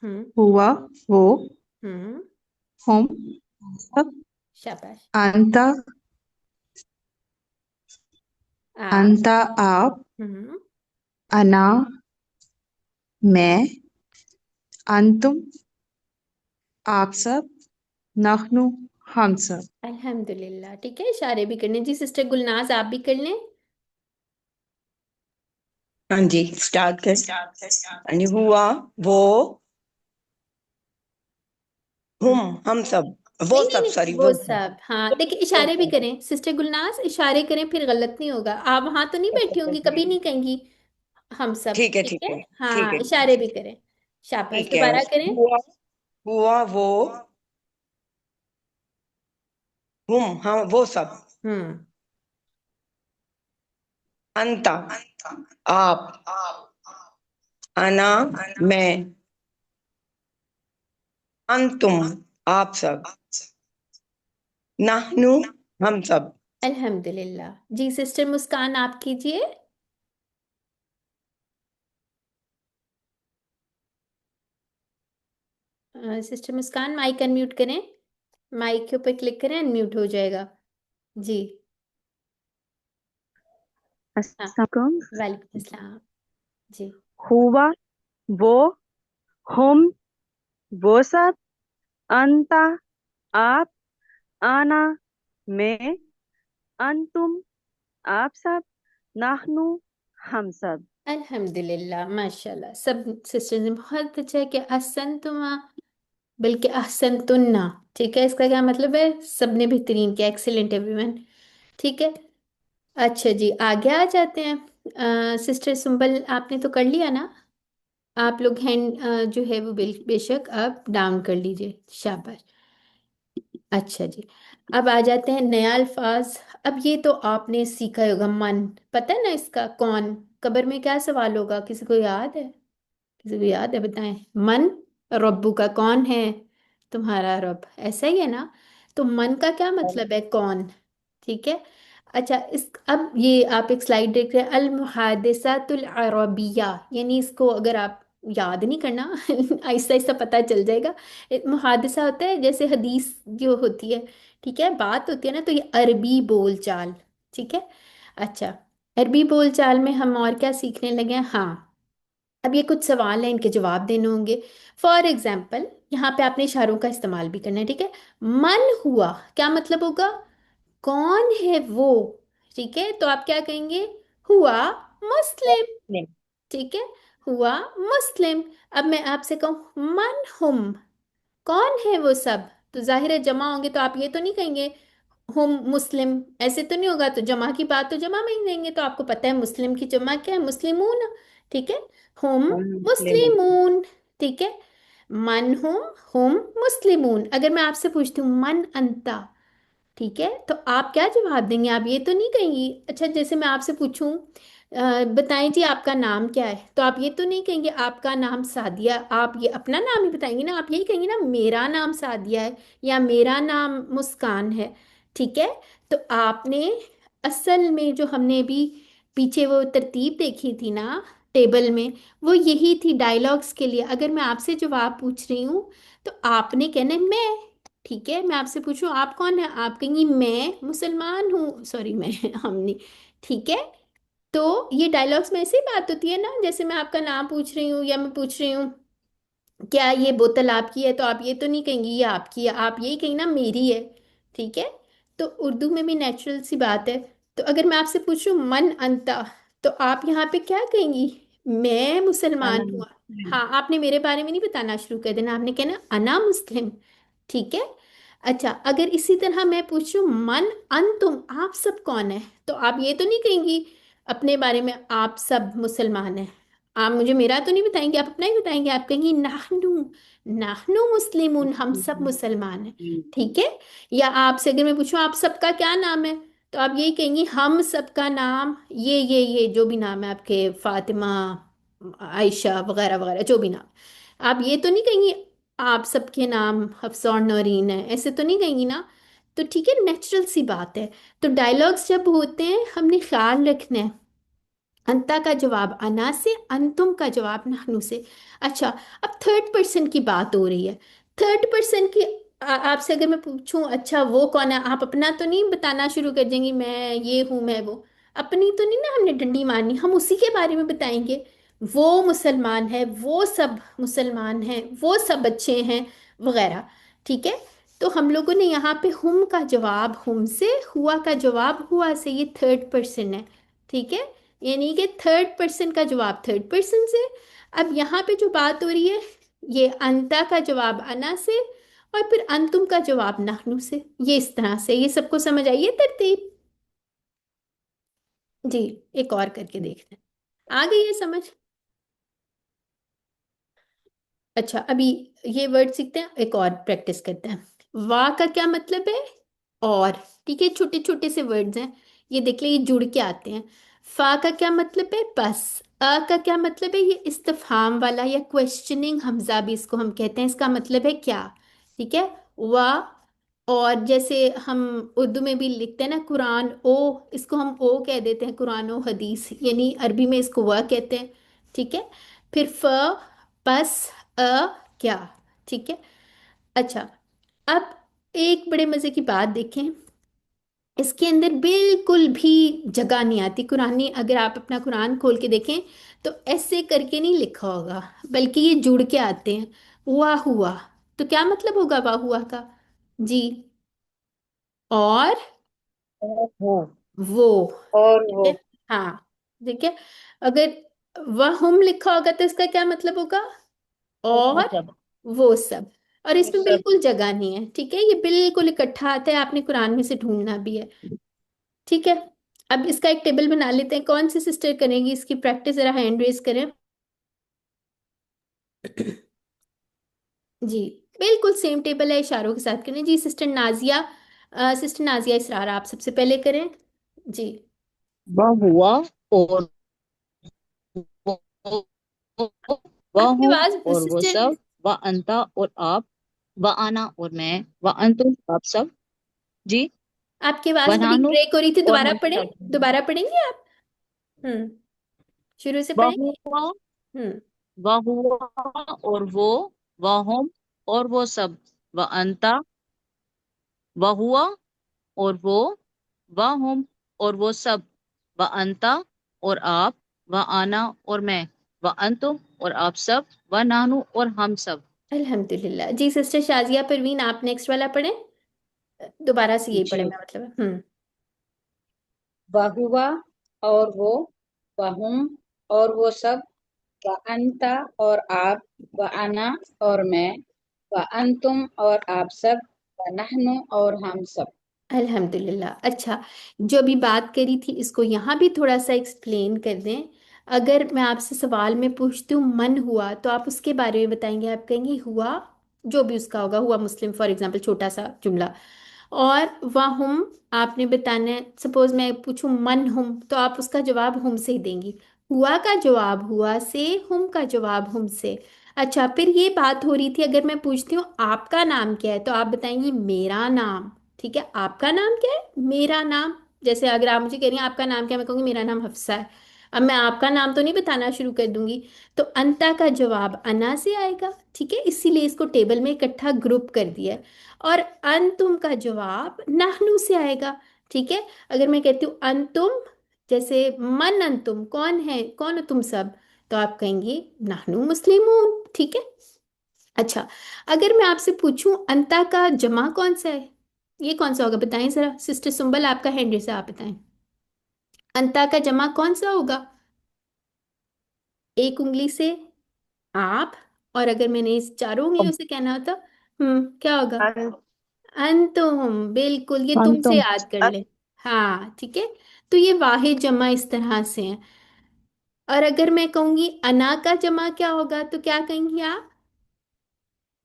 Speaker 1: हम्म,
Speaker 4: हुआ वो।
Speaker 1: हम्म,
Speaker 4: हम सब।
Speaker 1: शाबाश,
Speaker 4: अंता।
Speaker 1: आप,
Speaker 4: अंता आप।
Speaker 1: हम्म,
Speaker 4: अना मैं। अंतुम आप सब। नहनु हम सब।
Speaker 1: अल्हम्दुलिल्लाह, ठीक है, इशारे भी करने जी। सिस्टर गुलनाज आप भी कर लें।
Speaker 7: हाँ जी, स्टार्ट कर। हाँ जी, हुआ वो,
Speaker 1: हम्म,
Speaker 7: हम सब, वो
Speaker 1: नहीं नहीं
Speaker 7: सब,
Speaker 1: नहीं,
Speaker 7: सॉरी,
Speaker 1: वो
Speaker 7: वो सब।
Speaker 1: सब, हाँ, देखिए इशारे भी करें सिस्टर गुलनाज, इशारे करें, फिर गलत नहीं होगा। आप वहां तो नहीं बैठी होंगी, कभी नहीं कहेंगी हम सब,
Speaker 7: ठीक है,
Speaker 1: ठीक
Speaker 7: ठीक
Speaker 1: है,
Speaker 7: है, ठीक
Speaker 1: हाँ,
Speaker 7: है,
Speaker 1: इशारे भी करें। शाबाश,
Speaker 7: ठीक है।
Speaker 1: दोबारा करें।
Speaker 7: हुआ हुआ वो, हम वो सब।
Speaker 1: हम्म।
Speaker 7: अंता आप, अना मैं, अंतुम आप सब, नाहनु हम सब।
Speaker 1: अल्हम्दुलिल्लाह। जी सिस्टर मुस्कान आप कीजिए। सिस्टर मुस्कान माइक अनम्यूट करें। माइक के ऊपर क्लिक करें, अनम्यूट हो जाएगा। जी। हाँ।
Speaker 8: अस्सलाम।
Speaker 1: वालेकुम अस्सलाम। जी।
Speaker 8: हुआ वो, हम वो सब, अंता आप, आना मैं, अंतुम आप सब, नाहनु हम सब।
Speaker 1: अल्हम्दुलिल्लाह माशाल्लाह, सब सिस्टर्स ने बहुत अच्छा है कि अहसनतुमा, बल्कि अहसनतुन्ना। ठीक है, इसका क्या मतलब है? सबने बेहतरीन किया, एक्सीलेंट एवरीवन। ठीक है। अच्छा जी, आगे आ जाते हैं। सिस्टर सुंबल आपने तो कर लिया ना? आप लोग हैंड जो है वो बेशक आप डाउन कर लीजिए, शाबाश। अच्छा जी, अब आ जाते हैं नया अल्फाज। अब ये तो आपने सीखा ही होगा, मन। पता है ना इसका कौन? कबर में क्या सवाल होगा, किसी को याद है? किसी को याद है? बताएं। मन रब्बू का, कौन है तुम्हारा रब, ऐसा ही है ना? तो मन का क्या मतलब है? कौन। ठीक है। अच्छा, इस अब ये आप एक स्लाइड देख रहे हैं, अल मुहादिसातुल अरबिया, यानी इसको अगर आप याद नहीं करना आहिस्ता आहिस्ता पता चल जाएगा। मुहादिसा होता है जैसे हदीस जो होती है, ठीक है, बात होती है ना, तो ये अरबी बोलचाल। ठीक है। अच्छा, अरबी बोलचाल में हम और क्या सीखने लगे हैं? हाँ, अब ये कुछ सवाल हैं, इनके जवाब देने होंगे। फॉर एग्जाम्पल, यहाँ पे आपने इशारों का इस्तेमाल भी करना है। ठीक है। मन हुआ, क्या मतलब होगा? कौन है वो? ठीक है, तो आप क्या कहेंगे? हुआ मुस्लिम।
Speaker 2: नहीं।
Speaker 1: ठीक है, हुआ मुस्लिम। अब मैं आपसे कहूँ मन हुम, कौन है वो सब? तो जाहिर है जमा होंगे, तो आप ये तो नहीं कहेंगे हुम मुस्लिम, ऐसे तो नहीं होगा। तो जमा की बात तो जमा में ही देंगे। तो आपको पता है मुस्लिम की जमा क्या है? मुस्लिमून। ठीक है, हुम
Speaker 7: हम मुस्लिम।
Speaker 1: मुस्लिमून। ठीक है, मन हुम मुस्लिमून। अगर मैं आपसे पूछती हूँ मन अंता, ठीक है, तो आप क्या जवाब देंगे? आप ये तो नहीं कहेंगी। अच्छा, जैसे मैं आपसे पूछूं बताएं जी आपका नाम क्या है, तो आप ये तो नहीं कहेंगे आपका नाम सादिया, आप ये अपना नाम ही बताएंगे ना। आप यही कहेंगे ना मेरा नाम सादिया है या मेरा नाम मुस्कान है। ठीक है। तो आपने असल में जो हमने अभी पीछे वो तरतीब देखी थी ना टेबल में, वो यही थी डायलॉग्स के लिए। अगर मैं आपसे जवाब पूछ रही हूँ तो आपने कहना है मैं। ठीक है, मैं आपसे पूछूं आप कौन है, आप कहेंगी मैं मुसलमान हूँ, सॉरी मैं हमने। ठीक है। तो ये डायलॉग्स में ऐसी बात होती है ना, जैसे मैं आपका नाम पूछ रही हूँ या मैं पूछ रही हूँ क्या ये बोतल आपकी है, तो आप ये तो नहीं कहेंगी ये आपकी है, आप यही कहेंगी ना मेरी है। ठीक है। तो उर्दू में भी नेचुरल सी बात है। तो अगर मैं आपसे पूछूं मन अंता, तो आप यहाँ पे क्या कहेंगी? मैं मुसलमान
Speaker 7: अना
Speaker 1: हूँ।
Speaker 7: मुस्लिम।
Speaker 1: हाँ, आपने मेरे बारे में नहीं बताना शुरू कर देना, आपने कहना अना मुस्लिम। ठीक है। अच्छा, अगर इसी तरह मैं पूछूं मन अंतुम, आप सब कौन है, तो आप ये तो नहीं कहेंगी अपने बारे में आप सब मुसलमान हैं। आप मुझे मेरा तो नहीं बताएंगे, आप अपना ही बताएंगे। आप कहेंगी नाहनु, नाहनु मुस्लिमुन, हम सब मुसलमान हैं। ठीक है। या आपसे अगर मैं पूछूं आप सबका क्या नाम है, तो आप यही कहेंगी हम सबका नाम ये जो भी नाम है आपके, फातिमा, आयशा वगैरह वगैरह जो भी नाम। आप ये तो नहीं कहेंगी आप सबके नाम हफ्सा और नौरीन है, ऐसे तो नहीं कहेंगी ना। तो ठीक है, नेचुरल सी बात है। तो डायलॉग्स जब होते हैं हमने ख्याल रखना है, अंता का जवाब अना से, अंतुम का जवाब नहनु से। अच्छा, अब थर्ड पर्सन की बात हो रही है। थर्ड पर्सन की आपसे अगर मैं पूछूं अच्छा वो कौन है, आप अपना तो नहीं बताना शुरू कर देंगी मैं ये हूं मैं वो। अपनी तो नहीं ना हमने डंडी मारनी, हम उसी के बारे में बताएंगे। वो मुसलमान है, वो सब मुसलमान हैं, वो सब अच्छे हैं वगैरह। ठीक है। तो हम लोगों ने यहाँ पे हुम का जवाब हुम से, हुआ का जवाब हुआ से, ये थर्ड पर्सन है। ठीक है, यानी कि थर्ड पर्सन का जवाब थर्ड पर्सन से। अब यहाँ पे जो बात हो रही है, ये अंता का जवाब अना से, और फिर अंतुम का जवाब नहनु से। ये इस तरह से, ये सबको समझ आइए तरतीब? जी, एक और करके देखते हैं। आ गई है समझ? अच्छा, अभी ये वर्ड सीखते हैं, एक और प्रैक्टिस करते हैं। वाह का क्या मतलब है? और। ठीक है, छोटे छोटे से वर्ड्स हैं, ये देख ले, ये जुड़ के आते हैं। फा का क्या मतलब है? बस। अ का क्या मतलब है? ये इस्तिफहाम वाला या क्वेश्चनिंग हमजा भी इसको हम कहते हैं, इसका मतलब है क्या। ठीक है। वाह। और जैसे हम उर्दू में भी लिखते हैं ना कुरान ओ, इसको हम ओ कह देते हैं, कुरान ओ हदीस, यानी अरबी में इसको वाह कहते हैं। ठीक है। फिर फ, बस, अ, क्या। ठीक है। अच्छा, अब एक बड़े मजे की बात देखें, इसके अंदर बिल्कुल भी जगह नहीं आती। कुरानी अगर आप अपना कुरान खोल के देखें तो ऐसे करके नहीं लिखा होगा, बल्कि ये जुड़ के आते हैं। हुआ हुआ, तो क्या मतलब होगा वाह हुआ का? जी। और
Speaker 5: और वो
Speaker 1: वो।
Speaker 5: और
Speaker 1: ठीक
Speaker 5: वो
Speaker 1: है। हाँ। ठीक है। अगर वह हम लिखा होगा तो इसका क्या मतलब होगा?
Speaker 2: वो
Speaker 1: और
Speaker 2: सब।
Speaker 1: वो सब। और
Speaker 5: वो
Speaker 1: इसमें
Speaker 5: सब।
Speaker 1: बिल्कुल जगह नहीं है। ठीक है, ये बिल्कुल इकट्ठा आता है, आपने कुरान में से ढूंढना भी है। ठीक है। अब इसका एक टेबल बना लेते हैं, कौन सी सिस्टर करेंगी इसकी प्रैक्टिस? जरा हैंड रेज करें। जी। बिल्कुल सेम टेबल है, इशारों के साथ करें। जी सिस्टर नाजिया, सिस्टर नाजिया इसरार, आप सबसे पहले करें। जी।
Speaker 7: वह हुआ और वो वह
Speaker 1: आपकी
Speaker 7: हूँ
Speaker 1: आवाज
Speaker 7: और वो
Speaker 1: सिस्टर,
Speaker 7: सब, वह अंता और आप, वह आना और मैं, वह अंतुम आप सब। जी।
Speaker 1: आपकी आवाज
Speaker 7: वह
Speaker 1: बड़ी
Speaker 7: नानु
Speaker 1: ब्रेक हो रही थी,
Speaker 7: और
Speaker 1: दोबारा
Speaker 7: हम
Speaker 1: पढ़ें।
Speaker 7: सब।
Speaker 1: दोबारा पढ़ेंगे आप? हम्म। शुरू से
Speaker 7: वह
Speaker 1: पढ़ेंगे।
Speaker 7: हुआ
Speaker 1: हम्म।
Speaker 7: वह हुआ और वो, वह हम और वो सब, वह अंता, वह हुआ और वो, वह हम और वो सब, वह अंता और आप, वह आना और मैं, वह अंतुम और आप सब, वह नानू और हम सब।
Speaker 1: अल्हम्दुलिल्लाह। जी सिस्टर शाजिया परवीन, आप नेक्स्ट वाला पढ़ें। दोबारा से यही पढ़े
Speaker 5: जी।
Speaker 1: मैं, मतलब।
Speaker 5: वह हुआ और वो, वह हम और वो सब, वह अंता और आप, वह अना और मैं, वह अंतुम और आप सब, वह नहनु और हम सब।
Speaker 1: अल्हम्दुलिल्लाह। अच्छा, जो अभी बात करी थी इसको यहाँ भी थोड़ा सा एक्सप्लेन कर दें। अगर मैं आपसे सवाल में पूछती हूँ मन हुआ, तो आप उसके बारे में बताएंगे, आप कहेंगे हुआ, जो भी उसका होगा, हुआ मुस्लिम फॉर एग्जांपल, छोटा सा जुमला। और वाहुम आपने बताना है, सपोज मैं पूछूं मन हुम, तो आप उसका जवाब हुम से ही देंगी। हुआ का जवाब हुआ से, हुम का जवाब हुम से। अच्छा, फिर ये बात हो रही थी, अगर मैं पूछती हूँ आपका नाम क्या है, तो आप बताएंगी मेरा नाम। ठीक है, आपका नाम क्या है? मेरा नाम। जैसे अगर आप मुझे कह रही हैं आपका नाम क्या है, मैं कहूँगी मेरा नाम हफ्सा है। अब मैं आपका नाम तो नहीं बताना शुरू कर दूंगी, तो अंता का जवाब अना से आएगा। ठीक है, इसीलिए इसको टेबल में इकट्ठा ग्रुप कर दिया है। और अंतुम का जवाब नाहनु से आएगा। ठीक है। अगर मैं कहती हूँ अंतुम, जैसे मन अंतुम, कौन है, कौन हो तुम सब, तो आप कहेंगे नाहनु मुस्लिमून। ठीक है। अच्छा, अगर मैं आपसे पूछूं अंता का जमा कौन सा है, ये कौन सा होगा? बताएं जरा, सिस्टर सुंबल आपका हैंड रेस है, आप बताएं। अंता का जमा कौन सा होगा? एक उंगली से आप, और अगर मैंने इस चारों उंगलियों से कहना होता, क्या होगा?
Speaker 2: अन,
Speaker 1: अंतुम, बिल्कुल, ये तुमसे
Speaker 7: अंतुम।
Speaker 1: याद कर ले। हाँ, ठीक है। तो ये वाहिद जमा इस तरह से है। और अगर मैं कहूंगी अना का जमा क्या होगा, तो क्या कहेंगी आप?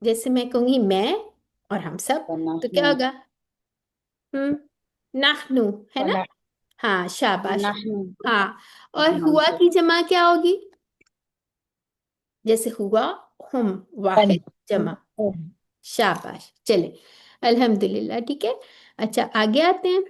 Speaker 1: जैसे मैं कहूंगी मैं और हम सब,
Speaker 5: वह
Speaker 1: तो क्या
Speaker 5: नहनु
Speaker 1: होगा? नाहनु, है
Speaker 5: वह
Speaker 1: ना?
Speaker 5: न-
Speaker 1: हाँ,
Speaker 5: वह
Speaker 1: शाबाश।
Speaker 5: नहनु
Speaker 1: हाँ।
Speaker 5: और
Speaker 1: और
Speaker 5: हम
Speaker 1: हुआ
Speaker 5: सब।
Speaker 1: की जमा क्या होगी? जैसे हुआ, हम,
Speaker 2: अन,
Speaker 1: वाहिद जमा। शाबाश, चले, अल्हम्दुलिल्लाह। ठीक है। अच्छा, आगे आते हैं।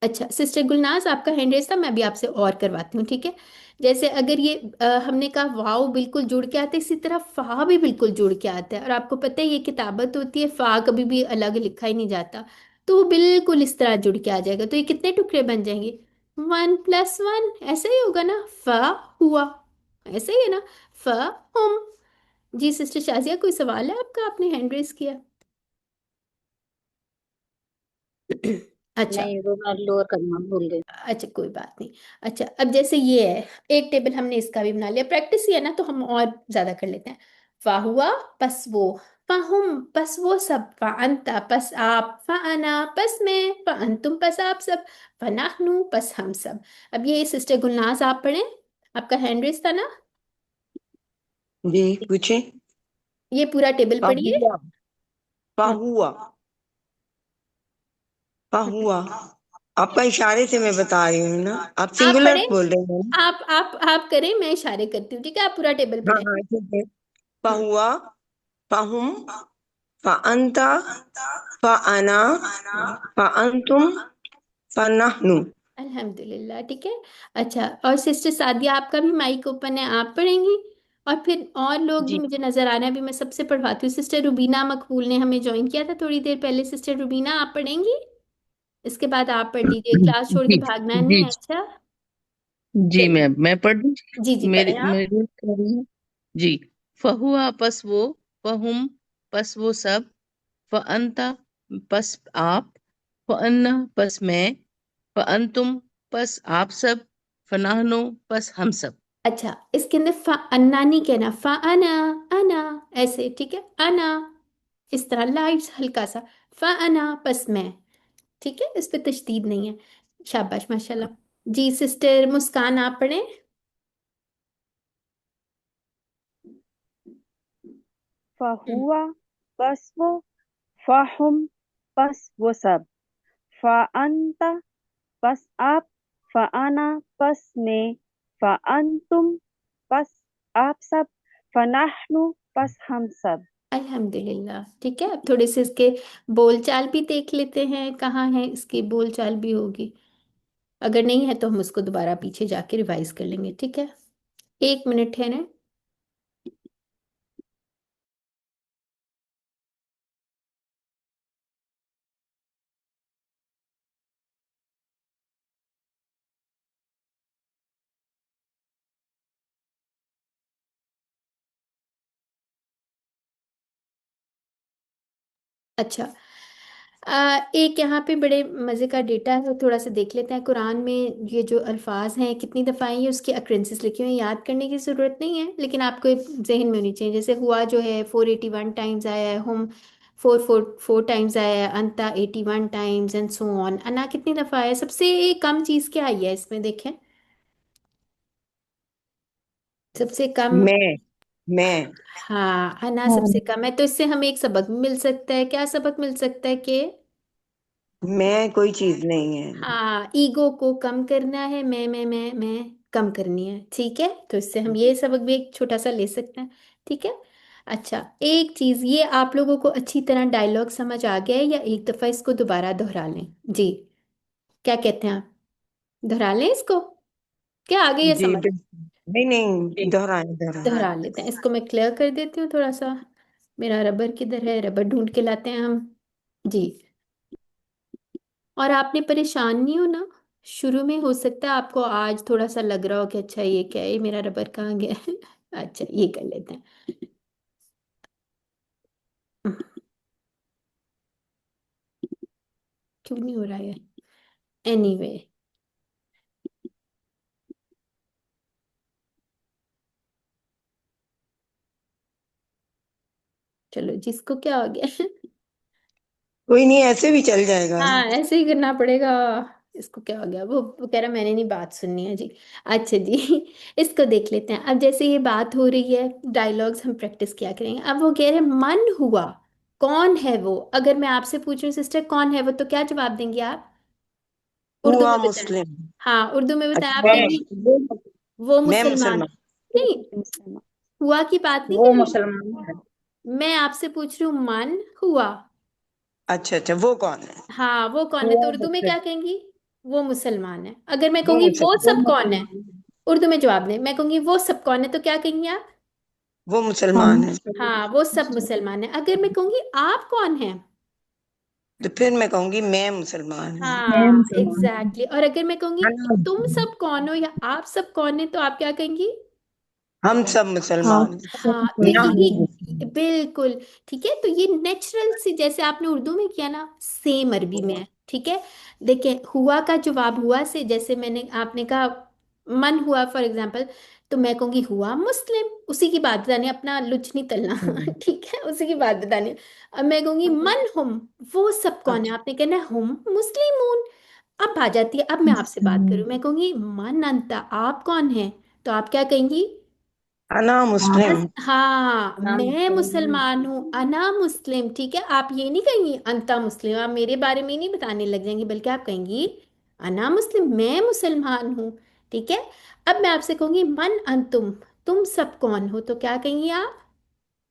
Speaker 1: अच्छा सिस्टर गुलनाज, आपका हैंड रेस था, मैं भी आपसे और करवाती हूँ। ठीक है। जैसे अगर ये हमने कहा वाव बिल्कुल जुड़ के आता है, इसी तरह फा भी बिल्कुल जुड़ के आता है। और आपको पता है ये किताबत होती है, फा कभी भी अलग लिखा ही नहीं जाता, तो वो बिल्कुल इस तरह जुड़ के आ जाएगा। तो ये कितने टुकड़े बन जाएंगे? 1+1, ऐसा ही होगा ना? फा हुआ, ऐसा ही है ना? फा हम। जी सिस्टर शाजिया, कोई सवाल है आपका? आपने हैंड रेस किया। अच्छा।
Speaker 5: नहीं, वो मैं लोअर करना भूल गई।
Speaker 1: अच्छा, कोई बात नहीं। अच्छा, अब जैसे ये है, एक टेबल हमने इसका भी बना लिया, प्रैक्टिस ही है ना, तो हम और ज्यादा कर लेते हैं। फा हुआ, पस वो, फाहुम, पस वो सब, फा अंता, पस आप, फा अना, पस मैं, फा अंतुम, पस आप सब, फा नाहनु, पस हम सब। अब ये सिस्टर गुलनाज आप पढ़ें, आपका हैंड रेस था ना?
Speaker 7: जी पूछे।
Speaker 1: ये पूरा टेबल पढ़िए।
Speaker 9: पहुआ,
Speaker 1: हाँ,
Speaker 9: पहुआ, पहुआ। आपका इशारे से मैं बता रही हूँ ना, आप
Speaker 1: आप
Speaker 9: सिंगुलर
Speaker 1: पढ़े।
Speaker 9: बोल रहे हो ना।
Speaker 1: आप करें, मैं इशारे करती हूँ, ठीक है? आप पूरा टेबल
Speaker 9: हाँ
Speaker 1: पढ़े।
Speaker 9: हाँ ठीक है।
Speaker 1: हम्म।
Speaker 9: पहुआ, फहुम, फअंता, फअना, फअंतुम, फनहनु।
Speaker 1: अल्हम्दुलिल्लाह, ठीक है। अच्छा, और सिस्टर सादिया, आपका भी माइक ओपन है, आप पढ़ेंगी? और फिर और लोग भी
Speaker 2: जी
Speaker 1: मुझे नजर आ रहे हैं, अभी मैं सबसे पढ़वाती हूँ। सिस्टर रुबीना मकबूल ने हमें ज्वाइन किया था थोड़ी देर पहले। सिस्टर रुबीना, आप पढ़ेंगी? इसके बाद आप पढ़ लीजिए, क्लास छोड़ के
Speaker 7: जी
Speaker 1: भागना नहीं
Speaker 7: जी
Speaker 1: है, अच्छा?
Speaker 7: जी
Speaker 1: चलिए।
Speaker 7: मैं पढ़ दूं।
Speaker 1: जी जी,
Speaker 7: मेरी
Speaker 1: पढ़ें आप।
Speaker 7: मेरी कर रही हूँ। जी। फहुआ पस वो, फहुम पस वो सब, फअंता पस आप, फअन्ना पस मैं, फअंतुम पस आप सब, फनाहनो पस हम सब।
Speaker 1: अच्छा, इसके अंदर फा अन्ना नहीं कहना, फा अना, अना, ऐसे, ठीक है? अना, इस तरह लाइट हल्का सा, फा अना बस मैं, ठीक है? इस पे तशदीद नहीं है। शाबाश, माशाल्लाह। जी सिस्टर मुस्कान, आप पढ़ें। हम्म।
Speaker 8: फहुआ बस वो, फहुम बस वो सब, फअंता बस आप, फआना बस मैं, फअंतुम बस आप सब, फनाहनु बस हम सब।
Speaker 1: अल्हम्दुलिल्लाह, ठीक है। अब थोड़े से इसके बोलचाल भी देख लेते हैं, कहाँ है इसकी बोलचाल भी होगी। अगर नहीं है तो हम उसको दोबारा पीछे जाके रिवाइज कर लेंगे, ठीक है? 1 मिनट है ना। अच्छा, एक यहाँ पे बड़े मज़े का डेटा है, थोड़ा सा देख लेते हैं। कुरान में ये जो अल्फाज हैं कितनी दफ़ा आई है, उसकी अक्रेंसेस लिखी हुई हैं, याद करने की ज़रूरत नहीं है, लेकिन आपको एक जहन में होनी चाहिए। जैसे हुआ जो है 481 टाइम्स आया है, हम 444 टाइम्स आया है, अंता 81 टाइम्स, एंड सो ऑन। अना कितनी दफ़ा आया है? सबसे कम चीज़ क्या आई है इसमें, देखें। सबसे कम।
Speaker 9: मैं
Speaker 1: हाँ, अना सबसे कम है, तो इससे हमें एक सबक मिल सकता है। क्या सबक मिल सकता है कि
Speaker 9: मैं कोई चीज नहीं है।
Speaker 1: हाँ, ईगो को कम करना है, मैं कम करनी है, ठीक है? तो इससे हम ये सबक भी एक छोटा सा ले सकते हैं, ठीक है? अच्छा, एक चीज ये, आप लोगों को अच्छी तरह डायलॉग समझ आ गया है, या एक दफा इसको दोबारा दोहरा लें? जी, क्या कहते हैं आप? दोहरा लें इसको, क्या आ गई है
Speaker 9: जी
Speaker 1: समझ?
Speaker 9: बिल्कुल। नहीं नहीं, दोहराए दोहराए।
Speaker 1: दोहरा लेते हैं इसको, मैं क्लियर कर देती हूँ थोड़ा सा। मेरा रबर किधर है? रबर ढूंढ के लाते हैं हम। जी। और आपने परेशान नहीं हो ना? शुरू में हो सकता है आपको आज थोड़ा सा लग रहा हो कि अच्छा ये क्या है, ये मेरा रबर कहाँ गया है? अच्छा, ये कर लेते हैं। क्यों नहीं हो रहा है? एनीवे, चलो, जिसको क्या हो गया।
Speaker 9: कोई नहीं, ऐसे भी चल जाएगा।
Speaker 1: हाँ, ऐसे ही करना पड़ेगा। इसको क्या हो गया? वो कह रहा मैंने नहीं बात सुननी है जी। अच्छा जी। इसको देख लेते हैं। अब जैसे ये बात हो रही है, डायलॉग्स हम प्रैक्टिस किया करेंगे। अब वो कह रहे हैं मन हुआ, कौन है वो? अगर मैं आपसे पूछूं सिस्टर कौन है वो, तो क्या जवाब देंगे आप? उर्दू
Speaker 9: हुआ
Speaker 1: में बताएं।
Speaker 9: मुस्लिम।
Speaker 1: हाँ, उर्दू में बताएं, आप
Speaker 9: अच्छा
Speaker 1: कहेंगी
Speaker 9: वो,
Speaker 1: वो
Speaker 9: मैं
Speaker 1: मुसलमान।
Speaker 9: मुसलमान।
Speaker 1: नहीं,
Speaker 8: मुसलमान।
Speaker 1: हुआ की बात नहीं
Speaker 5: वो
Speaker 1: कर रही
Speaker 5: मुसलमान है।
Speaker 1: मैं, आपसे पूछ रही हूँ मन हुआ।
Speaker 9: अच्छा अच्छा, वो कौन है?
Speaker 1: हाँ, वो कौन है, तो
Speaker 9: हुआ
Speaker 1: उर्दू में
Speaker 9: मुस्लिम।
Speaker 1: क्या कहेंगी? वो मुसलमान है। अगर मैं
Speaker 9: वो
Speaker 1: कहूंगी वो
Speaker 9: मुसलमान।
Speaker 5: वो
Speaker 1: सब कौन है,
Speaker 5: मुसलमान है।
Speaker 1: उर्दू में जवाब दें, मैं कहूंगी वो सब कौन है, तो क्या कहेंगी आप?
Speaker 9: वो
Speaker 8: हम
Speaker 9: मुसलमान है।
Speaker 1: हाँ, वो सब मुसलमान है। अगर मैं कहूंगी आप कौन है?
Speaker 9: तो फिर मैं कहूंगी मैं मुसलमान हूँ।
Speaker 8: मैं
Speaker 1: हाँ,
Speaker 8: मुसलमान हूँ।
Speaker 1: एग्जैक्टली। और अगर मैं कहूंगी
Speaker 9: हाँ,
Speaker 1: तुम सब कौन हो, या आप सब कौन है, तो आप क्या कहेंगी?
Speaker 9: हम सब
Speaker 8: हम
Speaker 9: मुसलमान
Speaker 8: सब
Speaker 1: हाँ, तो
Speaker 9: हैं।
Speaker 1: यही बिल्कुल ठीक है। तो ये नेचुरल सी, जैसे आपने उर्दू में किया ना, सेम अरबी में है, ठीक है? देखें, हुआ का जवाब हुआ से, जैसे मैंने आपने कहा मन हुआ फॉर एग्जाम्पल, तो मैं कहूंगी हुआ मुस्लिम, उसी की बात बतानी, अपना लुच नहीं तलना। ठीक है, उसी की बात बतानी है। अब मैं कहूंगी मन हम, वो सब कौन है?
Speaker 9: अच्छा,
Speaker 1: आपने कहना है हम मुस्लिमून। अब आ जाती है, अब मैं आपसे बात
Speaker 8: मुसलमान।
Speaker 1: करूं, मैं कहूंगी मन अंता, आप कौन है? तो आप क्या कहेंगी?
Speaker 9: अना मुस्लिम।
Speaker 1: हाँ,
Speaker 7: नाम
Speaker 1: मैं मुसलमान हूँ, अना मुस्लिम। ठीक है, आप ये नहीं कहेंगी अंता मुस्लिम, आप मेरे बारे में ही नहीं बताने लग जाएंगी, बल्कि आप कहेंगी अना मुस्लिम, मैं मुसलमान हूँ। ठीक है। अब मैं आपसे कहूंगी मन अंतुम, तुम सब कौन हो, तो क्या कहेंगी आप?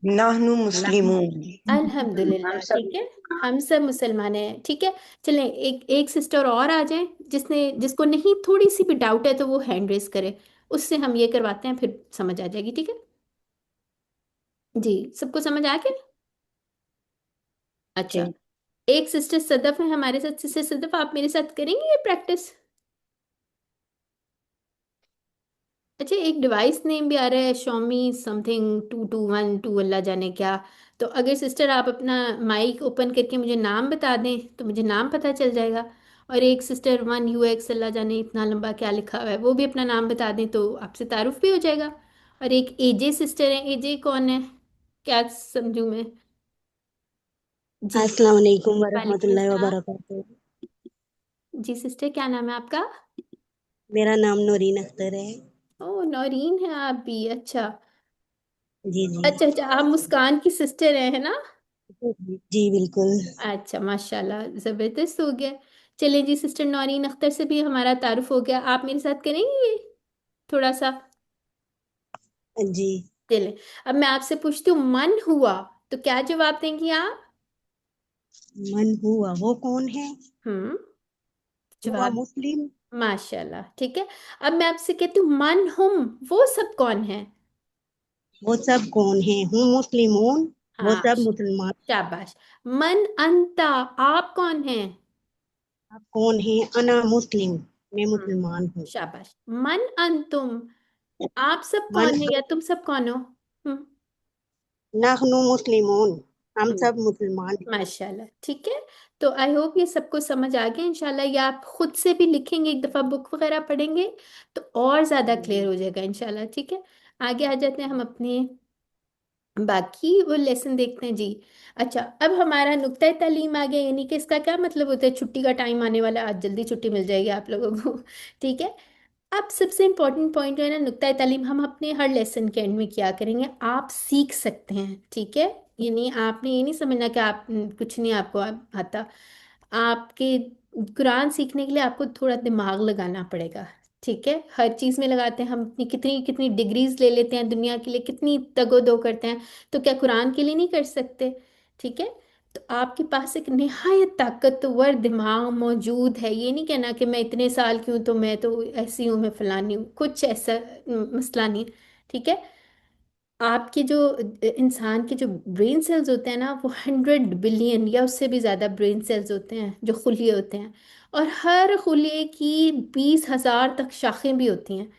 Speaker 9: नाहनु
Speaker 5: नहनु
Speaker 9: मुस्लिमून।
Speaker 5: हम
Speaker 1: अल्हम्दुलिल्लाह।
Speaker 5: सब
Speaker 1: ठीक है, हम सब मुसलमान हैं। ठीक है। चलें, एक एक सिस्टर और आ जाए, जिसको नहीं थोड़ी सी भी डाउट है तो वो हैंड रेस करे, उससे हम ये करवाते हैं, फिर समझ आ जाएगी। ठीक है जी, सबको समझ आ गया? अच्छा,
Speaker 9: जी।
Speaker 1: एक सिस्टर सदफ है हमारे साथ। सिस्टर सदफ, आप मेरे साथ करेंगे ये प्रैक्टिस? अच्छा, एक डिवाइस नेम भी आ रहा है, शॉमी समथिंग 221 2, अल्लाह जाने क्या। तो अगर सिस्टर आप अपना माइक ओपन करके मुझे नाम बता दें तो मुझे नाम पता चल जाएगा। और एक सिस्टर 1UX, अल्लाह जाने इतना लंबा क्या लिखा हुआ है, वो भी अपना नाम बता दें तो आपसे तारुफ भी हो जाएगा। और एक एजे सिस्टर है, एजे कौन है, क्या समझूं मैं? जी।
Speaker 10: अस्सलाम वालेकुम
Speaker 1: वालेकुम
Speaker 10: वरहमतुल्लाहि
Speaker 1: अस्सलाम।
Speaker 10: वबरकातुहू।
Speaker 1: जी सिस्टर, क्या नाम है आपका?
Speaker 10: मेरा नाम नूरीन अख्तर है।
Speaker 1: ओ, नौरीन है आप भी, अच्छा।
Speaker 10: जी जी।
Speaker 1: अच्छा अच्छा, आप मुस्कान की सिस्टर हैं, है ना?
Speaker 10: जी बिल्कुल।
Speaker 1: अच्छा, माशाल्लाह, जबरदस्त हो गया। चलिए जी, सिस्टर नौरीन अख्तर से भी हमारा तारुफ हो गया, आप मेरे साथ करेंगे ये थोड़ा सा?
Speaker 10: जी।
Speaker 1: चलिए, अब मैं आपसे पूछती हूँ मन हुआ, तो क्या जवाब देंगी आप?
Speaker 10: मन हुआ वो कौन है?
Speaker 1: हम्म,
Speaker 10: हुआ
Speaker 1: जवाब।
Speaker 10: मुस्लिम।
Speaker 1: माशाल्लाह, ठीक है। अब मैं आपसे कहती हूँ मन हुम, वो सब कौन है?
Speaker 10: वो सब कौन है? हूँ मुस्लिमून। वो
Speaker 1: हाँ,
Speaker 10: सब मुसलमान।
Speaker 1: शाबाश। मन अंता, आप कौन हैं?
Speaker 10: आप कौन है? अना मुस्लिम। मैं
Speaker 1: हम्म,
Speaker 10: मुसलमान हूँ।
Speaker 1: शाबाश। मन अंतुम, आप सब
Speaker 10: मन
Speaker 1: कौन है या तुम सब कौन हो? हम्म।
Speaker 10: नहनु मुस्लिमून। हम
Speaker 1: हम्म,
Speaker 10: सब मुसलमान हैं।
Speaker 1: माशाल्लाह, ठीक है। तो आई होप ये सबको समझ आ गया इंशाल्लाह। ये आप खुद से भी लिखेंगे, एक दफ़ा बुक वगैरह पढ़ेंगे तो और ज़्यादा क्लियर हो जाएगा इंशाल्लाह। ठीक है, आगे आ जाते हैं हम अपने बाकी वो लेसन देखते हैं जी। अच्छा, अब हमारा नुक्ता तालीम आ गया, यानी कि इसका क्या मतलब होता है, छुट्टी का टाइम आने वाला है, आज जल्दी छुट्टी मिल जाएगी आप लोगों को। ठीक है। अब सबसे इम्पोर्टेंट पॉइंट जो है ना, नुक्ता तालीम हम अपने हर लेसन के एंड में क्या करेंगे, आप सीख सकते हैं। ठीक है, यानी आपने ये नहीं समझना कि आप कुछ नहीं आपको आता। आपके कुरान सीखने के लिए आपको थोड़ा दिमाग लगाना पड़ेगा। ठीक है, हर चीज़ में लगाते हैं हम, अपनी कितनी कितनी डिग्रीज ले लेते हैं दुनिया के लिए, कितनी तगोदो करते हैं, तो क्या कुरान के लिए नहीं कर सकते? ठीक है। तो आपके पास एक निहायत ताकतवर दिमाग मौजूद है, ये नहीं कहना कि मैं इतने साल की हूँ तो मैं तो ऐसी हूँ, मैं फलानी हूँ, कुछ ऐसा मसला नहीं। ठीक है। आपके जो इंसान के जो ब्रेन सेल्स होते हैं ना, वो 100 बिलियन या उससे भी ज़्यादा ब्रेन सेल्स होते हैं जो खुलिये होते हैं। और हर खुलिये की 20,000 तक शाखें भी होती हैं।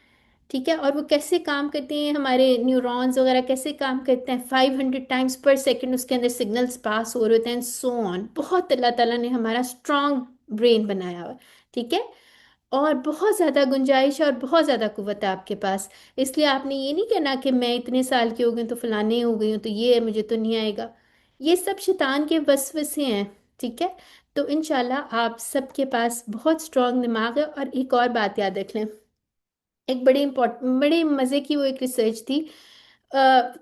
Speaker 1: ठीक है, और वो कैसे काम करती हैं, हमारे न्यूरॉन्स वगैरह कैसे काम करते हैं, 500 टाइम्स पर सेकेंड उसके अंदर सिग्नल्स पास हो रहे होते हैं, सो ऑन। बहुत अल्लाह ताला ने हमारा स्ट्रांग ब्रेन बनाया हुआ है। ठीक है, और बहुत ज़्यादा गुंजाइश है और बहुत ज़्यादा कुव्वत है आपके पास। इसलिए आपने ये नहीं कहना कि मैं इतने साल की हो गई तो फलाने हो गई हूँ तो ये है, मुझे तो नहीं आएगा। ये सब शैतान के वसवसे हैं। ठीक है। तो इंशाल्लाह आप सबके पास बहुत स्ट्रांग दिमाग है। और एक और बात याद रख लें, एक बड़ी इम्पोर्टेंट, बड़े मज़े की वो एक रिसर्च थी,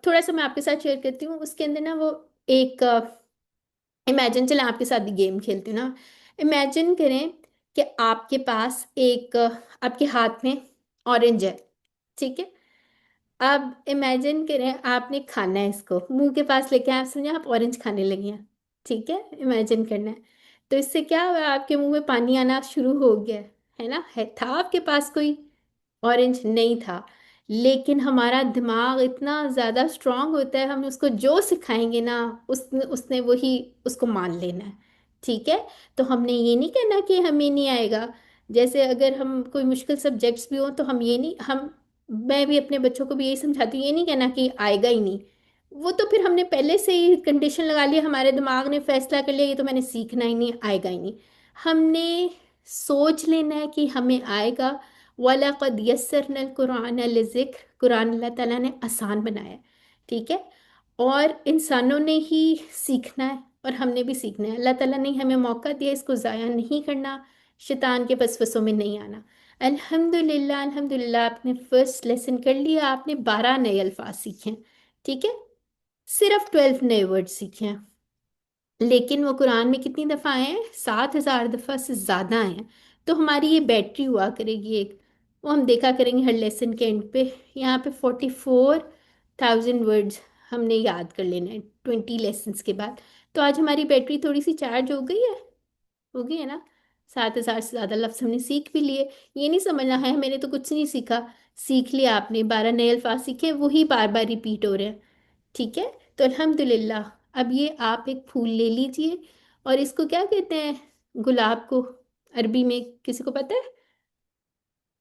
Speaker 1: थोड़ा सा मैं आपके साथ शेयर करती हूँ। उसके अंदर ना वो एक इमेजिन, चलें आपके साथ गेम खेलती हूँ ना। इमेजिन करें कि आपके पास एक आपके हाथ में ऑरेंज है। ठीक है। अब इमेजिन करें आपने खाना है, इसको मुंह के पास लेके आप समझे आप ऑरेंज खाने लगे हैं। ठीक है, इमेजिन करना है। तो इससे क्या हुआ, आपके मुंह में पानी आना शुरू हो गया है ना, है था आपके पास कोई ऑरेंज नहीं था। लेकिन हमारा दिमाग इतना ज़्यादा स्ट्रांग होता है, हम उसको जो सिखाएंगे ना, उसने वही उसको मान लेना है। ठीक है। तो हमने ये नहीं कहना कि हमें नहीं आएगा। जैसे अगर हम कोई मुश्किल सब्जेक्ट्स भी हो तो हम ये नहीं, हम मैं भी अपने बच्चों को भी यही समझाती हूँ, ये नहीं कहना कि आएगा ही नहीं। वो तो फिर हमने पहले से ही कंडीशन लगा लिया, हमारे दिमाग ने फैसला कर लिया ये तो मैंने सीखना ही नहीं, आएगा ही नहीं। हमने सोच लेना है कि हमें आएगा। वाला कद यस्सरनल कुरान लिज़िक्र, कुरान अल्लाह ताला ने आसान बनाया है। ठीक है। और इंसानों ने ही सीखना है और हमने भी सीखना है। अल्लाह ताला ने हमें मौका दिया, इसको ज़ाया नहीं करना, शैतान के वसवसों में नहीं आना। अल्हम्दुलिल्लाह, अल्हम्दुलिल्लाह, आपने फर्स्ट लेसन कर लिया, आपने 12 नए अल्फाज सीखे हैं। ठीक है, सिर्फ 12 नए वर्ड सीखे हैं, लेकिन वो कुरान में कितनी दफ़ा आए हैं? 7,000 दफ़ा से ज़्यादा आए हैं। तो हमारी ये बैटरी हुआ करेगी एक, वो हम देखा करेंगे हर लेसन के एंड पे। यहाँ पे 44,000 वर्ड्स हमने याद कर लेना है 20 लेसन्स के बाद। तो आज हमारी बैटरी थोड़ी सी चार्ज हो गई है ना। 7,000 से ज़्यादा लफ्ज़ हमने सीख भी लिए। ये नहीं समझना है मैंने तो कुछ नहीं सीखा, सीख लिया आपने, 12 नए अल्फाज सीखे, वही बार बार रिपीट हो रहे हैं। ठीक है, तो अल्हम्दुलिल्लाह। अब ये आप एक फूल ले लीजिए, और इसको क्या कहते हैं? गुलाब को अरबी में किसी को पता है?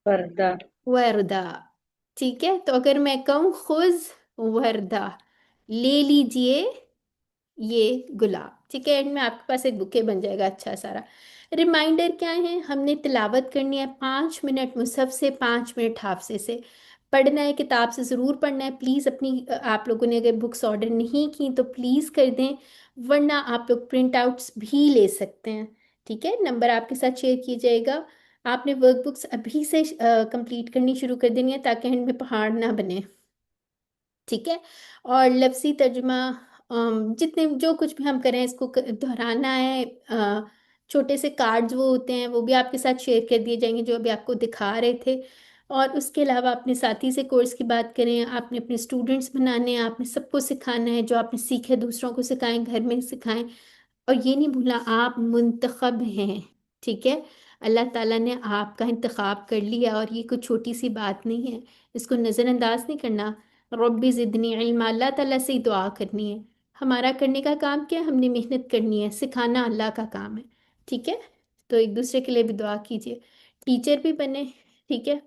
Speaker 5: पर्दा।
Speaker 1: वर्दा। ठीक है, तो अगर मैं कहूँ खुज वर्दा, ले लीजिए ये गुलाब, ठीक है, एंड में आपके पास एक बुके बन जाएगा अच्छा सारा। रिमाइंडर क्या है? हमने तिलावत करनी है 5 मिनट मुसहफ से, 5 मिनट हाफसे से। पढ़ना है, किताब से ज़रूर पढ़ना है। प्लीज़ अपनी आप लोगों ने अगर बुक्स ऑर्डर नहीं की तो प्लीज़ कर दें, वरना आप लोग प्रिंट आउट्स भी ले सकते हैं। ठीक है, नंबर आपके साथ शेयर किया जाएगा। आपने वर्कबुक्स अभी से कंप्लीट करनी शुरू कर देनी है, ताकि एंड में पहाड़ ना बने। ठीक है, और लफ्ज़ी तर्जुमा, जितने जो कुछ भी हम करें इसको दोहराना है। छोटे से कार्ड्स वो होते हैं, वो भी आपके साथ शेयर कर दिए जाएंगे जो अभी आपको दिखा रहे थे। और उसके अलावा अपने साथी से कोर्स की बात करें, आपने अपने स्टूडेंट्स बनाने हैं, आपने सबको सिखाना है, जो आपने सीखे दूसरों को सिखाएं, घर में सिखाएं। और ये नहीं भूलना आप मुंतखब हैं। ठीक है, अल्लाह ताला ने आपका इंतखाब कर लिया, और ये कोई छोटी सी बात नहीं है, इसको नज़रअंदाज नहीं करना। रब्बी ज़िदनी इल्मा, अल्लाह ताला से ही दुआ करनी है। हमारा करने का काम क्या है? हमने मेहनत करनी है, सिखाना अल्लाह का काम है। ठीक है, तो एक दूसरे के लिए भी दुआ कीजिए, टीचर भी बने। ठीक है,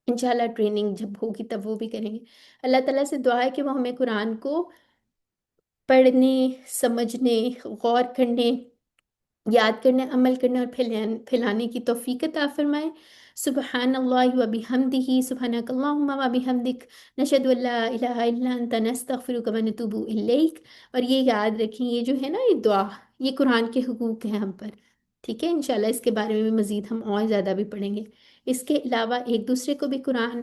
Speaker 1: इंशाल्लाह ट्रेनिंग जब होगी तब वो भी करेंगे। अल्लाह ताला से दुआ है कि वो हमें कुरान को पढ़ने, समझने, गौर करने, याद करने, अमल करने और फैलाने की तौफीक अता फरमाए। सुबहान अल्लाह व बिहम्दिही, सुबहानक अल्लाहुम्मा व बिहम्दिक, नशहदु अल्ला इलाहा इल्ला अंता, नस्तगफिरुका व नतूबु इलैक। और ये याद रखें, ये जो है ना, ये दुआ, ये कुरान के हुकूक हैं हम पर। ठीक है, इंशाल्लाह इसके बारे में मज़ीद हम और ज़्यादा भी पढ़ेंगे। इसके अलावा एक दूसरे को भी कुरान,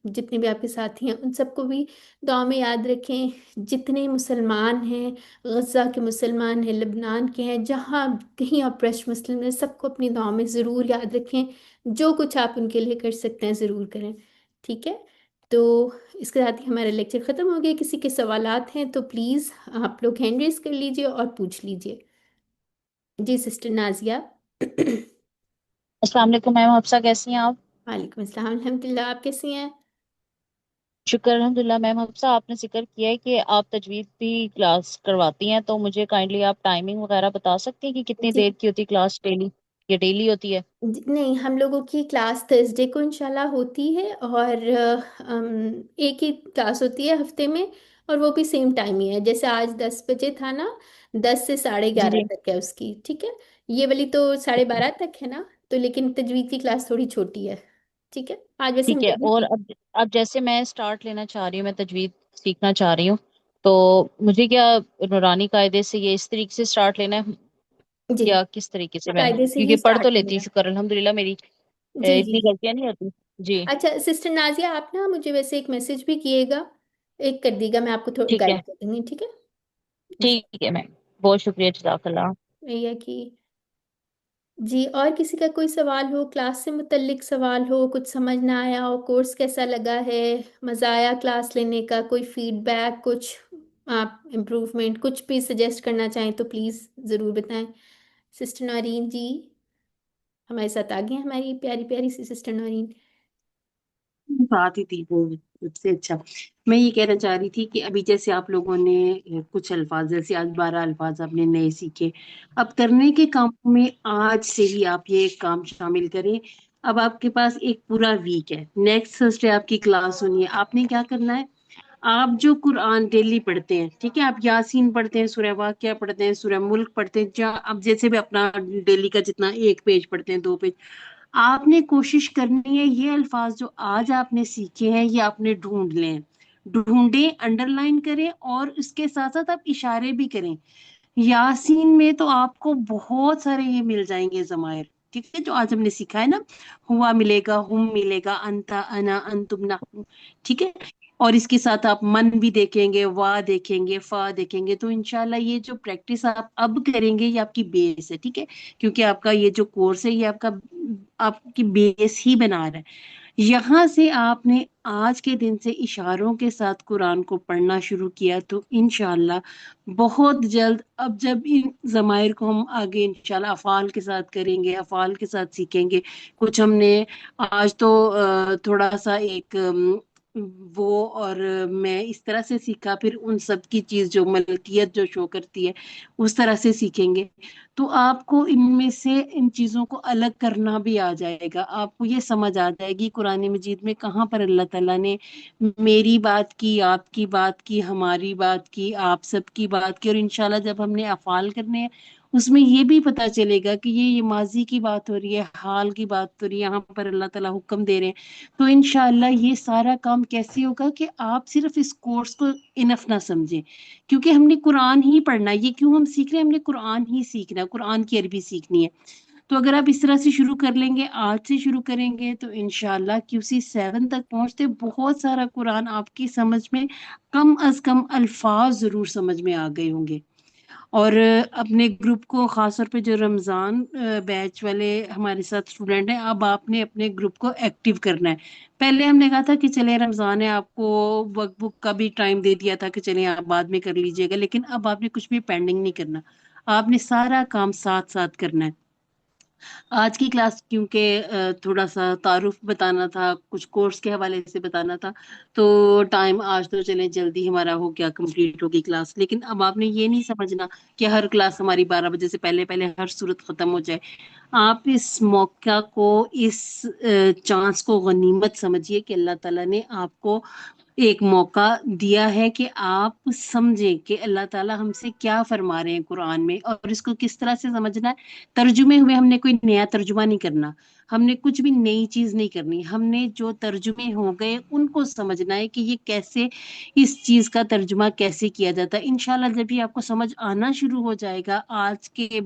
Speaker 1: जितने भी आपके साथी हैं उन सबको भी दुआ में याद रखें। जितने मुसलमान हैं, गज़ा के मुसलमान हैं, लेबनान के हैं, जहाँ कहीं ऑप्रेस्ड मुस्लिम हैं, सबको अपनी दुआ में ज़रूर याद रखें। जो कुछ आप उनके लिए कर सकते हैं ज़रूर करें। ठीक है, तो इसके साथ ही हमारा लेक्चर ख़त्म हो गया। किसी के सवालात हैं तो प्लीज़ आप लोग हैंड रेस कर लीजिए और पूछ लीजिए। जी सिस्टर नाजिया।
Speaker 7: अस्सलाम वालेकुम मैम, हफ्सा कैसी हैं आप?
Speaker 1: वालेकुम अस्सलाम, अल्हम्दुलिल्लाह, आप कैसी हैं?
Speaker 7: शुक्र अल्हम्दुलिल्लाह। मैम हफ्सा, आपने जिक्र किया है कि आप तजवीद भी क्लास करवाती हैं, तो मुझे काइंडली आप टाइमिंग वगैरह बता सकती हैं कि कितनी
Speaker 1: जी,
Speaker 7: देर की होती है क्लास डेली? ये डेली होती है?
Speaker 1: नहीं, हम लोगों की क्लास थर्सडे को इंशाल्लाह होती है, और एक ही क्लास होती है हफ्ते में, और वो भी सेम टाइम ही है। जैसे आज 10 बजे था ना, 10 से साढ़े
Speaker 7: जी
Speaker 1: ग्यारह
Speaker 7: जी।
Speaker 1: तक है उसकी। ठीक है, ये वाली तो 12:30 तक है ना, तो लेकिन तजवीद की क्लास थोड़ी छोटी है। ठीक है, आज वैसे हम
Speaker 7: ठीक है।
Speaker 1: तजवीद
Speaker 7: और
Speaker 1: की।
Speaker 7: अब जैसे मैं स्टार्ट लेना चाह रही हूँ, मैं तजवीद सीखना चाह रही हूँ, तो मुझे क्या नूरानी कायदे से ये इस तरीके से स्टार्ट लेना है,
Speaker 1: जी,
Speaker 7: या किस तरीके से मैं?
Speaker 1: कायदे से
Speaker 7: क्योंकि
Speaker 1: ही
Speaker 7: पढ़ तो
Speaker 1: स्टार्ट
Speaker 7: लेती हूँ,
Speaker 1: करेगा।
Speaker 7: शुक्र अल्हम्दुलिल्लाह, मेरी
Speaker 1: जी जी।
Speaker 7: इतनी गलतियां नहीं होती। जी।
Speaker 1: अच्छा सिस्टर नाजिया, आप ना मुझे वैसे एक मैसेज भी किएगा, एक कर दीजिएगा, मैं आपको थोड़ा
Speaker 7: ठीक
Speaker 1: गाइड
Speaker 7: है।
Speaker 1: कर दूंगी। ठीक है,
Speaker 7: ठीक है मैम, बहुत शुक्रिया, जज़ाकल्लाह।
Speaker 1: भैया की। जी, और किसी का कोई सवाल हो, क्लास से मुतल्लिक सवाल हो, कुछ समझ ना आया हो, कोर्स कैसा लगा है, मज़ा आया क्लास लेने का, कोई फीडबैक, कुछ आप इम्प्रूवमेंट कुछ भी सजेस्ट करना चाहें तो प्लीज़ ज़रूर बताएं। सिस्टर नौरीन जी हमारे साथ आ गई हैं, हमारी प्यारी प्यारी सी सिस्टर नौरीन।
Speaker 3: बात ही थी वो, सबसे अच्छा। मैं ये कहना चाह रही थी कि अभी जैसे आप लोगों ने कुछ अल्फाज, जैसे आज 12 अल्फाज आपने नए सीखे, अब करने के काम में आज से ही आप ये काम शामिल करें। अब आपके पास एक पूरा वीक है, नेक्स्ट थर्सडे आपकी क्लास होनी है। आपने क्या करना है, आप जो कुरान डेली पढ़ते हैं, ठीक है, आप यासीन पढ़ते हैं, सूरह वाक़िया पढ़ते हैं, सूरह मुल्क पढ़ते हैं, जहाँ आप जैसे भी अपना डेली का जितना 1 पेज पढ़ते हैं, 2 पेज, आपने कोशिश करनी है ये अल्फाज जो आज आपने सीखे हैं ये आपने ढूंढ लें, ढूंढें, अंडरलाइन करें, और इसके साथ साथ आप इशारे भी करें। यासीन में तो आपको बहुत सारे ये मिल जाएंगे जमायर, ठीक है, जो आज हमने सीखा है ना, हुआ मिलेगा, हुम मिलेगा, अंता, अना, अंतुम, नहनु, ठीक है। और इसके साथ आप मन भी देखेंगे, वाह देखेंगे, फा देखेंगे। तो इंशाल्लाह ये जो प्रैक्टिस आप अब करेंगे ये आपकी बेस है, ठीक है, क्योंकि आपका ये जो कोर्स है ये आपकी बेस ही बना रहा है। यहाँ से आपने आज के दिन से इशारों के साथ कुरान को पढ़ना शुरू किया तो इंशाल्लाह बहुत जल्द, अब जब इन जमायर को हम आगे इंशाल्लाह अफ़ाल के साथ करेंगे, अफ़ाल के साथ सीखेंगे। कुछ हमने आज तो थोड़ा सा एक वो और मैं इस तरह से सीखा, फिर उन सब की चीज जो मलकियत जो शो करती है उस तरह से सीखेंगे। तो आपको इनमें से इन चीजों को अलग करना भी आ जाएगा, आपको ये समझ आ जाएगी कुरान मजीद में कहाँ पर अल्लाह ताला ने मेरी बात की, आपकी बात की, हमारी बात की, आप सबकी बात की। और इंशाल्लाह जब हमने अफ़ाल करने हैं उसमें ये भी पता चलेगा कि ये माजी की बात हो रही है, हाल की बात हो रही है, यहाँ पर अल्लाह ताला हुक्म दे रहे हैं। तो इंशाल्लाह ये सारा काम कैसे होगा कि आप सिर्फ इस कोर्स को इनफ ना समझें, क्योंकि हमने कुरान ही पढ़ना है। ये क्यों हम सीख रहे हैं? हमने कुरान ही सीखना है, कुरान की अरबी सीखनी है। तो अगर आप इस तरह से शुरू कर लेंगे, आज से शुरू करेंगे, तो इंशाल्लाह QC 7 तक पहुंचते बहुत सारा कुरान आपकी समझ में, कम अज कम अल्फाज जरूर समझ में आ गए होंगे। और अपने ग्रुप को खास तौर पे जो रमजान बैच वाले हमारे साथ स्टूडेंट हैं, अब आपने अपने ग्रुप को एक्टिव करना है। पहले हमने कहा था कि चले रमजान है, आपको वर्कबुक का भी टाइम दे दिया था कि चले आप बाद में कर लीजिएगा, लेकिन अब आपने कुछ भी पेंडिंग नहीं करना, आपने सारा काम साथ साथ करना है। आज की क्लास क्योंकि थोड़ा सा तारुफ बताना था, कुछ कोर्स के हवाले से बताना था, तो टाइम आज तो चले जल्दी हमारा हो गया, कंप्लीट होगी क्लास। लेकिन अब आपने ये नहीं समझना कि हर क्लास हमारी 12 बजे से पहले पहले हर सूरत खत्म हो जाए। आप इस मौका को, इस चांस को गनीमत समझिए कि अल्लाह ताला ने आपको एक मौका दिया है कि आप समझें कि अल्लाह ताला हमसे क्या फरमा रहे हैं कुरान में, और इसको किस तरह से समझना है। तर्जुमे हुए हमने कोई नया तर्जुमा नहीं करना, हमने कुछ भी नई चीज नहीं करनी, हमने जो तर्जुमे हो गए उनको समझना है कि ये कैसे, इस चीज का तर्जुमा कैसे किया जाता है। इंशाल्लाह जब ये आपको समझ आना शुरू हो जाएगा, आज के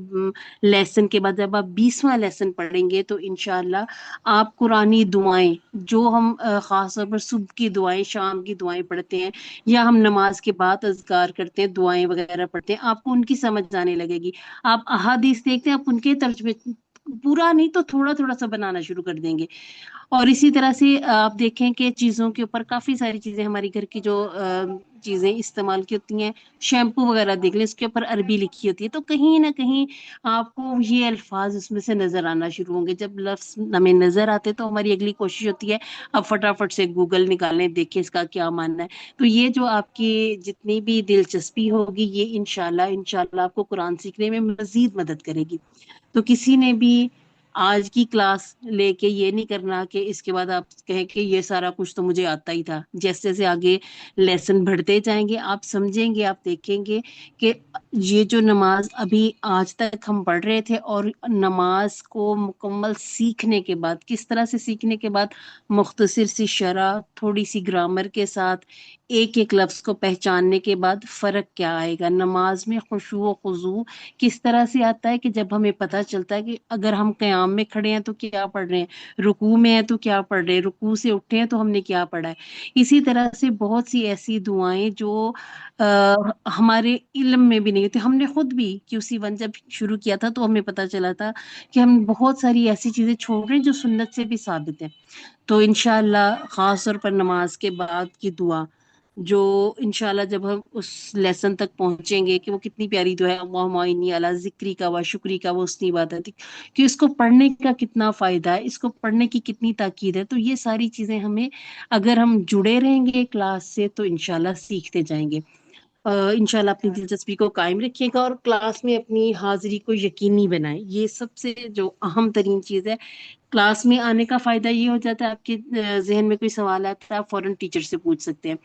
Speaker 3: लेसन के बाद जब आप 20वां लेसन पढ़ेंगे, तो इंशाल्लाह आप कुरानी दुआएं जो हम खास तौर पर सुबह की दुआएं, शाम की दुआएं पढ़ते हैं, या हम नमाज के बाद अज़कार करते हैं, दुआएं वगैरह पढ़ते हैं, आपको उनकी समझ आने लगेगी। आप अहादीस देखते हैं, आप उनके तर्जुमे पूरा नहीं तो थोड़ा थोड़ा सा बनाना शुरू कर देंगे। और इसी तरह से आप देखें कि चीज़ों के ऊपर काफ़ी सारी चीज़ें हमारी घर की जो चीज़ें इस्तेमाल की होती हैं, शैम्पू वगैरह देख लें, इसके ऊपर अरबी लिखी होती है, तो कहीं ना कहीं आपको ये अल्फाज उसमें से नज़र आना शुरू होंगे। जब लफ्ज़ हमें नज़र आते तो हमारी अगली कोशिश होती है अब फटाफट से गूगल निकालें, देखें इसका क्या मानना है। तो ये जो आपकी जितनी भी दिलचस्पी होगी, ये इंशाल्लाह इंशाल्लाह आपको कुरान सीखने में मज़ीद मदद करेगी। तो किसी ने भी आज की क्लास लेके ये नहीं करना कि इसके बाद आप कहें कि ये सारा कुछ तो मुझे आता ही था। जैसे जैसे आगे लेसन बढ़ते जाएंगे आप समझेंगे, आप देखेंगे कि ये जो नमाज अभी आज तक हम पढ़ रहे थे, और नमाज को मुकम्मल सीखने के बाद, किस तरह से सीखने के बाद, मुख्तसर सी शरह, थोड़ी सी ग्रामर के साथ, एक एक लफ्ज को पहचानने के बाद फर्क क्या आएगा। नमाज में खुशू व खुजू किस तरह से आता है कि जब हमें पता चलता है कि अगर हम क़याम में खड़े हैं तो क्या पढ़ रहे हैं, रुकू में है तो क्या पढ़ रहे हैं, रुकू से उठे हैं तो हमने क्या पढ़ा है। इसी तरह से बहुत सी ऐसी दुआएं जो हमारे इल्म में भी नहीं होती। हमने खुद भी QC 1 जब शुरू किया था तो हमें पता चला था कि हम बहुत सारी ऐसी चीजें छोड़ रहे हैं जो सुन्नत से भी साबित है। तो इंशाल्लाह खास तौर पर नमाज के बाद की दुआ, जो इंशाल्लाह जब हम उस लेसन तक पहुंचेंगे कि वो कितनी प्यारी दुआ है, अल्लाहुम्मा इन्नी अला ज़िक्री का व शुक्री का व हुस्नी इबादती, कि इसको पढ़ने का कितना फायदा है, इसको पढ़ने की कितनी ताकीद है। तो ये सारी चीजें हमें, अगर हम जुड़े रहेंगे क्लास से, तो इंशाल्लाह सीखते जाएंगे। इंशाल्लाह अपनी दिलचस्पी को कायम रखिएगा और क्लास में अपनी हाजिरी को यकीनी बनाएं। ये सबसे जो अहम तरीन चीज़ है। क्लास में आने का फायदा ये हो जाता है, आपके जहन में कोई सवाल आता है आप फौरन टीचर से पूछ सकते हैं।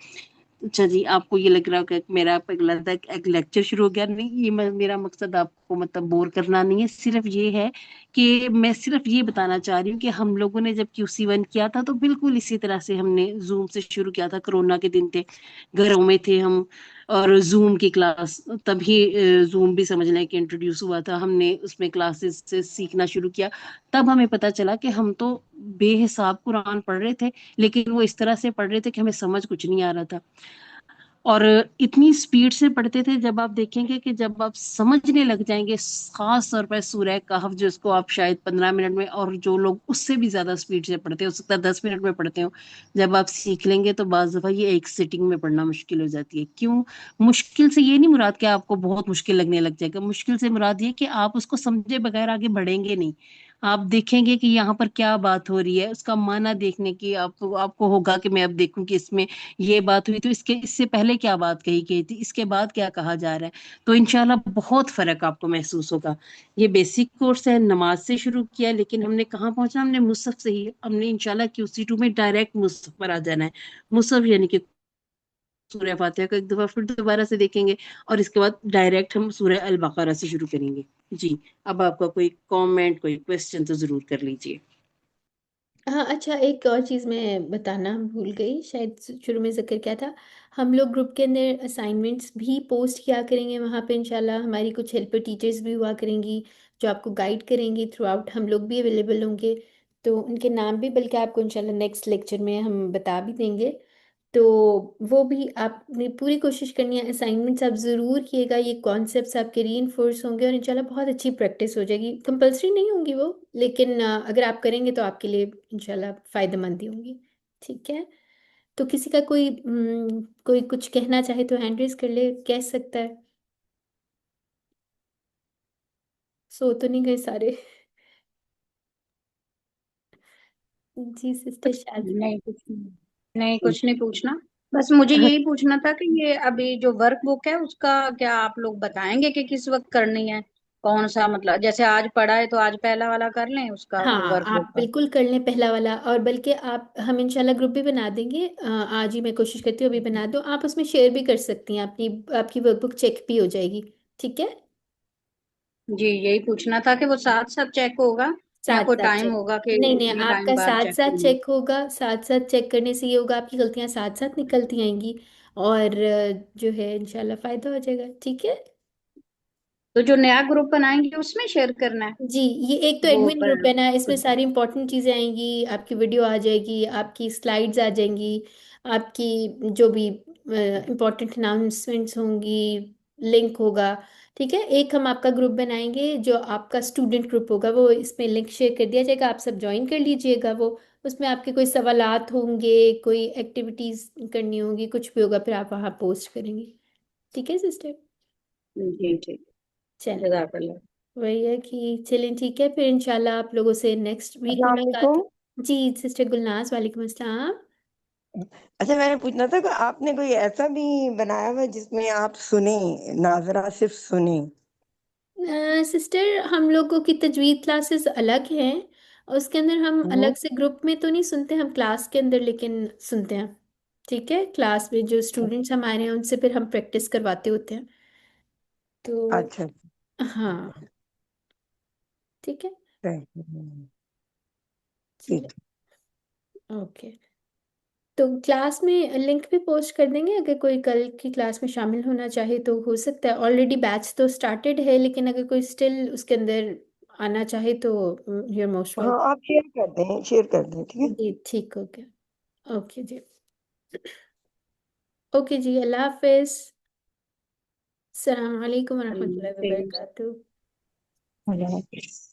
Speaker 3: अच्छा जी, आपको ये लग रहा होगा कि मेरा लगता है एक लेक्चर शुरू हो गया। नहीं, ये मेरा मकसद आपको मतलब बोर करना नहीं है, सिर्फ ये है कि मैं सिर्फ ये बताना चाह रही हूँ कि हम लोगों ने जब QC 1 किया था तो बिल्कुल इसी तरह से हमने जूम से शुरू किया था। कोरोना के दिन थे, घरों में थे हम, और जूम की क्लास, तभी जूम भी समझ लें कि इंट्रोड्यूस हुआ था, हमने उसमें क्लासेस से सीखना शुरू किया। तब हमें पता चला कि हम तो बेहिसाब कुरान पढ़ रहे थे, लेकिन वो इस तरह से पढ़ रहे थे कि हमें समझ कुछ नहीं आ रहा था। और इतनी स्पीड से पढ़ते थे, जब आप देखेंगे कि जब आप समझने लग जाएंगे, खास तौर पर सूरह कहफ जिसको आप शायद 15 मिनट में, और जो लोग उससे भी ज्यादा स्पीड से पढ़ते हैं, हो सकता है 10 मिनट में पढ़ते हो, जब आप सीख लेंगे तो बाज दफा ये एक सिटिंग में पढ़ना मुश्किल हो जाती है। क्यों मुश्किल से ये नहीं मुराद कि आपको बहुत मुश्किल लगने लग जाएगा, मुश्किल से मुराद ये कि आप उसको समझे बगैर आगे बढ़ेंगे नहीं। आप देखेंगे कि यहाँ पर क्या बात हो रही है, उसका माना देखने की आपको होगा कि मैं अब देखूं कि इसमें ये बात हुई तो इससे पहले क्या बात कही गई थी, इसके बाद क्या कहा जा रहा है। तो इंशाल्लाह बहुत फर्क आपको महसूस होगा। ये बेसिक कोर्स है, नमाज से शुरू किया, लेकिन हमने कहाँ पहुंचा, हमने मुसहफ से ही, हमने इंशाल्लाह QC2 में डायरेक्ट मुसहफ पर आ जाना है। मुसहफ यानी कि सूरह फातिहा को एक दफा फिर दोबारा से देखेंगे, और इसके बाद डायरेक्ट हम सूरह अल बकरा से शुरू करेंगे। जी, अब आपका कोई कमेंट, कोई क्वेश्चन तो जरूर कर लीजिए।
Speaker 1: हाँ अच्छा, एक और चीज़ मैं बताना भूल गई, शायद शुरू में जिक्र किया था। हम लोग ग्रुप के अंदर असाइनमेंट्स भी पोस्ट किया करेंगे वहाँ पे इंशाल्लाह। हमारी कुछ हेल्पर टीचर्स भी हुआ करेंगी जो आपको गाइड करेंगी थ्रू आउट। हम लोग भी अवेलेबल होंगे, तो उनके नाम भी बल्कि आपको इंशाल्लाह नेक्स्ट लेक्चर में हम बता भी देंगे। तो वो भी आपने पूरी कोशिश करनी है, असाइनमेंट्स आप ज़रूर किएगा, ये कॉन्सेप्ट्स आपके रीइंफोर्स होंगे और इंशाल्लाह बहुत अच्छी प्रैक्टिस हो जाएगी। कंपलसरी नहीं होंगी वो, लेकिन अगर आप करेंगे तो आपके लिए इंशाल्लाह फ़ायदेमंद ही होंगी। ठीक है, तो किसी का कोई कुछ कहना चाहे तो हैंड रेज कर ले, कह सकता है। सो तो नहीं गए सारे? जी सिस्टर शादी।
Speaker 5: नहीं कुछ नहीं, नहीं कुछ नहीं पूछना। बस मुझे यही पूछना था कि ये अभी जो वर्क बुक है उसका क्या आप लोग बताएंगे कि किस वक्त करनी है, कौन सा, मतलब जैसे आज पढ़ा है तो आज पहला वाला कर लें उसका
Speaker 1: हाँ,
Speaker 5: वो वर्क बुक
Speaker 1: आप
Speaker 5: का।
Speaker 1: बिल्कुल कर लें पहला वाला, और बल्कि आप, हम इंशाल्लाह ग्रुप भी बना देंगे। आज ही मैं कोशिश करती हूँ अभी बना दो, आप उसमें शेयर भी कर सकती हैं अपनी, आपकी वर्कबुक चेक भी हो जाएगी। ठीक है,
Speaker 5: जी यही पूछना था कि वो साथ साथ चेक होगा या
Speaker 1: साथ
Speaker 5: कोई
Speaker 1: साथ
Speaker 5: टाइम
Speaker 1: चेक।
Speaker 5: होगा कि
Speaker 1: नहीं नहीं,
Speaker 5: इतने टाइम
Speaker 1: आपका
Speaker 5: बाद
Speaker 1: साथ
Speaker 5: चेक
Speaker 1: साथ
Speaker 5: करना।
Speaker 1: चेक होगा। साथ साथ चेक करने से ये होगा, आपकी गलतियां साथ साथ निकलती आएंगी, और जो है इंशाल्लाह फायदा हो जाएगा। ठीक है
Speaker 5: तो जो नया ग्रुप बनाएंगे उसमें शेयर करना है
Speaker 1: जी, ये एक तो
Speaker 5: वो
Speaker 1: एडमिन
Speaker 5: पर।
Speaker 1: ग्रुप है ना, इसमें सारी इंपॉर्टेंट चीज़ें आएंगी, आपकी वीडियो आ जाएगी, आपकी स्लाइड्स आ जाएंगी, आपकी जो भी इंपॉर्टेंट अनाउंसमेंट्स होंगी, लिंक होगा। ठीक है, एक हम आपका ग्रुप बनाएंगे जो आपका स्टूडेंट ग्रुप होगा, वो इसमें लिंक शेयर कर दिया जाएगा, आप सब ज्वाइन कर लीजिएगा वो। उसमें आपके कोई सवालात होंगे, कोई एक्टिविटीज़ करनी होगी, कुछ भी होगा, फिर आप वहाँ पोस्ट करेंगे। ठीक है सिस्टर,
Speaker 5: जी ठीक।
Speaker 1: चलें,
Speaker 5: जज़ाकल्लाह।
Speaker 1: वही है कि चलें, ठीक है, फिर इंशाल्लाह आप लोगों से नेक्स्ट वीक
Speaker 9: अस्सलाम
Speaker 1: मुलाकात
Speaker 9: वालेकुम।
Speaker 1: हो। जी सिस्टर गुलनाज, वालेकुम अस्सलाम।
Speaker 9: अच्छा, मैंने पूछना था कि आपने कोई ऐसा भी बनाया हुआ है जिसमें आप सुने, नाजरा सिर्फ सुने?
Speaker 1: सिस्टर हम लोगों की तजवीद क्लासेस अलग हैं, और उसके अंदर हम
Speaker 9: हम्म।
Speaker 1: अलग से ग्रुप में तो नहीं सुनते, हम क्लास के अंदर लेकिन सुनते हैं। ठीक है, क्लास में जो स्टूडेंट्स हमारे हैं उनसे फिर हम प्रैक्टिस करवाते होते हैं। तो
Speaker 9: अच्छा।
Speaker 1: हाँ, ठीक है, चलिए,
Speaker 9: ठीक।
Speaker 1: ओके। तो क्लास में लिंक भी पोस्ट कर देंगे, अगर कोई कल की क्लास में शामिल होना चाहे तो हो सकता है। ऑलरेडी बैच तो स्टार्टेड है, लेकिन अगर कोई स्टिल उसके अंदर आना चाहे तो यू आर मोस्ट
Speaker 9: हाँ,
Speaker 1: वेलकम।
Speaker 9: आप शेयर कर दें, शेयर कर दें, ठीक है।
Speaker 1: जी ठीक, ओके, ओके जी, ओके जी, अल्लाह हाफिज, अस्सलाम वालेकुम
Speaker 5: अल्लाह
Speaker 1: वरहमतुल्लाहि
Speaker 5: हाफिज़।
Speaker 1: वबरकातुहू।
Speaker 9: अल्लाह हाफिज़।